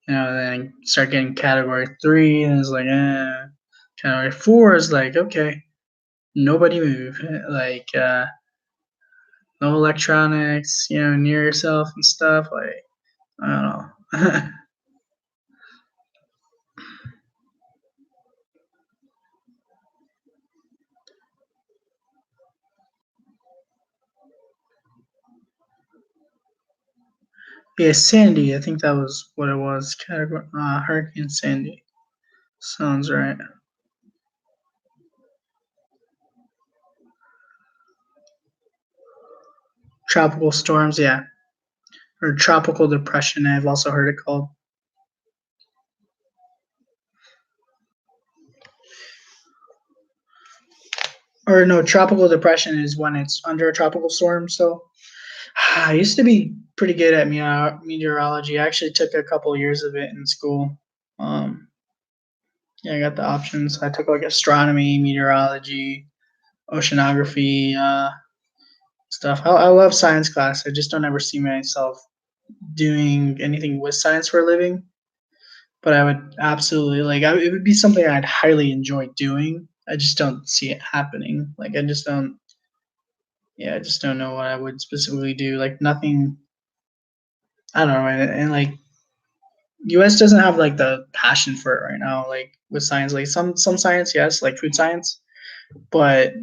You know, then start getting category 3, and it's like, Category 4 is like, okay, nobody move. Like, no electronics, you know, near yourself and stuff. Like, I don't know. Yeah, Sandy. I think that was what it was. Category Hurricane Sandy. Sounds right. Tropical storms, yeah, or tropical depression. I've also heard it called. Or no, tropical depression is when it's under a tropical storm. So I used to be pretty good at meteorology. I actually took a couple years of it in school. Um, yeah, I got the options. I took like astronomy, meteorology, oceanography, stuff. I love science class. I just don't ever see myself doing anything with science for a living. But I would absolutely it would be something I'd highly enjoy doing. I just don't see it happening. Like I just don't. Yeah, I just don't know what I would specifically do. Like nothing. I don't know, and like U.S. doesn't have like the passion for it right now. Like with science, like some science, yes, like food science, but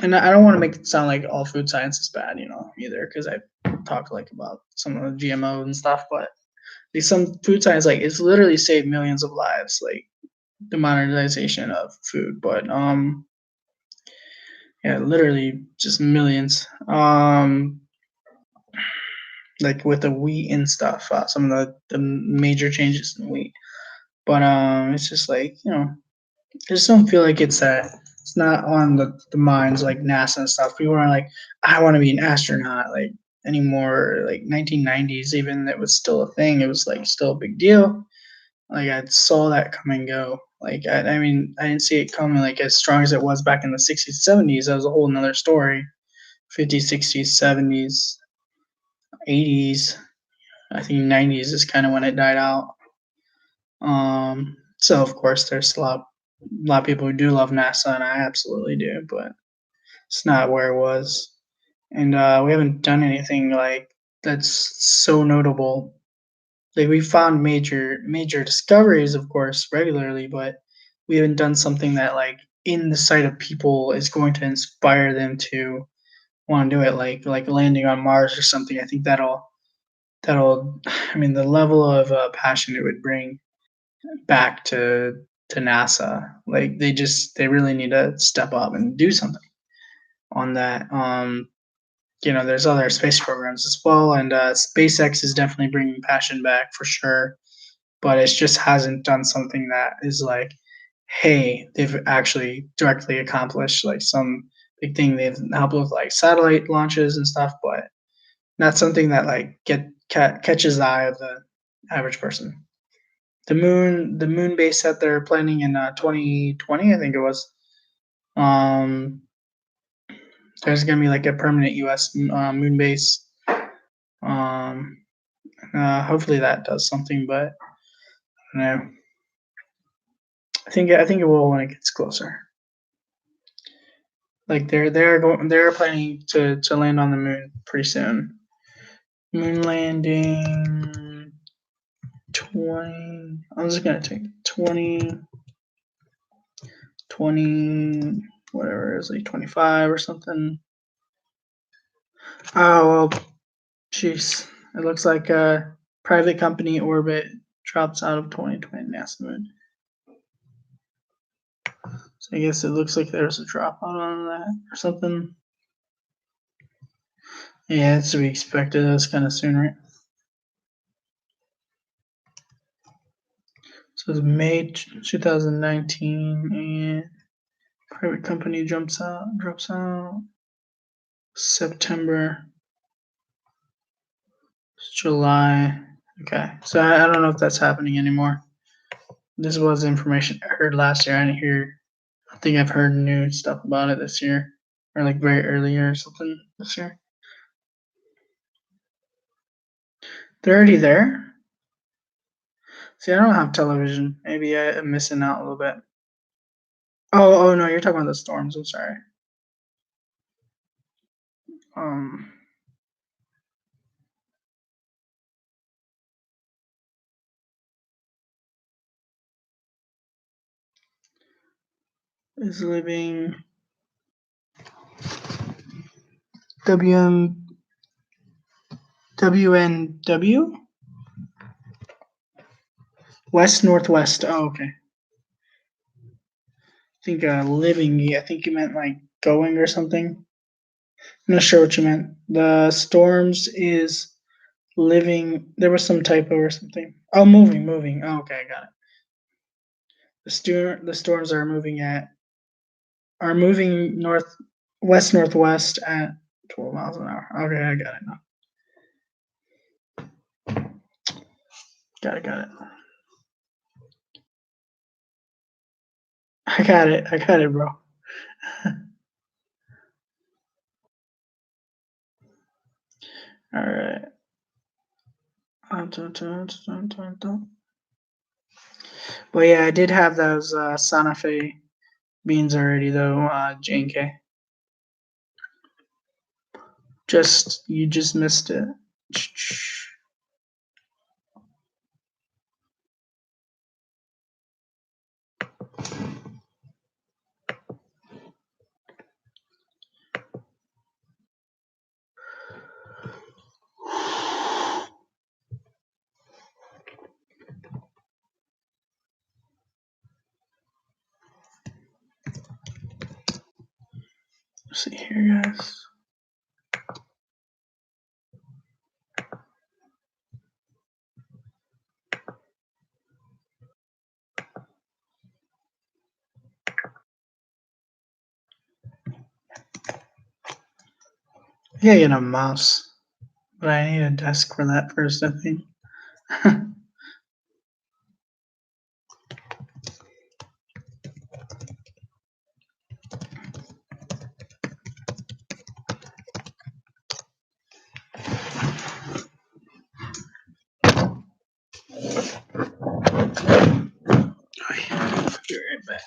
and I don't want to make it sound like all food science is bad, you know, either because I talk like about some of the GMO and stuff, but like some food science, like it's literally saved millions of lives, like the modernization of food, but yeah, literally just millions. Like with the wheat and stuff, some of the major changes in wheat, but it's just like you know I just don't feel like it's not on the minds like NASA and stuff. People are like, I want to be an astronaut like anymore. Like 1990s, even that was still a thing. It was like still a big deal. Like I saw that come and go. Like I mean, I didn't see it coming like as strong as it was back in the 60s, 70s. That was a whole nother story. 50s, 60s, 70s, 80s. I think 90s is kind of when it died out. So of course there's a lot of people who do love NASA, and I absolutely do, but it's not where it was. And we haven't done anything like that's so notable. Like we found major discoveries, of course, regularly, but we haven't done something that like in the sight of people is going to inspire them to want to do it, like landing on Mars or something. I think that'll I mean the level of passion it would bring back to NASA. Like they really need to step up and do something on that. You know, there's other space programs as well, and SpaceX is definitely bringing passion back for sure. But it just hasn't done something that is like, hey, they've actually directly accomplished like some big thing. They've helped with like satellite launches and stuff, but not something that like catches the eye of the average person. The moon base that they're planning in 2020, I think it was. Um, there's gonna be like a permanent U.S. Moon base. Um, hopefully that does something, but I don't know. I think it will when it gets closer. Like they're planning to land on the moon pretty soon. Moon landing 20. I'm just gonna take 20, whatever it is, like 25 or something. Oh well, jeez. It looks like a private company orbit drops out of 2020 NASA moon. So I guess it looks like there's a dropout on that or something. Yeah, it's to be expected. That's kind of soon, right? So it's May 2019, and private company drops out. September, July. Okay, so I don't know if that's happening anymore. This was information I heard last year. I didn't hear. I think I've heard new stuff about it this year, or like very early or something this year. They're already there. See, I don't have television. Maybe I'm missing out a little bit. Oh no, you're talking about the storms. I'm sorry. Um, is living WNW West Northwest. Oh, okay. I think living. I think you meant like going or something. I'm not sure what you meant. The storms is living. There was some typo or something. Oh, moving. Oh, okay, I got it. The storms are moving west northwest at 12 miles an hour. Okay, I got it now. Got it. I got it, bro. All right. But yeah, I did have those Santa Fe beans already though, J&K. You just missed it. Let's see here, guys. Yeah, get a mouse, but I need a desk for that first, I think. Be right back.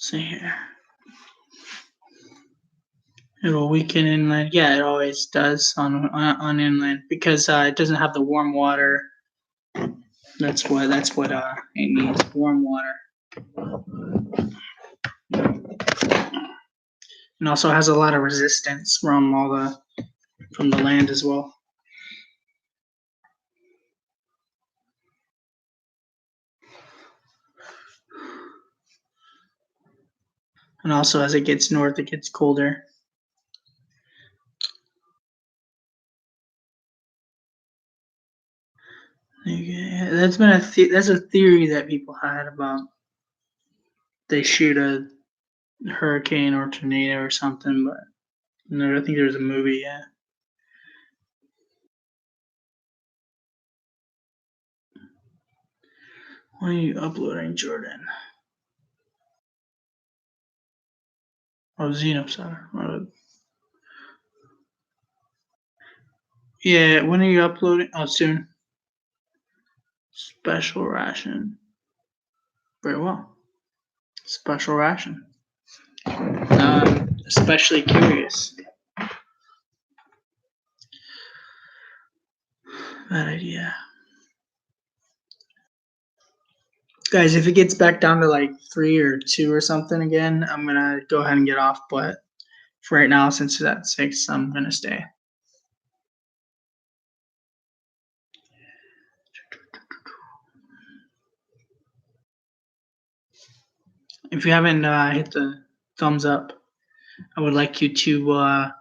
See here. It'll weaken inland. Yeah, it always does on inland because it doesn't have the warm water. That's what it needs, warm water. And also has a lot of resistance from the land as well. And also as it gets north, it gets colder. Yeah, that's been that's a theory that people had about they shoot a hurricane or tornado or something, but no, I think there's a movie. Yeah. Why are you uploading, Jordan? Oh, Xenosar. Yeah, when are you uploading? Oh, soon. Special ration. Very well. Special ration. Especially curious. Bad idea. Guys, if it gets back down to like 3 or 2 or something again, I'm gonna go ahead and get off. But for right now, since it's at 6, I'm gonna stay. If you haven't hit the thumbs up, I would like you to I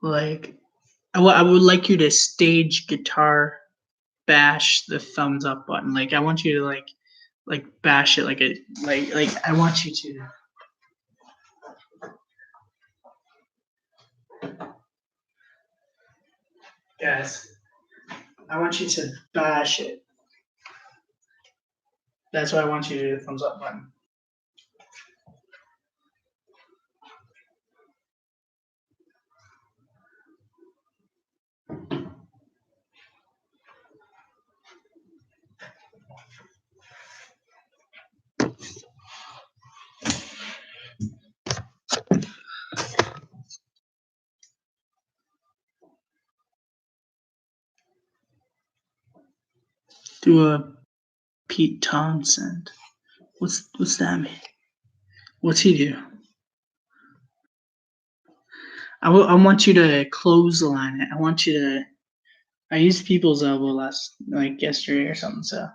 would like you to stage guitar bash the thumbs up button. Like I want you to like bash it like I want you to. Guys, I want you to bash it. That's why I want you to do the thumbs up button. Do a Pete Townsend. What's that mean? What's he do? I want you to clothesline it. I want you to. I used people's elbow yesterday or something. So,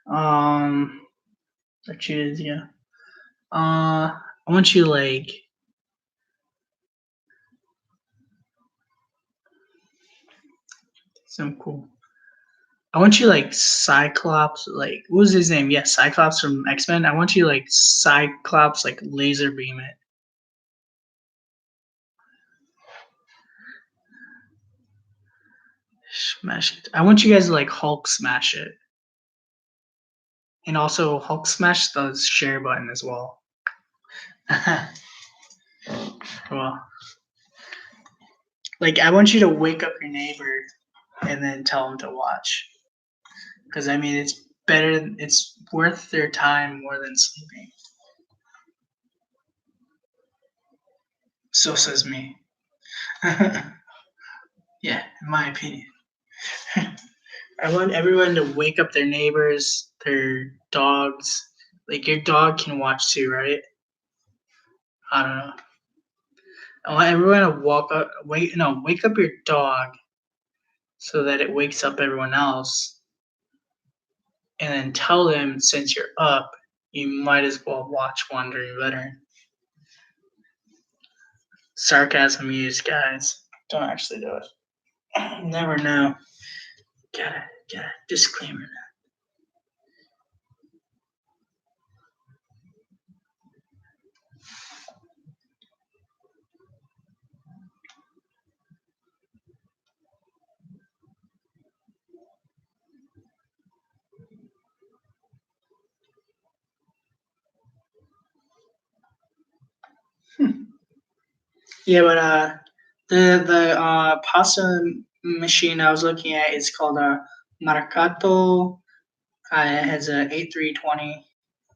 or 2 days ago. I want you to some cool. I want you Cyclops, what was his name? Yeah, Cyclops from X-Men. I want you Cyclops laser beam it. Smash it. I want you guys to Hulk smash it. And also Hulk smash the share button as well. Well, I want you to wake up your neighbor and then tell them to watch. Because I mean, it's worth their time more than sleeping. So says me. Yeah, in my opinion. I want everyone to wake up their neighbors, their dogs. Your dog can watch too, right? I don't know. I want everyone to wake up your dog so that it wakes up everyone else. And then tell them, since you're up, you might as well watch Wandering Veteran. Sarcasm used, guys. Don't actually do it. Never know. Gotta disclaimer that. Yeah, but the pasta machine I was looking at is called Marcato. It has a 8320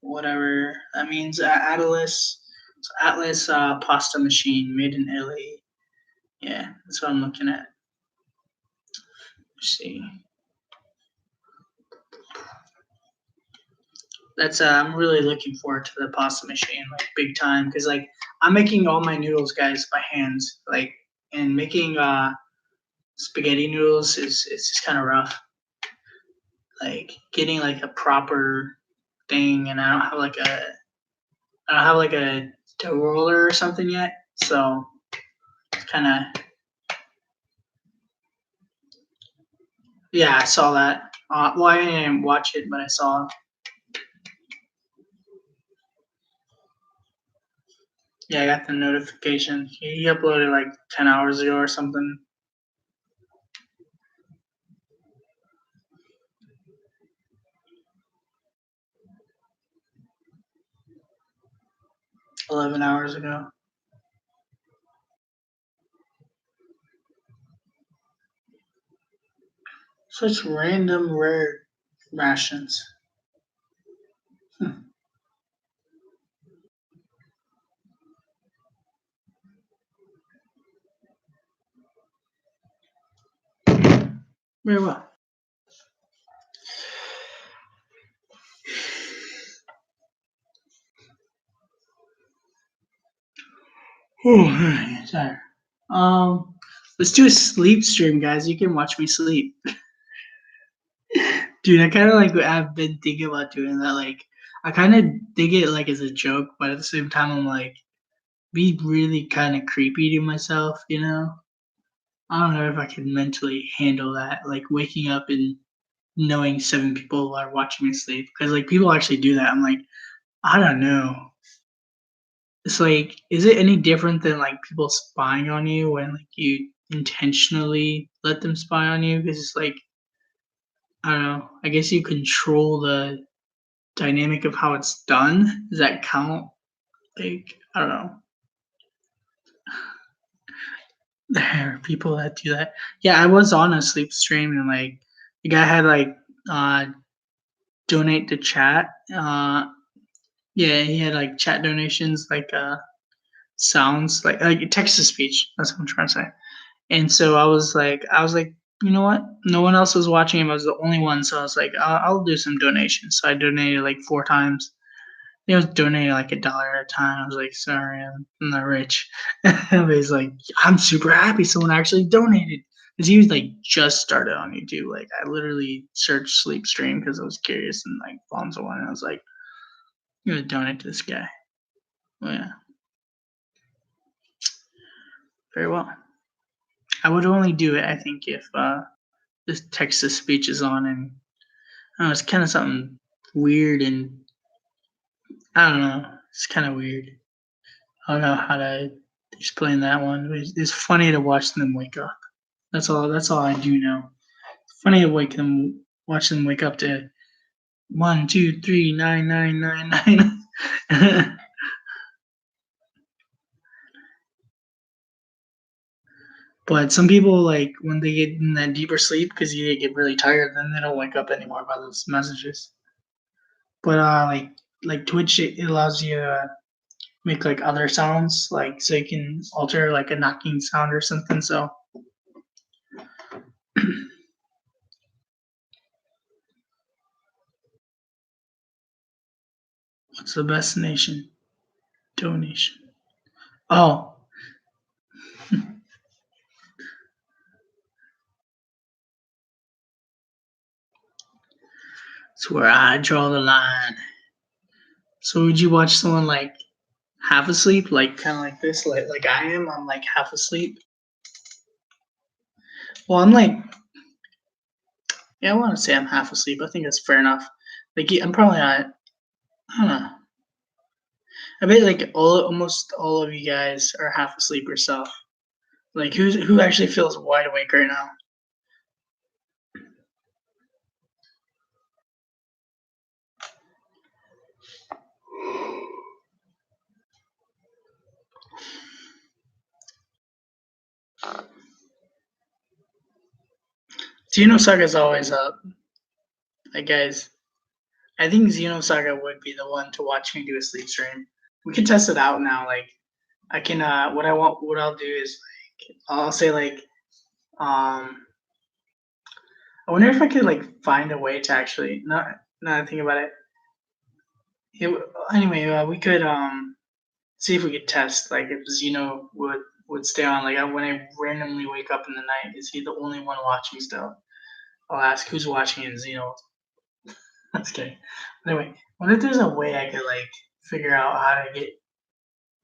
whatever that means. Atlas pasta machine made in Italy. Yeah, that's what I'm looking at. Let's see. That's I'm really looking forward to the pasta machine, like big time, because like I'm making all my noodles, guys, by hands, like, and making spaghetti noodles is just kind of rough. Like getting like a proper thing, and I don't have like a dough roller or something yet, so it's kind of, yeah. I saw that. Well, I didn't watch it, but I saw. Yeah, I got the notification. He uploaded like 10 hours ago or something. 11 hours ago. Such random rare rations. Hmm. Very well. Oh, sorry. Let's do a sleep stream, guys. You can watch me sleep. Dude, I kind of like I've been thinking about doing that. Like, I kind of think it like as a joke, but at the same time, I'm like, be really kind of creepy to myself, you know? I don't know if I can mentally handle that, like waking up and knowing 7 people are watching me sleep. Because like people actually do that. I'm like, I don't know. It's like, is it any different than like people spying on you when like you intentionally let them spy on you? Because it's like, I don't know. I guess you control the dynamic of how it's done. Does that count? Like, I don't know. There are people that do that. Yeah, I was on a sleep stream and like the guy had like uh donate to chat. Yeah, he had like chat donations, like sounds, like text to speech. That's what I'm trying to say. And so I was like, you know what? No one else was watching him. I was the only one, so I was like, I'll do some donations. So I donated like 4 times. He was donating like $1 at a time. I was like, sorry, I'm not rich. But he's like, I'm super happy someone actually donated. Because he was like just started on YouTube. Like I literally searched sleep stream because I was curious and like found someone and I was like, I'm gonna donate to this guy. Well, yeah, very well. I would only do it, I think, if this text to speech is on and I don't know, it's kind of something weird and I don't know. It's kind of weird. I don't know how to explain that one. It's funny to watch them wake up. That's all. That's all I do know. It's funny to watch them wake up to 1, 2, 3, 9, 9, 9, 9. But some people like when they get in that deeper sleep because they get really tired, then they don't wake up anymore by those messages. But like Twitch, it allows you to make like other sounds, like so you can alter like a knocking sound or something. So what's the best nation donation? Oh, it's where I draw the line. So would you watch someone like half asleep, like kind of like this, like I am? I'm like half asleep. Well, I'm like, yeah, I want to say I'm half asleep. I think that's fair enough. Like I'm probably not. I don't know. I bet like almost all of you guys are half asleep yourself. Like who actually feels wide awake right now? Saga's always up. Like guys, I think Xenosaga would be the one to watch me do a sleep stream. We can test it out now. Like I can what I'll do is like I'll say like um I wonder if I could like find a way to actually not now that I think about it. Anyway, we could see if we could test like if Xeno would stay on. Like when I randomly wake up in the night, is he the only one watching still? I'll ask who's watching in Xeno. That's kidding. Anyway, wonder if there's a way I could like figure out how to get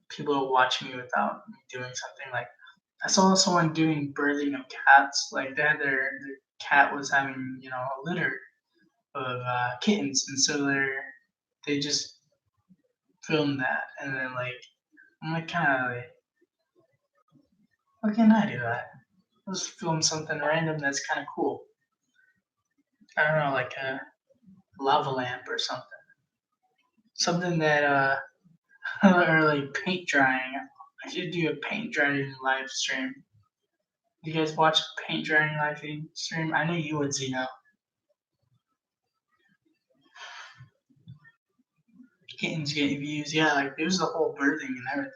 people to watch me without me doing something. Like I saw someone doing birthing of cats. Like they had their cat was having a litter of kittens, and so they just filmed that, and then like I'm like kind of like, why can't I do that? Let's film something random that's kind of cool. I don't know, like a lava lamp or something. Something that or like paint drying. I should do a paint drying live stream. You guys watch paint drying live stream? I know you would, Zeno. Kittens getting views, yeah. Like there's the whole birthing and everything.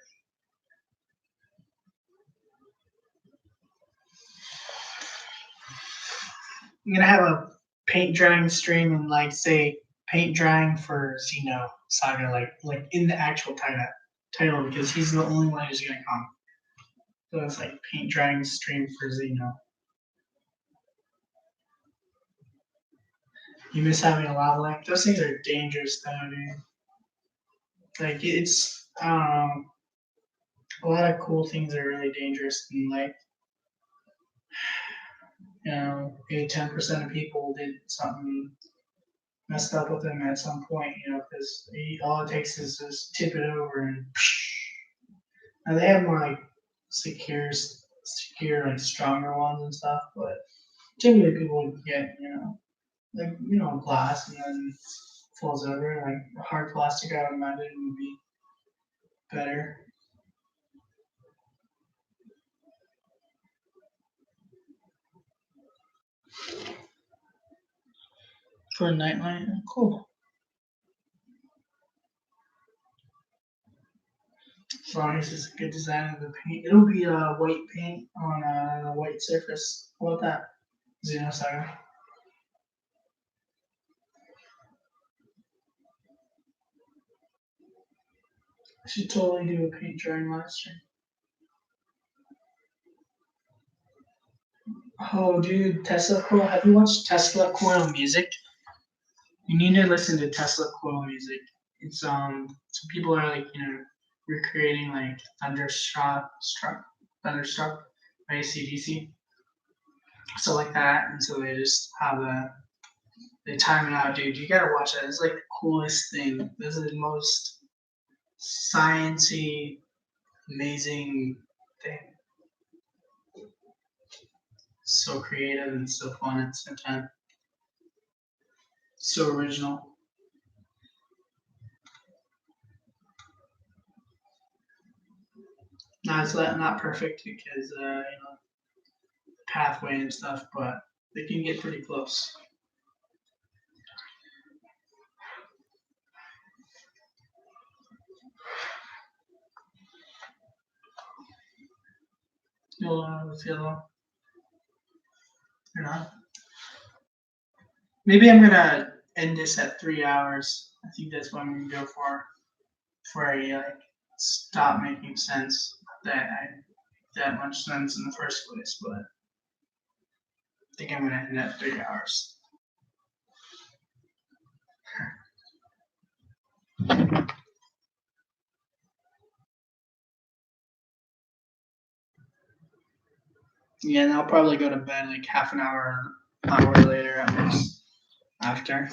I'm gonna have a paint drying stream and like say paint drying for Xeno Saga, like in the actual title because he's the only one who's gonna come. So it's like paint drying stream for Xeno. You miss having a lava lamp. Those things are dangerous though, dude. Like it's I don't know. A lot of cool things are really dangerous and like maybe 10% of people did something messed up with them at some point, because all it takes is just tip it over and. Now they have more like secure like stronger ones and stuff, but typically people would get like glass and then falls over. Like hard plastic, I would imagine would be better. For a nightlight, cool. As long as it's a good design of the paint, it'll be a white paint on a white surface. How about that, Xenosaga? I should totally do a paint drawing live stream. Oh, dude, Tesla Coil. Have you watched Tesla Coil music? You need to listen to Tesla Coil music. It's so people are like recreating like Thunderstruck by AC/DC, so like that, and so they just have they time it out, dude. You gotta watch that. It's like the coolest thing. This is the most sciency, amazing thing. So creative and so fun at the same time. So original. Now it's not perfect because pathway and stuff, but they can get pretty close. Let's get along. Or not. Maybe I'm gonna end this at 3 hours. I think that's what I'm gonna go for before I stop making sense that much sense in the first place. But I think I'm gonna end at 3 hours. Yeah, and I'll probably go to bed like half an hour later at most after.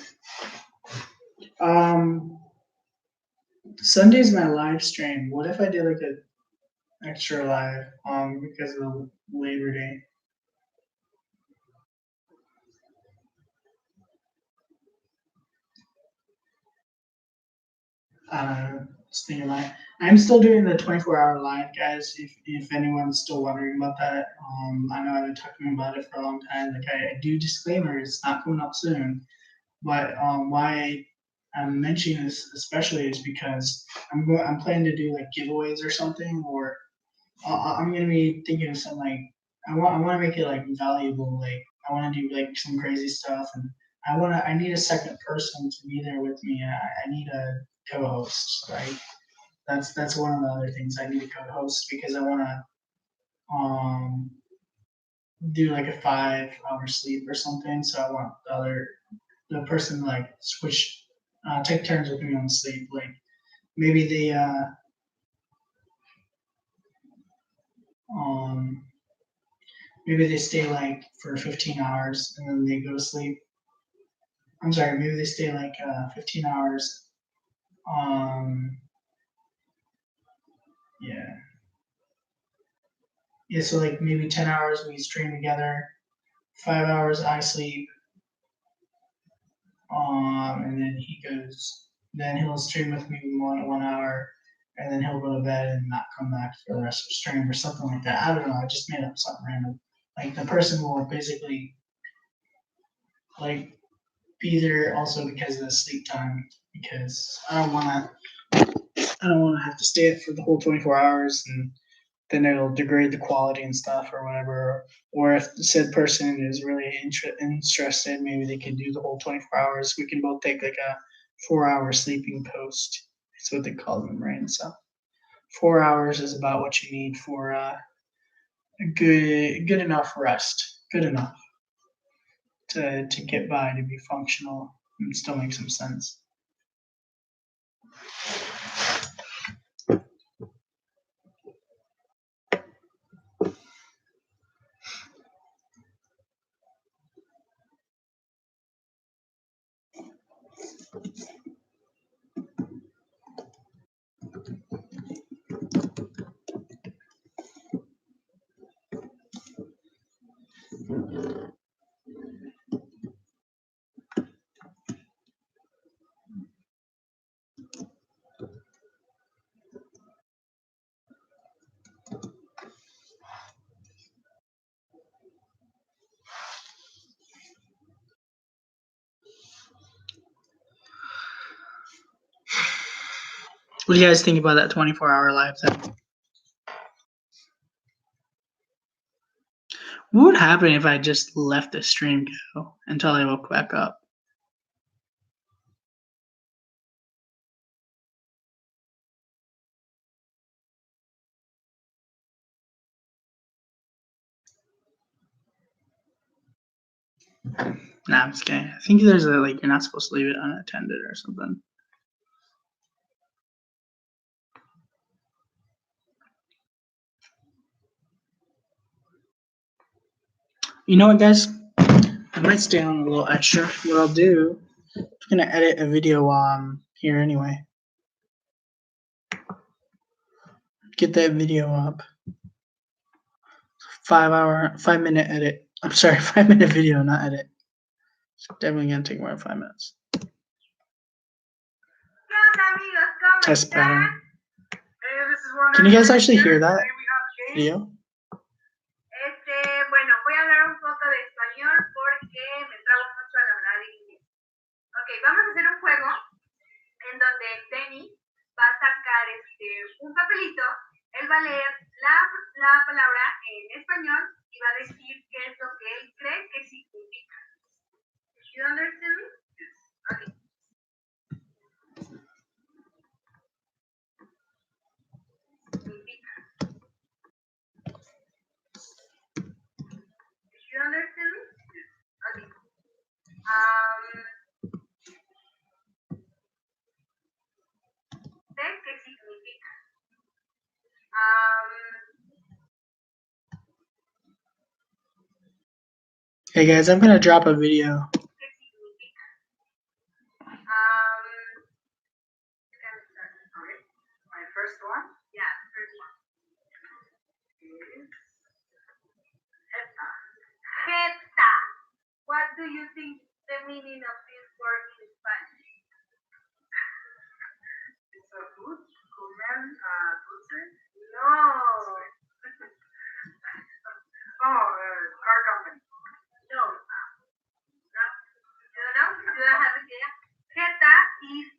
Sunday's my live stream. What if I did like a extra live because of the Labor Day? Just thinking about it. I'm still doing the 24-hour live, guys. If anyone's still wondering about that, I know I've been talking about it for a long time. Like I do disclaimers, it's not coming up soon. But why I'm mentioning this especially is because I'm planning to do like giveaways or something, or I'm gonna be thinking of some like I want to make it like valuable. Like I want to do like some crazy stuff, and I need a second person to be there with me. I need a co-host, right? That's one of the other things. I need a co-host because I want to do like a 5 hour sleep or something. So I want the person to like switch, take turns with me on sleep. Like maybe they um maybe they stay like for 15 hours and then they go to sleep. I'm sorry, maybe they stay like 15 hours. Um yeah. Yeah, so like maybe 10 hours we stream together, 5 hours I sleep, and then then he'll stream with me 1 hour, and then he'll go to bed and not come back for the rest of the stream or something like that. I don't know. I just made up something random. Like the person will basically like be there also because of the sleep time because I don't want to have to stay up for the whole 24 hours and then it'll degrade the quality and stuff or whatever. Or if the said person is really interested, maybe they can do the whole 24 hours. We can both take like a 4 hour sleeping post. That's what they call them, right? So 4 hours is about what you need for a good enough rest. Good enough to get by, to be functional and still make some sense. What do you guys think about that 24-hour live thing? What would happen if I just left the stream go until I woke back up? Nah, I'm just kidding. I think there's a like you're not supposed to leave it unattended or something. You know what, guys? I might stay on a little extra. What I'll do, I'm gonna edit a video while I'm here anyway. Get that video up. 5 minute edit. I'm sorry, 5 minute video, not edit. It's definitely gonna take more than 5 minutes. Test pattern. Can you guys actually hear that video? Bueno, voy a hablar un poco de español porque me trago mucho al hablar inglés. Ok, vamos a hacer un juego en donde Denny va a sacar un papelito, él va a leer la palabra en español y va a decir qué es lo que él cree que significa. You understand me? Okay. Significa. You understand me? Okay. ¿Sé qué significa? Hey guys, I'm gonna drop a video. ¿Qué significa? My first one? Yeah, first one. Is Jeta. Jeta. What do you think the meaning of this word in Spanish? It's a food, comer, dulce? No. Car company. No. No. You don't know? You don't have a idea? Jeta is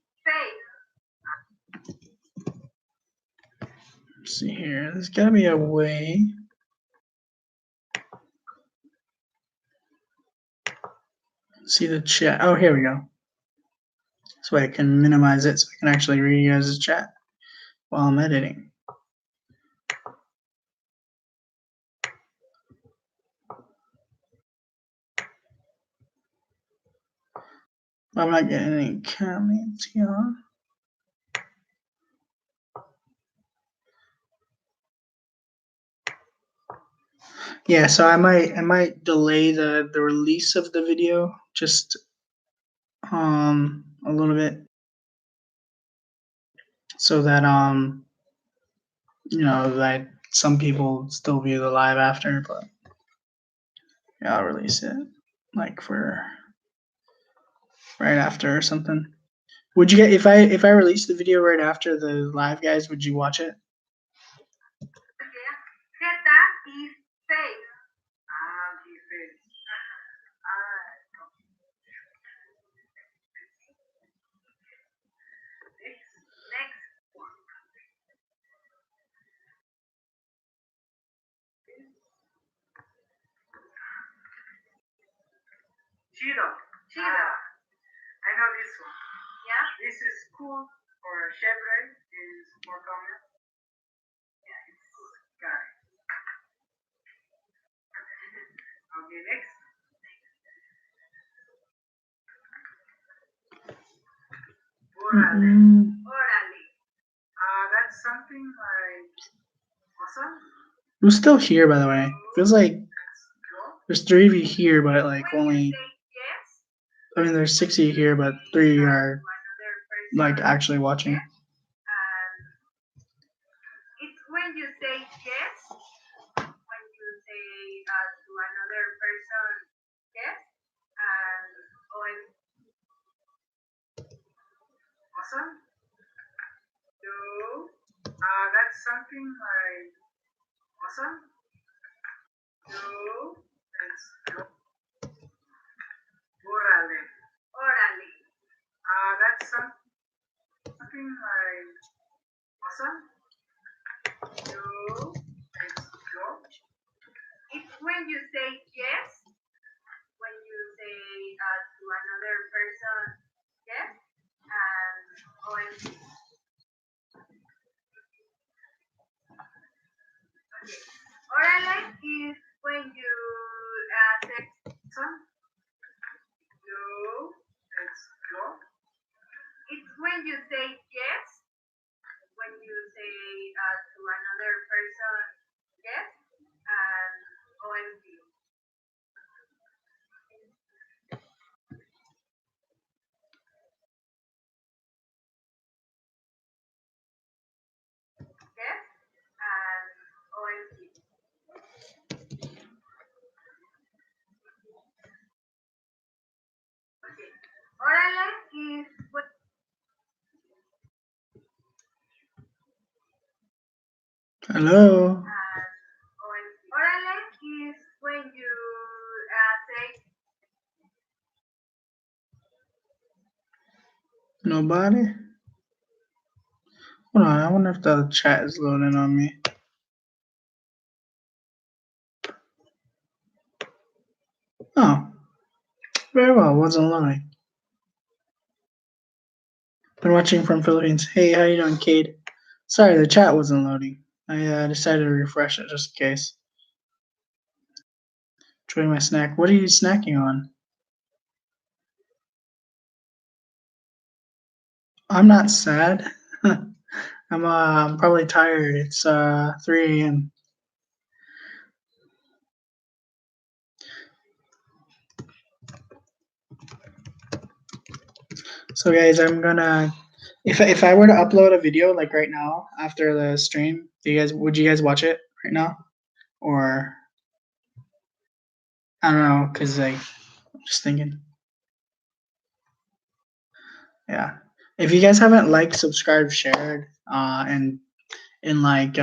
see here. There's gotta be a way. See the chat. Oh, here we go. So I can minimize it so I can actually read you guys' chat while I'm editing. I'm not getting any comments here. Yeah, so I might delay the release of the video just a little bit so that that some people still view the live after, but yeah, I'll release it like for right after or something. Would you get if I release the video right after the live, guys? Would you watch it? Zeta is face. His face. Next one. Chido. I know this one. Yeah. This is cool or Chevrolet is more common. Yeah, it's cool. Got it. Okay, next. Orale. That's something like awesome. Who's still here, by the way? Feels like there's 3 of you here, but like only. I mean, there's 6 of you here, but 3 are like actually watching. It's when you say yes, when you say to another person yes, and awesome. No, that's something like awesome. No, it's no. Orale. Orale. That's something like awesome. No, it's no. It's when you say yes, when you say to another person yes, and OMG. Okay. Orale is when you say some. No, it's no. It's when you say yes, when you say to another person yes, and OMG. Yes, and OMG. Okay. Orale is what. Hello. Orale is when you say. Nobody? Hold on, I wonder if the chat is loading on me. Oh, very well, wasn't loading. Been watching from Philippines. Hey, how you doing, Cade? Sorry, the chat wasn't loading. I decided to refresh it just in case. Enjoying my snack. What are you snacking on? I'm not sad. I'm probably tired. It's 3 a.m. So guys, I'm gonna if I were to upload a video like right now after the stream, would you guys watch it right now? Or I don't know, cause like I'm just thinking. Yeah. If you guys haven't liked, subscribed, shared, and like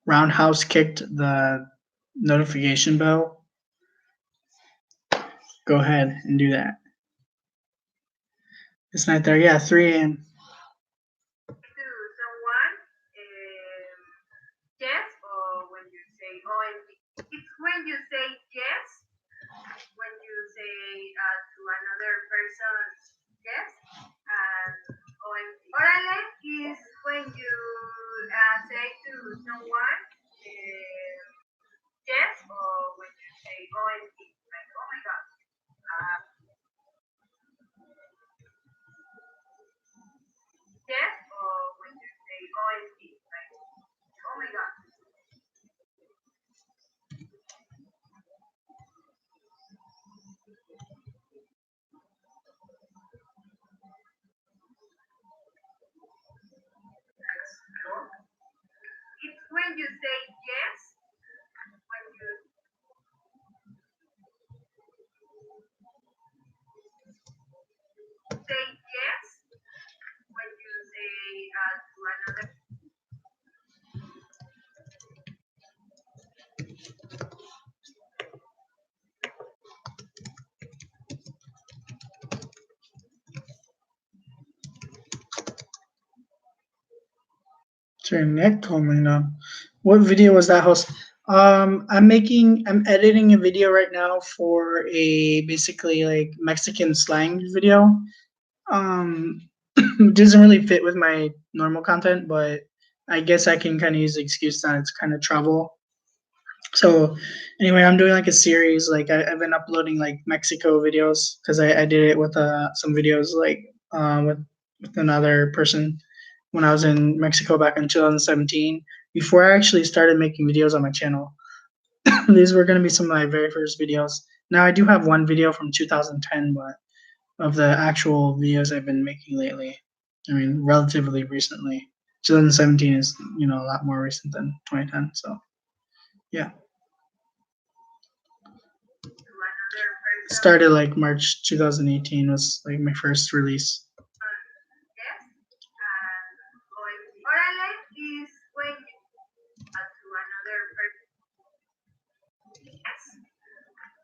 roundhouse kicked the notification bell, go ahead and do that. It's not there. Yeah, 3 a.m. when you say yes, when you say to another person yes, and orale is when you say to someone yes, or when you say OMG, like oh my god. Yes, or when you say OMG, like oh my god. It's when you say yes, when you say yes, when you say to another. Is your neck coming down? What video was that, host? I'm editing a video right now for a basically like Mexican slang video. Um, it doesn't really fit with my normal content, but I guess I can kind of use the excuse that it's kind of travel. So anyway, I'm doing like a series. Like I've been uploading like Mexico videos because I did it with some videos like with another person when I was in Mexico back in 2017. Before I actually started making videos on my channel, these were going to be some of my very first videos. Now I do have one video from 2010, but of the actual videos I've been making lately, I mean relatively recently. 2017 is a lot more recent than 2010. So yeah. Started like March 2018 was like my first release. Yes, and orale is when you to another person. Yes,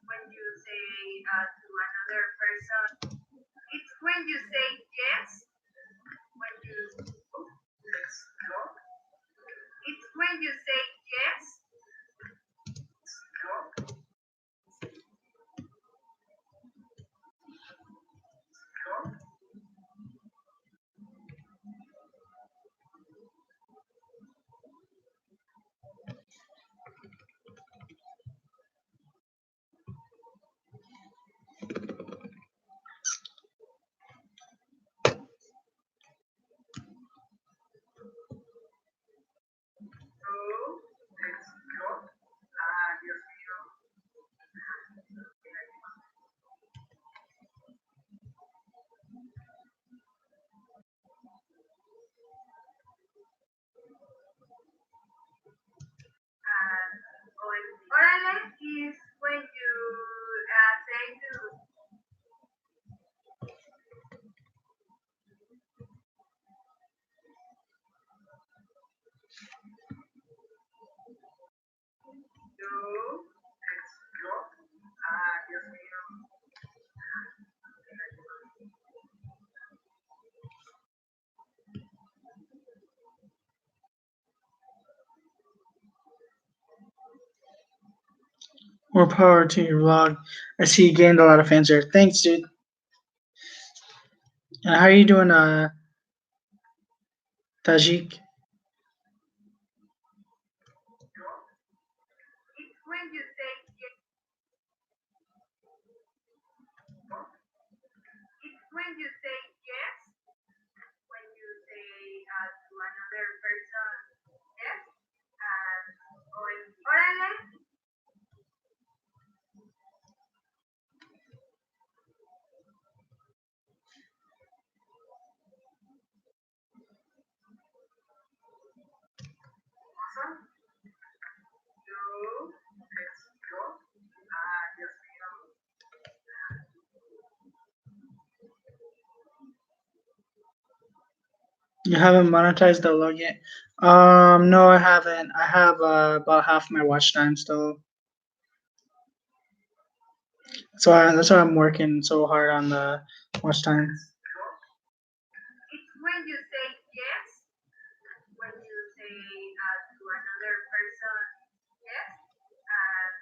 when you say to another person. It's when you say yes, when you. It's when you say yes. Orale is when you say to. More power to your vlog. I see you gained a lot of fans there. Thanks, dude. And how are you doing, Tajik? It's when you say yes. It's when you say yes, when you say to another person yes, and orale. You haven't monetized the vlog yet? No, I haven't. I have about half my watch time still. So that's why I'm working so hard on the watch time. It's when you say yes, when you say to another person yes, and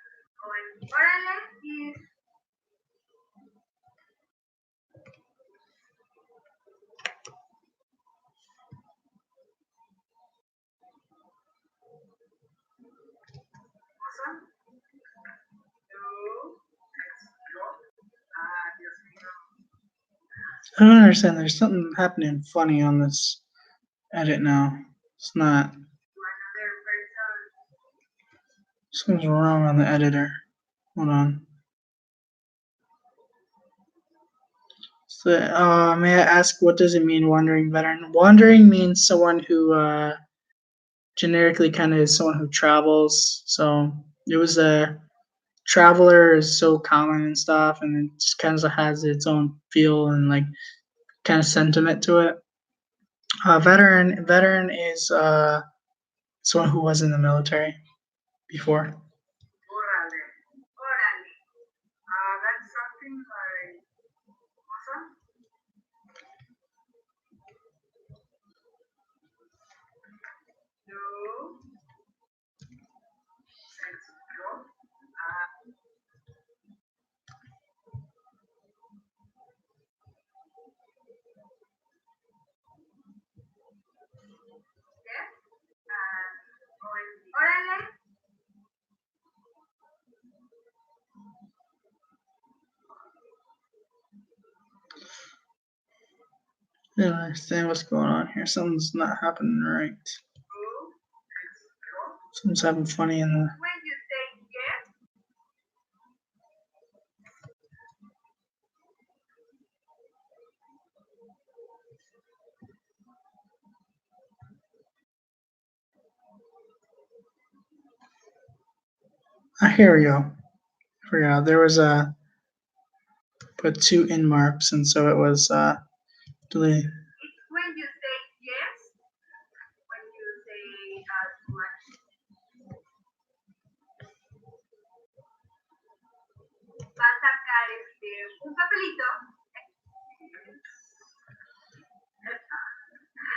Awesome. Two. Let's go. Dios mío. I don't understand. There's something happening funny on this edit now. It's not. To another person. Something's wrong on the editor. Hold on. So, may I ask, what does it mean, wandering veteran? Wandering means someone who generically kind of is someone who travels. So it was a traveler is so common and stuff, and it just kind of has its own feel and like kind of sentiment to it. Veteran is someone who was in the military before. Órale. Órale. That's something like awesome. Two. Let's go. Yes. Órale. I don't understand what's going on here. Something's not happening right. Two. Let's go. Something's happening funny in the. When you say yes. Here we go. Forgot there was a put two in marks, and so it was delete. It's when you say yes. When you say what. Va a sacar un papelito.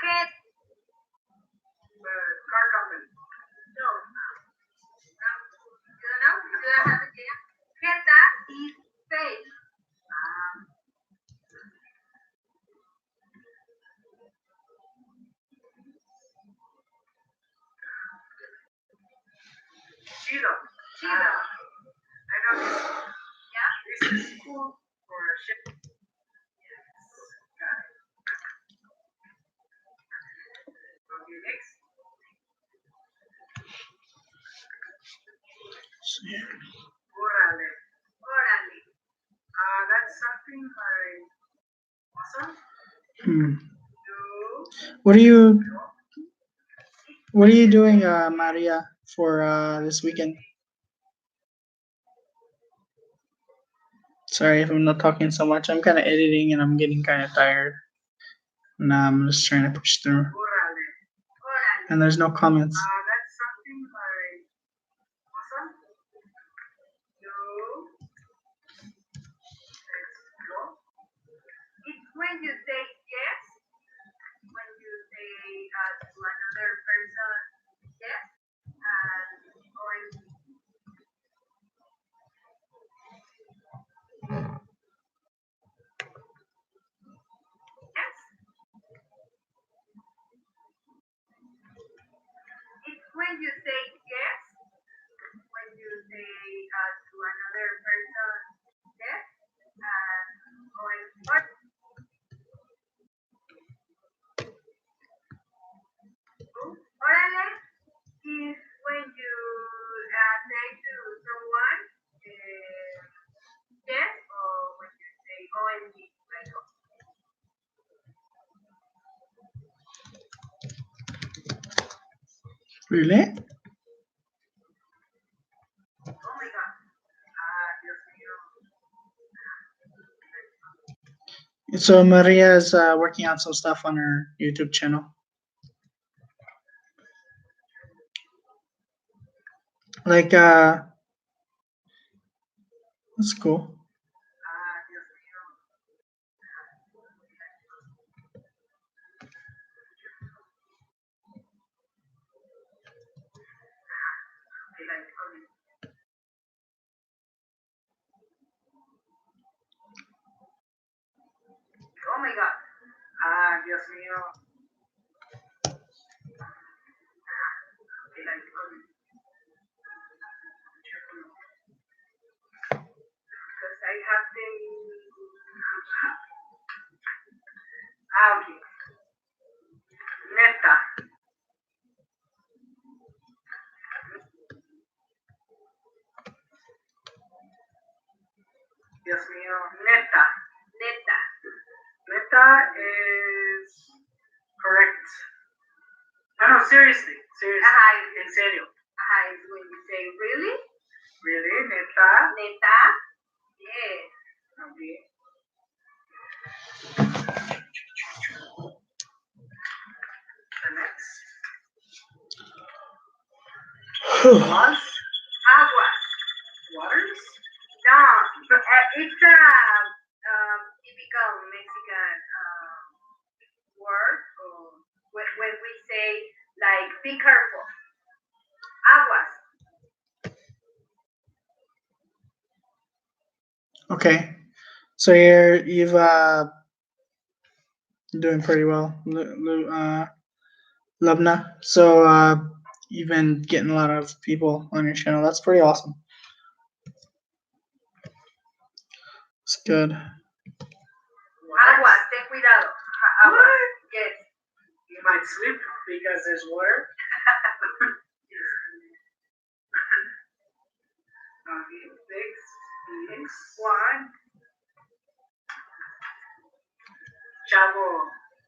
Head. Car company. No. You don't know? You don't have it yet? Jeta is face. Chido. Chido. I know this. Yeah? This is cool for ship. Yes. Got it. Okay, next. Órale. Órale. That's something like awesome. Two. What are you doing, Maria, for this weekend? Sorry if I'm not talking so much. I'm kind of editing and I'm getting kind of tired. Nah, I'm just trying to push through. Órale. Órale. And there's no comments. That's something like awesome. Two. Let's go. It's when you say yes. When you say to another person yes. Or yes. It's when you say yes. When you say to another person yes. Or órale is when you say to someone yes, or when you say OMG, like Really? oh my god. Dios mío. So Maria is working on some stuff on her YouTube channel. Like, that's cool. Dios mío. Oh my god. Dios mío. Dios mío. Neta. Neta. Neta is correct. No, seriously. Ajá, En serio. ajá, is when you say really? Really? Neta? Neta? Yes. Okay. The next. Was? Aguas. Waters? No, it's a typical Mexican word when we say like be careful. Aguas. Okay. So you've doing pretty well, Lubna. So you've been getting a lot of people on your channel. That's pretty awesome. It's good. Aguas, ten cuidado. Aguas. Yes. You might slip because there's water. Next one. Chavo.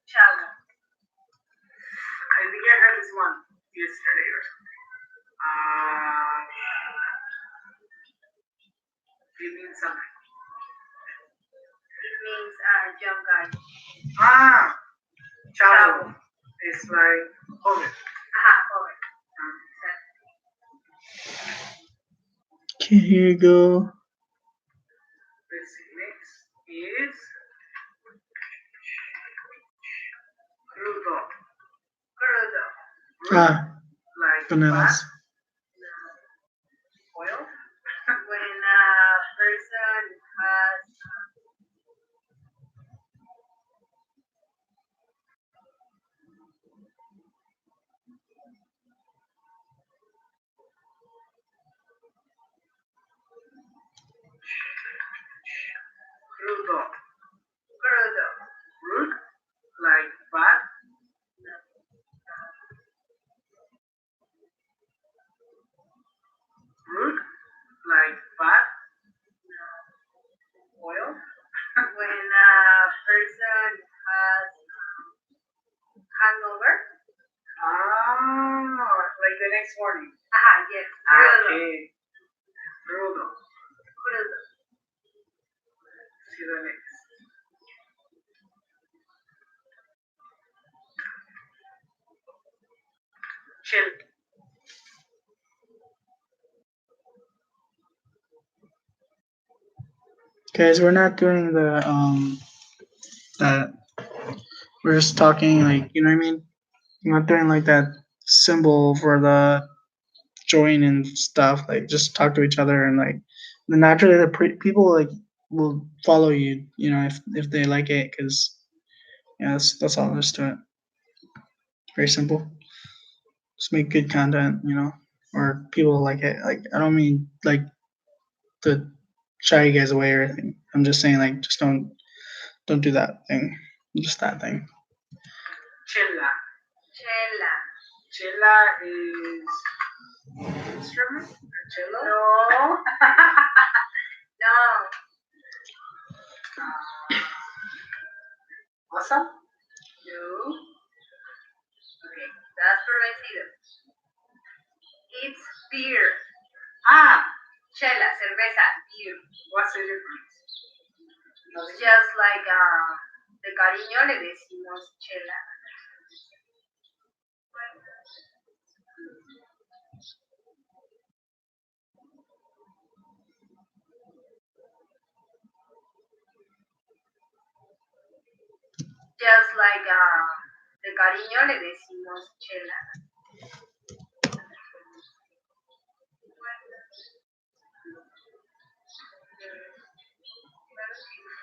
Chavo. I think I heard this one yesterday or something. It means something. It means young guy. Chavo. It's like joven. Ajá, joven. Okay, here you go. Let's see. Next is crudo. Crudo. Like Bananas. fat. Oil. When a person has Crudo. crudo. Root. Like fat. Root. Like fat. Oil. When a person has hangover. Like the next morning. Ajá, yes. Crudo. Okay. Crudo. Crudo. See the next. Chill. Guys, we're not doing the that we're just talking like, you know what I mean? We're not doing like that symbol for the join and stuff. Like just talk to each other and like the naturally people like will follow you, you know, if they like it, because yeah, that's all there is to it. Very simple. Just make good content, you know, or people like it. Like I don't mean like to shy you guys away or anything. I'm just saying like just don't do that thing. Just that thing. Chela. Chela. Chela is instrument or cello? No. No. Awesome? No. Okay, that's permitido. It's beer. Chela, cerveza, beer. What's the difference? Just like de cariño le decimos chela. Just like de cariño le decimos chela.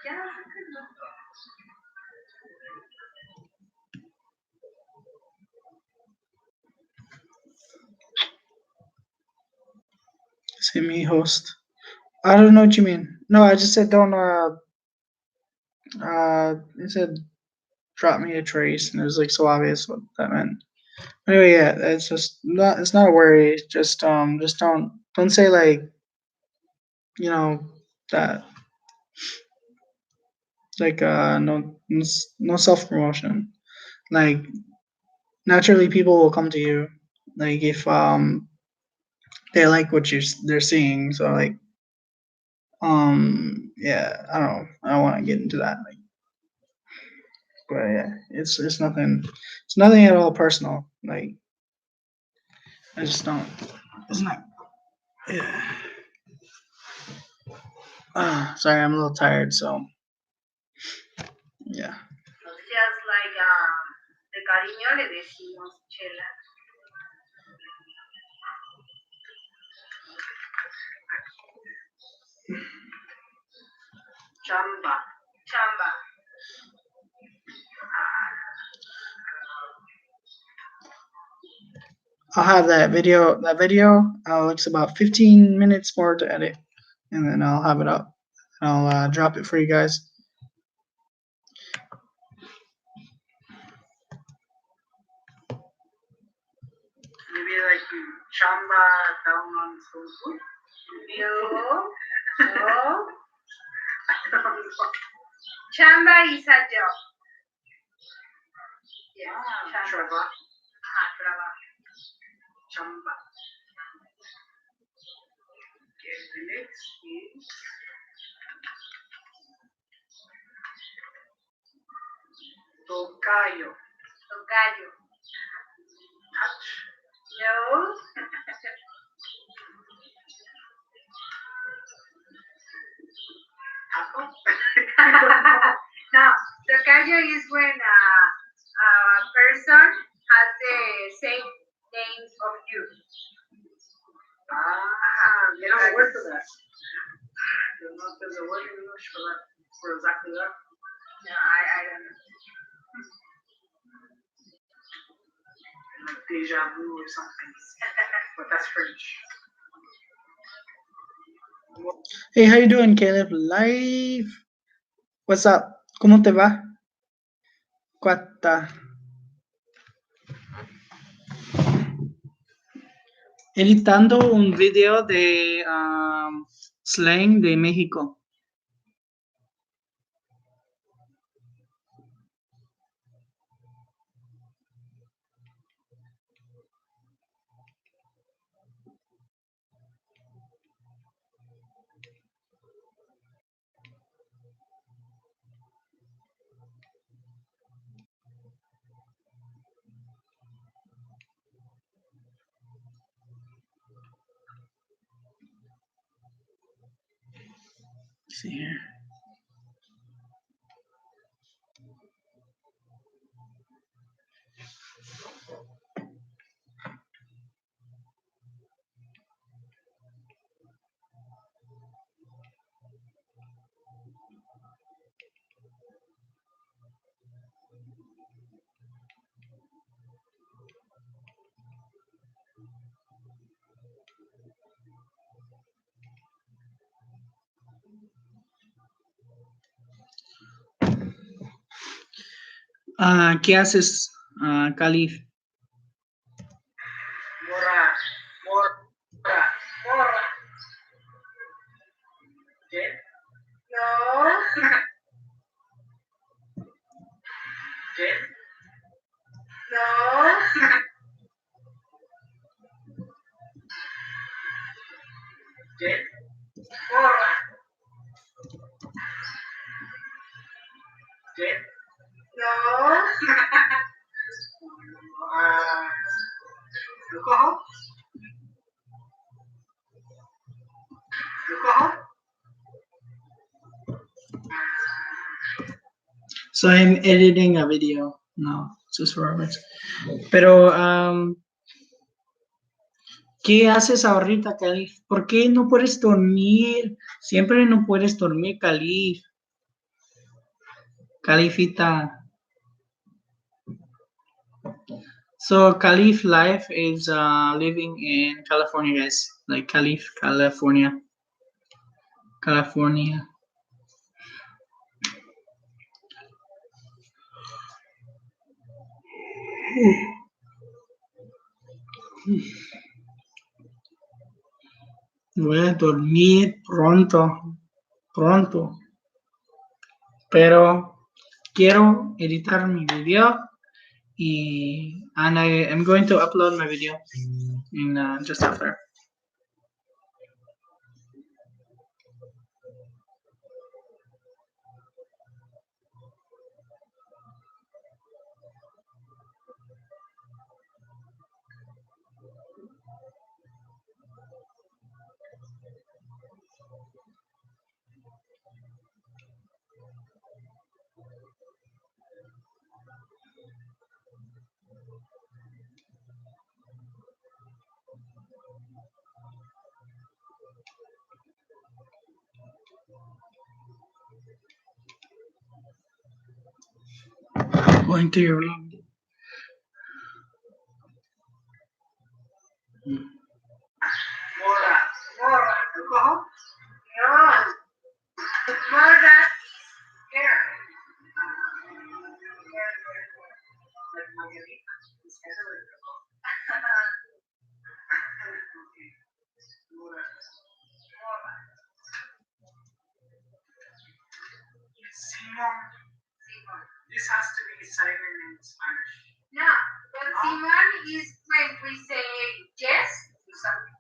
Ya no sé qué es lo que- Say me host. I don't know what you mean. No, I just said don't it said drop me a trace and it was like so obvious what that meant. Anyway, yeah, it's not a worry. Just don't say like, you know, that Like no self promotion. Like naturally, people will come to you. Like if they like what they're seeing. So like yeah, I don't want to get into that. Like, but yeah, it's nothing. It's nothing at all personal. Like I just don't. It's not. Yeah. Sorry, I'm a little tired. So yeah. Just like de cariño le decimos chela. Chamba. Chamba. I'll have that video. That video looks about 15 minutes more to edit, and then I'll have it up. I'll drop it for you guys. Maybe like chamba down on Facebook. No. Chamba is a job. Yeah. Chamba. Trabajo. Chamba. Okay, the next is tocayo. Tocayo. No. No, tocayo is when a person has the same name of you. You have a word for that. You know if there's a word in English for that, for exactly that? No, I don't know. Like deja vu or something. But that's French. Hey, how you doing, Caleb? Live. What's up? ¿Cómo te va? Cuata. Editando un video de slang de México. Let's see here. ¿Qué haces, Calif? Morra. ¿Qué? No. ¿Qué? No. ¿Qué? Morra. ¿Qué? No. Alcohol? Alcohol? So I'm editing a video. No, just for Roberts. Pero, ¿qué haces ahorita, Calif? ¿Por qué no puedes dormir? Siempre no puedes dormir, Calif. Califita. So Calif Life is living in California, guys. Like Calif, California. California. Voy a dormir pronto. Pronto. pero quiero editar mi video and I am going to upload my video in just after. Going to your room. Mora. Mora. Alcohol? No. More than hair. Like margarita. It's kind of like alcohol. Okay. Mora. Simon. Simon. This has to be Simon in Spanish. No, but Simon is when we say yes to something.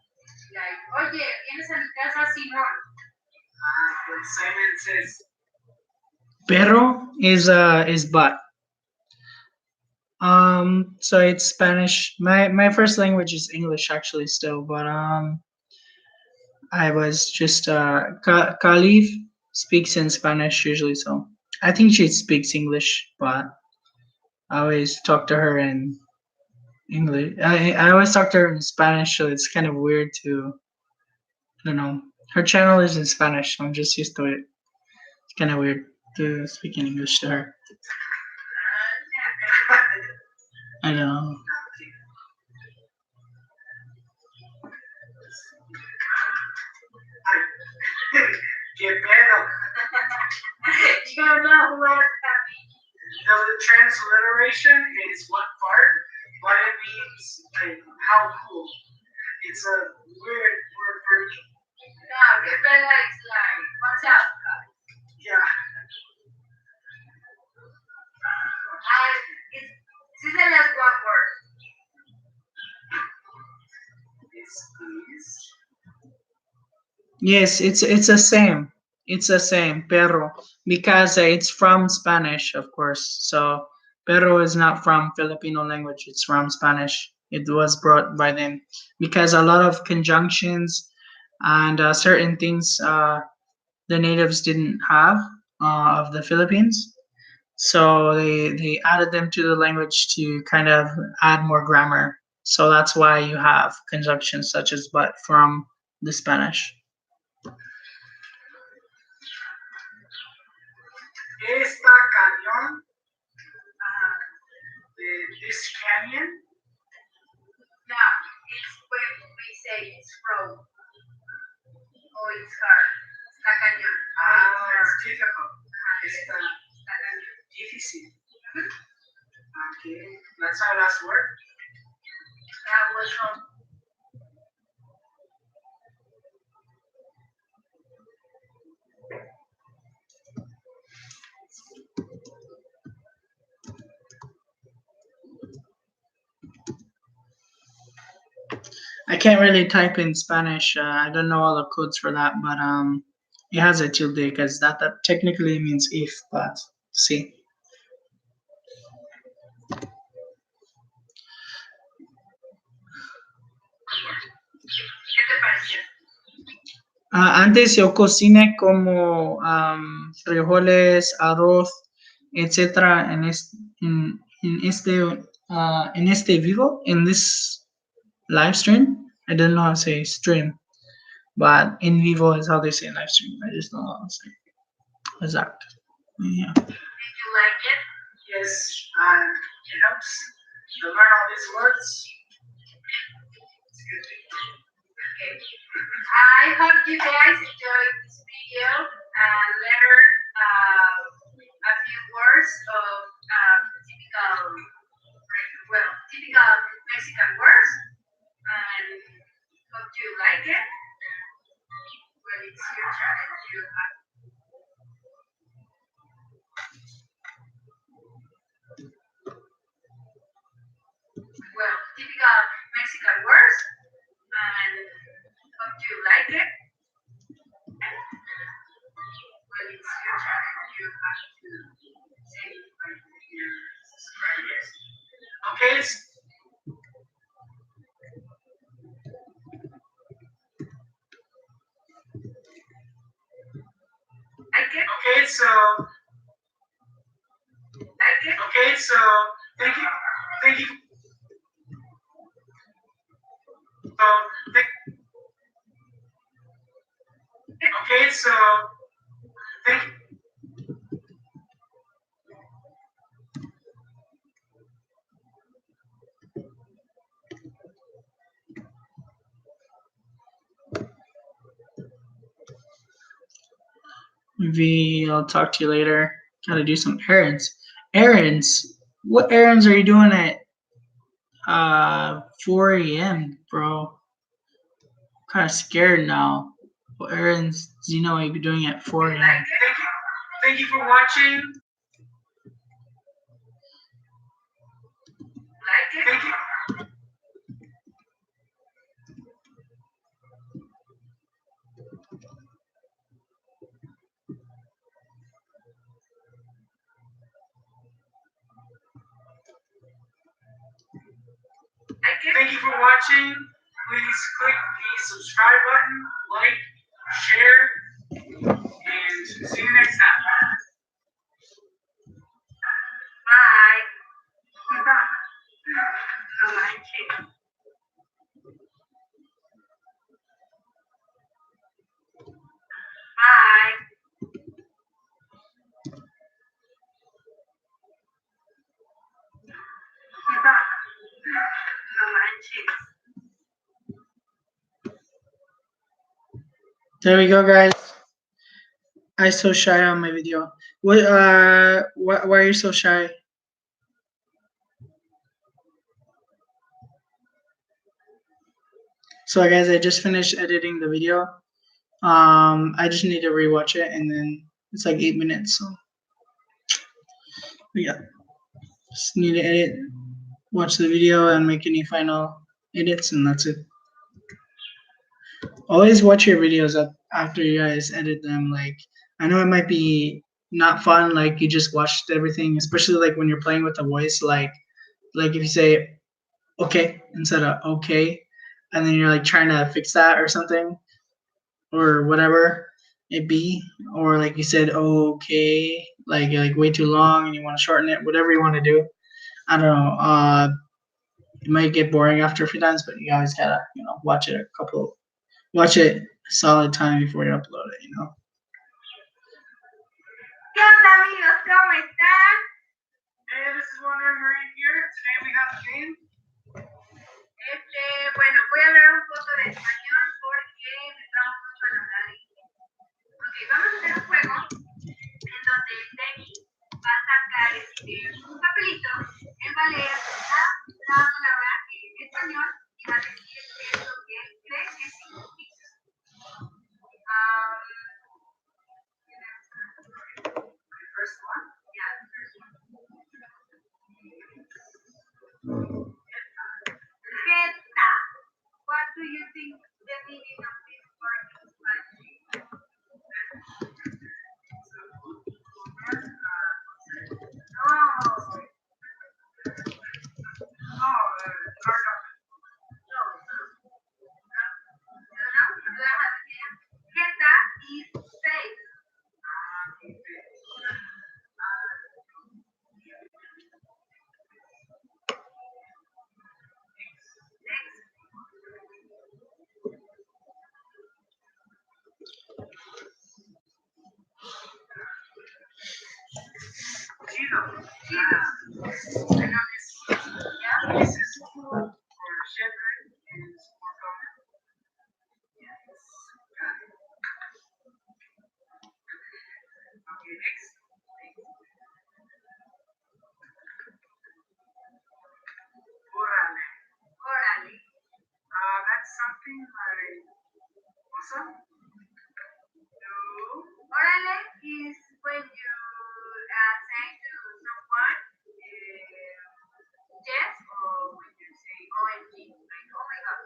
Like, oye, vienes a mi casa, Simon. But Simon says, Perro is butt. So it's Spanish. My first language is English actually still, but I was just Khalif speaks in Spanish usually, so I think she speaks English, but I always talk to her in English. I always talk to her in Spanish, so it's kind of weird to I don't know. Her channel is in Spanish, so I'm just used to it. It's kind of weird to speak in English to her. I know. "Que pedo?" You don't know what that means. The transliteration is what part, but it means like how cool. It's a weird word for me. No, que pega is like, what's up, guys? Yeah. And it's usually just one word. It's Yes, it's the same. It's the same, perro, because it's from Spanish, of course. So perro is not from Filipino language; it's from Spanish. It was brought by them because a lot of conjunctions and certain things the natives didn't have of the Philippines. So they added them to the language to kind of add more grammar. So that's why you have conjunctions such as but from the Spanish. Esta cañón, this canyon, No, it's when we say it's from or it's hard. Está cañón. it's difficult. Esta Está cañón. difícil. Okay, that's our last word. That was from I can't really type in Spanish. I don't know all the codes for that, but it has a tilde because that technically means if, but see. ¿qué te pareció? Antes yo cociné como frijoles, arroz, etcétera en este vivo, in this live stream. I don't know how to say stream, but in vivo is how they say live stream. I just don't know how to say exact. Yeah. Did you like it? Yes, and it helps to learn all these words. Okay. I hope you guys enjoyed this video and learned a few words of typical Mexican words. And hope you like it. Well, it's your channel. You have like it? Well, it's your channel. You have to say like your subscribers. Okay, it's Like it? okay. So Like it? okay. So thank you. Thank you. So thank, okay. So thank you. V, I'll talk to you later. Gotta do some errands. Errands? What errands are you doing at 4 a.m., bro? Kind of scared now. What errands do you know you'd be doing at 4 a.m.? Like it? Thank you for watching. Like it? Thank you. Like it? Thank you for watching. Please click the subscribe button, like, share, and see you next time. Bye. No like it. Bye. No manches. There we go, guys. I so shy on my video. What? Why are you so shy? So, guys, I just finished editing the video. I just need to rewatch it, and then it's like 8 minutes. So, yeah, just need to edit, watch the video, and make any final edits, and that's it. Always watch your videos up after you guys edit them. Like, I know it might be not fun, like you just watched everything, especially like when you're playing with the voice. Like if you say okay instead of okay, and then you're like trying to fix that or something, or whatever it be, or like you said okay, like you're like way too long and you want to shorten it, whatever you want to do. I don't know. It might get boring after a few times, but you always gotta watch it a solid time before you upload it. ¿Qué onda, amigos? ¿Cómo están? Hey, this is Wonder right here. Today we have a game. Bueno, voy a hablar un poco de español porque me trabo mucho al hablar inglés. Ok, vamos a hacer un juego en donde Demi va a sacar un papelito, él va a leer la palabra en español y va a decir qué es lo que él cree que significa. The first one? Yeah, the first one. Jeta. What do you think the meaning of this word in Spanish? No. Jeta is face. Chido. Jesus. I know this. Yeah. This is for Shepard and for Conan. Yes. Got it. Okay, next. Órale. Órale. That's something like awesome. No. Órale is when you say to someone yes, or when you say OMG, like oh my god.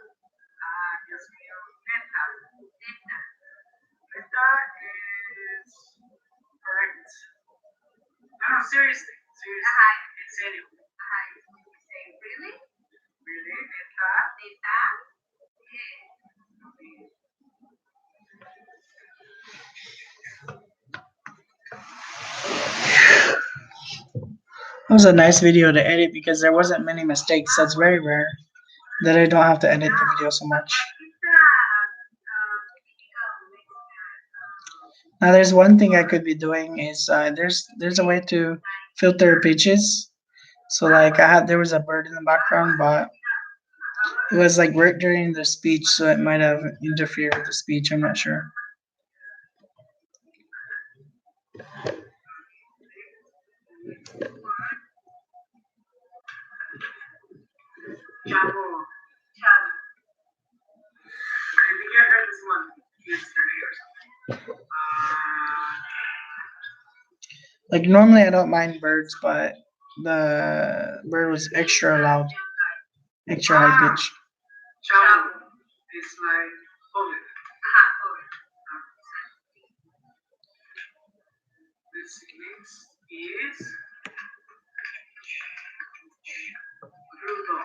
Dios mío. Neta. Neta. seriously. Ajá. En serio. Ajá. Say, really? Really? ¿Neta? ¿Neta? It was a nice video to edit because there wasn't many mistakes. That's very rare that I don't have to edit the video so much. Now, there's one thing I could be doing is there's a way to filter pitches. So like there was a bird in the background, but it was like right during the speech, so it might have interfered with the speech. I'm not sure. Chavo. I think I heard this one yesterday or something. Like normally I don't mind birds, but the bird was extra loud, extra high pitch. Chavo. It's like joven. Ajá, joven. This next is rudo.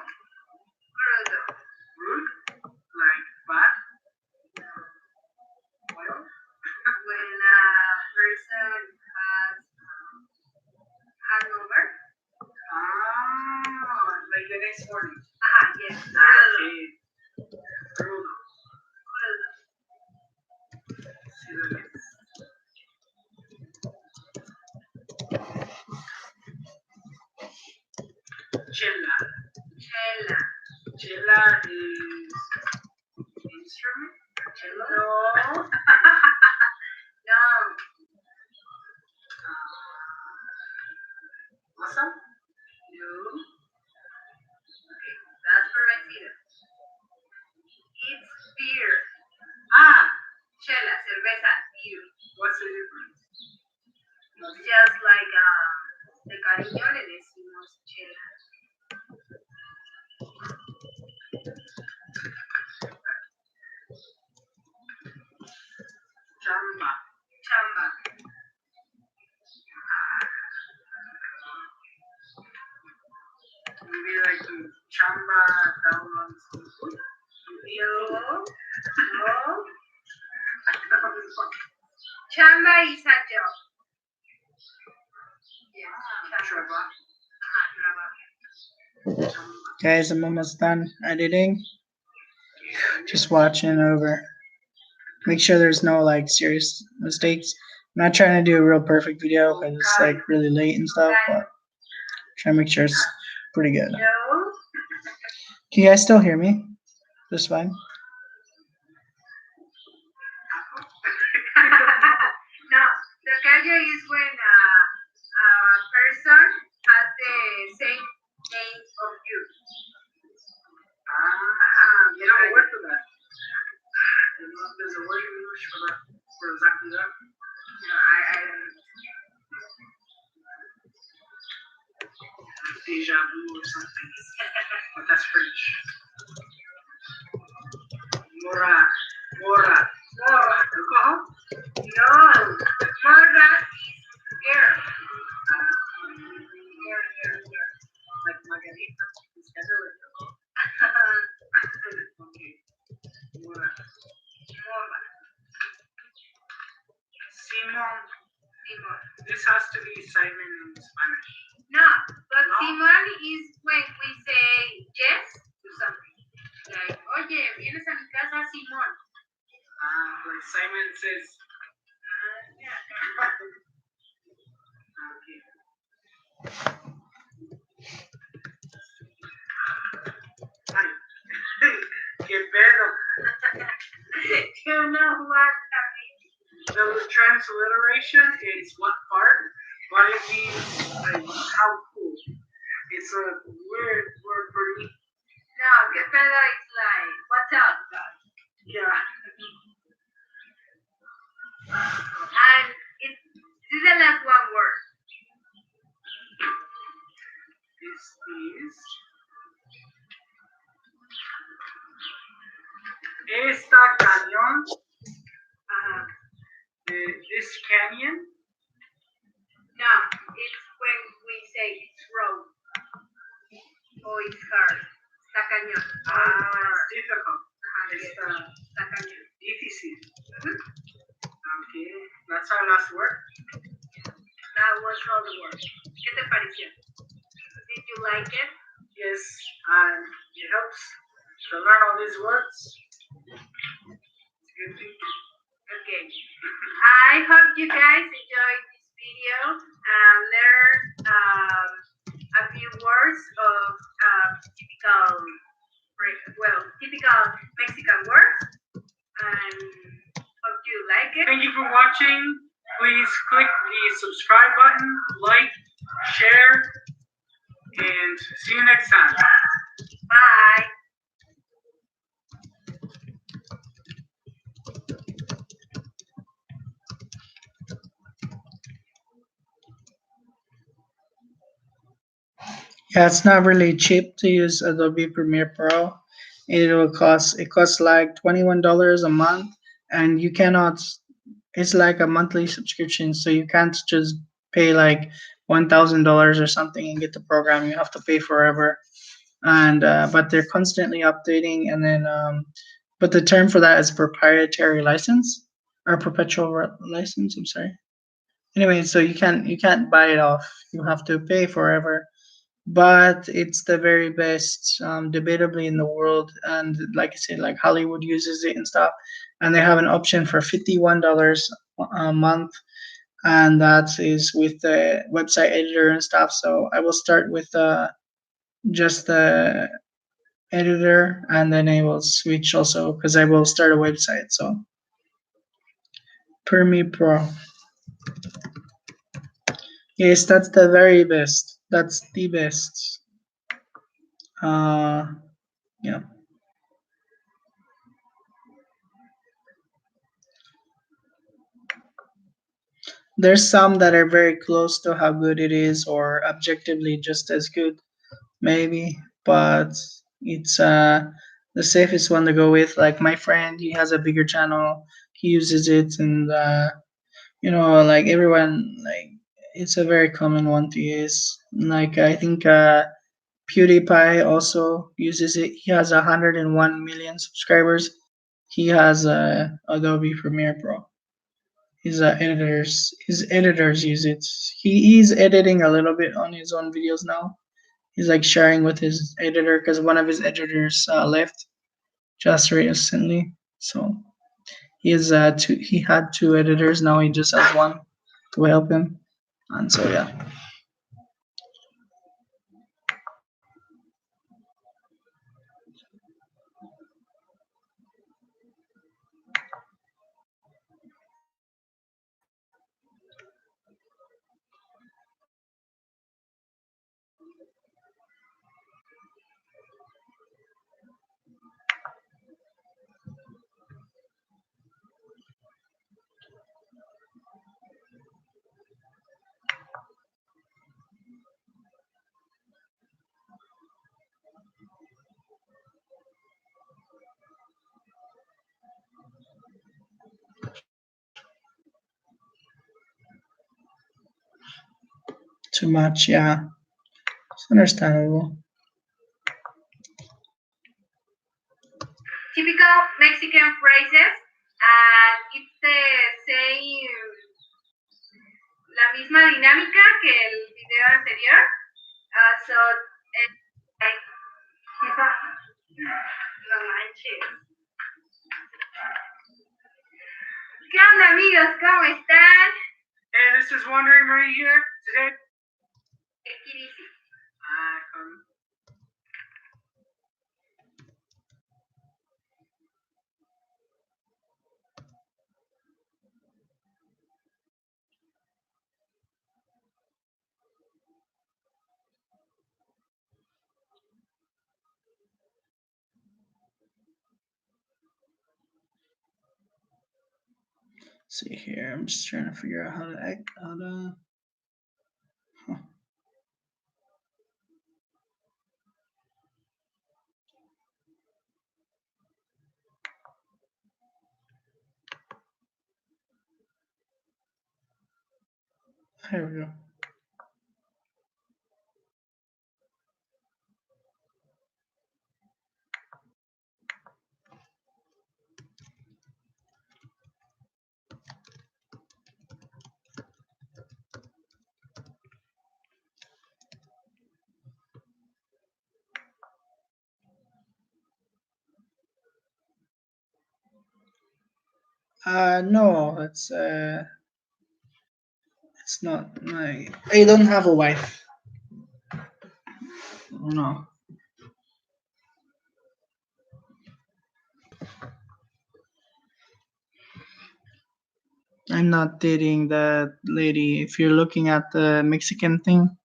Crudo. Rude, like bad. Well, When a person has hangover. like the next morning. Ajá, yes. Okay. Rudo. Crudo. See the next. Chela. Chela. Chela is instrument. Cello. No. No. Awesome. No. Okay, that's for vencido. It's beer. Chela, cerveza, beer. What's the difference? It's just like de cariño le decimos chela. Chamba. Chamba. Maybe like to chamba down on some food. No. No. Chamba is a job. Yes. Chamba. Ajá, trabajo. Guys, I'm almost done editing. Just watching over. Make sure there's no like serious mistakes. I'm not trying to do a real perfect video because it's like really late and stuff, but try to make sure it's pretty good. No. Can you guys still hear me? Just fine. No, the callo is when a person has the same name of you. You know a word for that. There's a word in English for that, for exactly that. No, I don't. Deja vu or something. But that's French. Mora. Alcohol? No, Mora is girl. Girl. Like Margarita. It's kind of like alcohol. Okay. Mora. Mora. Simon. Simon. This has to be Simon in Spanish. No, but No. Simon is when we say yes to something. Like, oye, vienes a mi casa, Simón. Like Simon says. Yeah. Okay. Ay. ¿Qué pedo? You know what I mean? The transliteration is what part, but it means like how cool. It's a weird word for me. No, que pedo is like, what's up, dog? Yeah. And this is the last one word. This is. Esta cañón. This canyon. No, it's when we say it's rough or it's hard. Está cañón. It's difficult. Ajá, It's yes. Está cañón. difícil. Mhm. Okay, that's our last word. That was all the words. ¿Qué te pareció? Did you like it? Yes, and it helps to learn all these words. It's good thing. Okay. I hope you guys enjoyed this video and learned a few words of typical Mexican words. And hope you like it. Thank you for watching. Please click the subscribe button, like, share, and see you next time. Bye. Yeah, it's not really cheap to use Adobe Premiere Pro. It costs like $21 a month, and you cannot. It's like a monthly subscription, so you can't just pay like $1,000 or something and get the program. You have to pay forever, and but they're constantly updating, and then but the term for that is proprietary license or license. I'm sorry. Anyway, so you can't buy it off. You have to pay forever, but it's the very best, debatably in the world. And like I said, like Hollywood uses it and stuff, and they have an option for $51 a month, and that is with the website editor and stuff. So I will start with just the editor, and then I will switch also because I will start a website. So Permi Pro. Yes, that's the very best. That's the best. Yeah. There's some that are very close to how good it is, or objectively just as good, maybe. But it's the safest one to go with. Like my friend, he has a bigger channel. He uses it, and like everyone, like it's a very common one to use. Like I think PewDiePie also uses it. He has 101 million subscribers. He has Adobe Premiere Pro. His editors use it. He's editing a little bit on his own videos now. He's like sharing with his editor because one of his editors left just recently. So he had two editors. Now he just has one to help him. And so yeah. Too much, yeah. It's understandable. Typical Mexican phrases, and it's the same, la misma dinámica que el video anterior. So, like, no manches. ¿Qué onda, amigos? ¿Cómo están? Hey, this is Wondering right here today. Take it easy. See here, I'm just trying to figure out how to act. Huh. There we go. No, it's not. I don't have a wife. No, I'm not dating that lady. If you're looking at the Mexican thing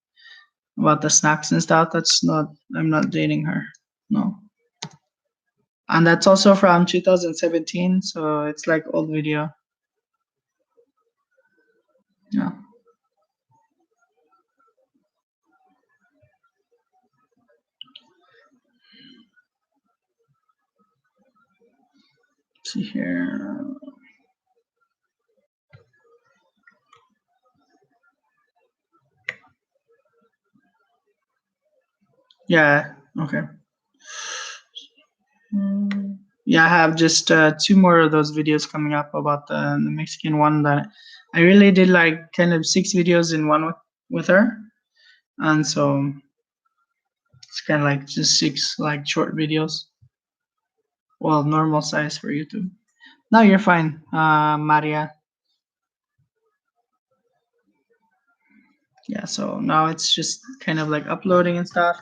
about the snacks and stuff, that's not. I'm not dating her. No, and that's also from 2017, so it's like old video. Yeah. See here. Yeah. Okay. Yeah, I have just two more of those videos coming up about the Mexican one that I really did like kind of 6 videos in one with her, and so it's kind of like just 6 like short videos. Well, normal size for YouTube. No, you're fine, Maria. Yeah, so now it's just kind of like uploading and stuff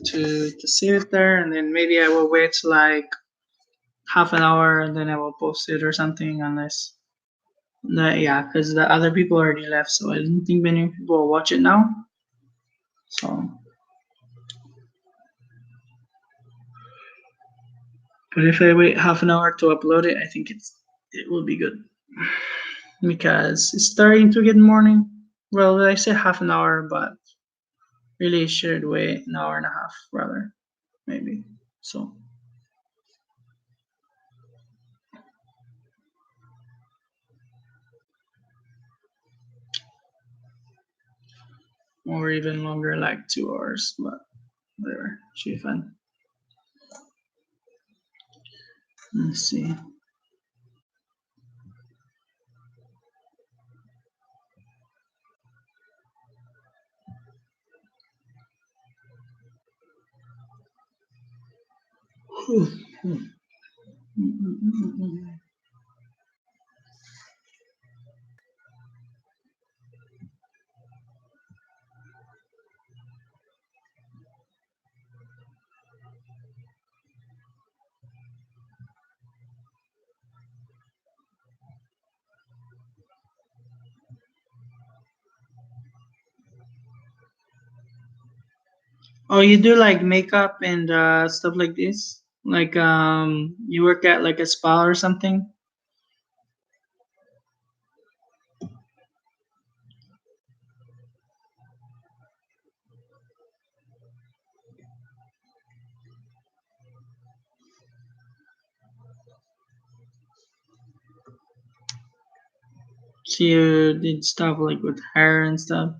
to save it there, and then maybe I will wait like half an hour and then I will post it or something unless yeah, because the other people already left, so I don't think many people will watch it now. So, but if I wait half an hour to upload it, I think it will be good because it's starting to get morning. Well, I say half an hour, but really should wait an hour and a half rather, maybe. So, or even longer, like 2 hours, but whatever, should be fun. Let's see. Oh, you do like makeup and stuff like this? Like you work at like a spa or something? So you did stuff like with hair and stuff?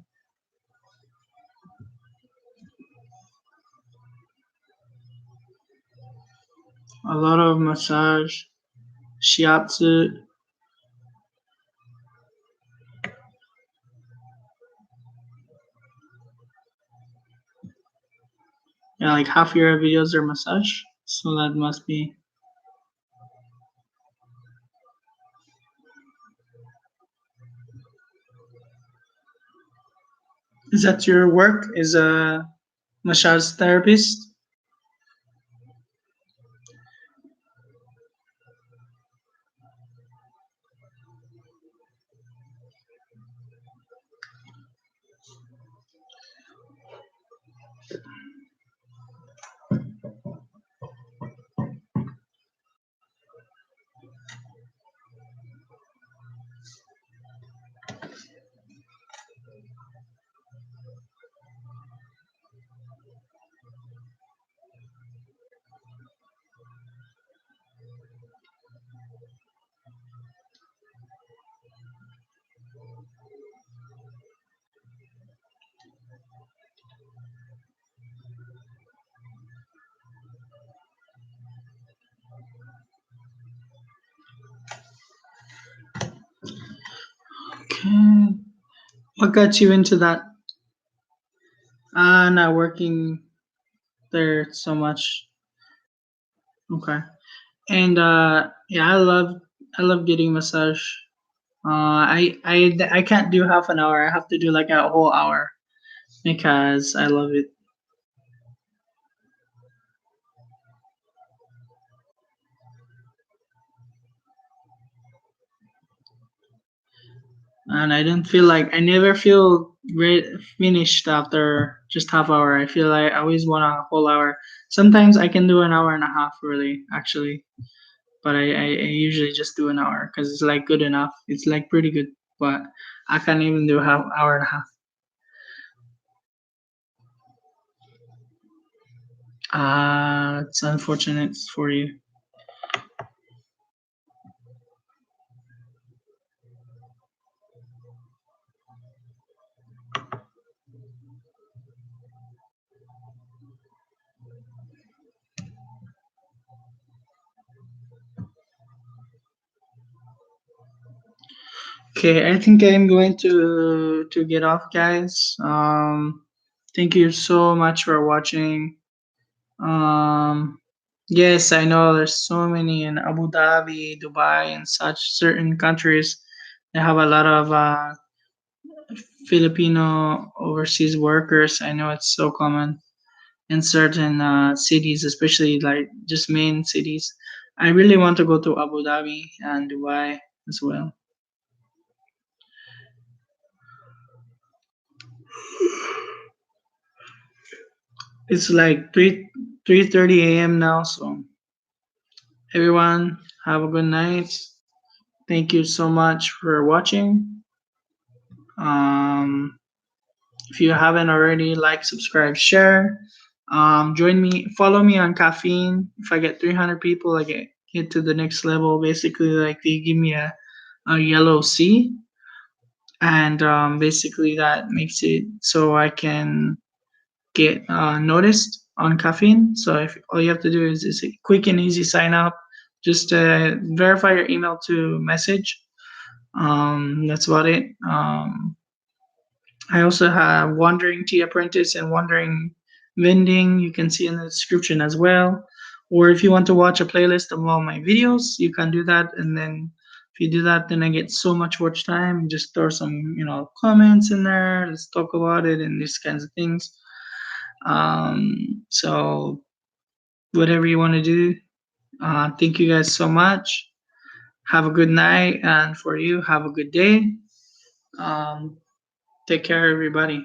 A lot of massage, shiatsu. Yeah, like half your videos are massage. So that must be. Is that your work? Is a massage therapist? Okay. What got you into that? Not working there so much. Okay. And yeah, I love getting massage. I can't do half an hour. I have to do like a whole hour because I love it. And I don't feel like I never feel finished after just half hour. I feel like I always want a whole hour. Sometimes I can do an hour and a half, really, actually. But I usually just do an hour because it's like good enough. It's like pretty good. But I can't even do half hour and a half. It's unfortunate for you. Okay, I think I'm going to get off, guys. Thank you so much for watching. Um, yes, I know there's so many in Abu Dhabi, Dubai, and such certain countries. They have a lot of Filipino overseas workers. I know it's so common in certain cities, especially like just main cities. I really want to go to Abu Dhabi and Dubai as well. It's like 3:30 a.m. now, so everyone have a good night. Thank you so much for watching. Um, if you haven't already, like, subscribe, share. Join me, follow me on Caffeine. If I get 300 people, I get hit to the next level. Basically, like they give me a yellow C, and basically that makes it so I can get noticed on Caffeine. So if all you have to do is a quick and easy sign up, just verify your email to message. That's about it. I also have Wandering Tea Apprentice and Wandering Vending. You can see in the description as well. Or if you want to watch a playlist of all my videos, you can do that. And then if you do that, then I get so much watch time. Just throw some, comments in there. Let's talk about it and these kinds of things. So whatever you want to do. Thank you guys so much. Have a good night, and for you, have a good day. Um, take care, everybody.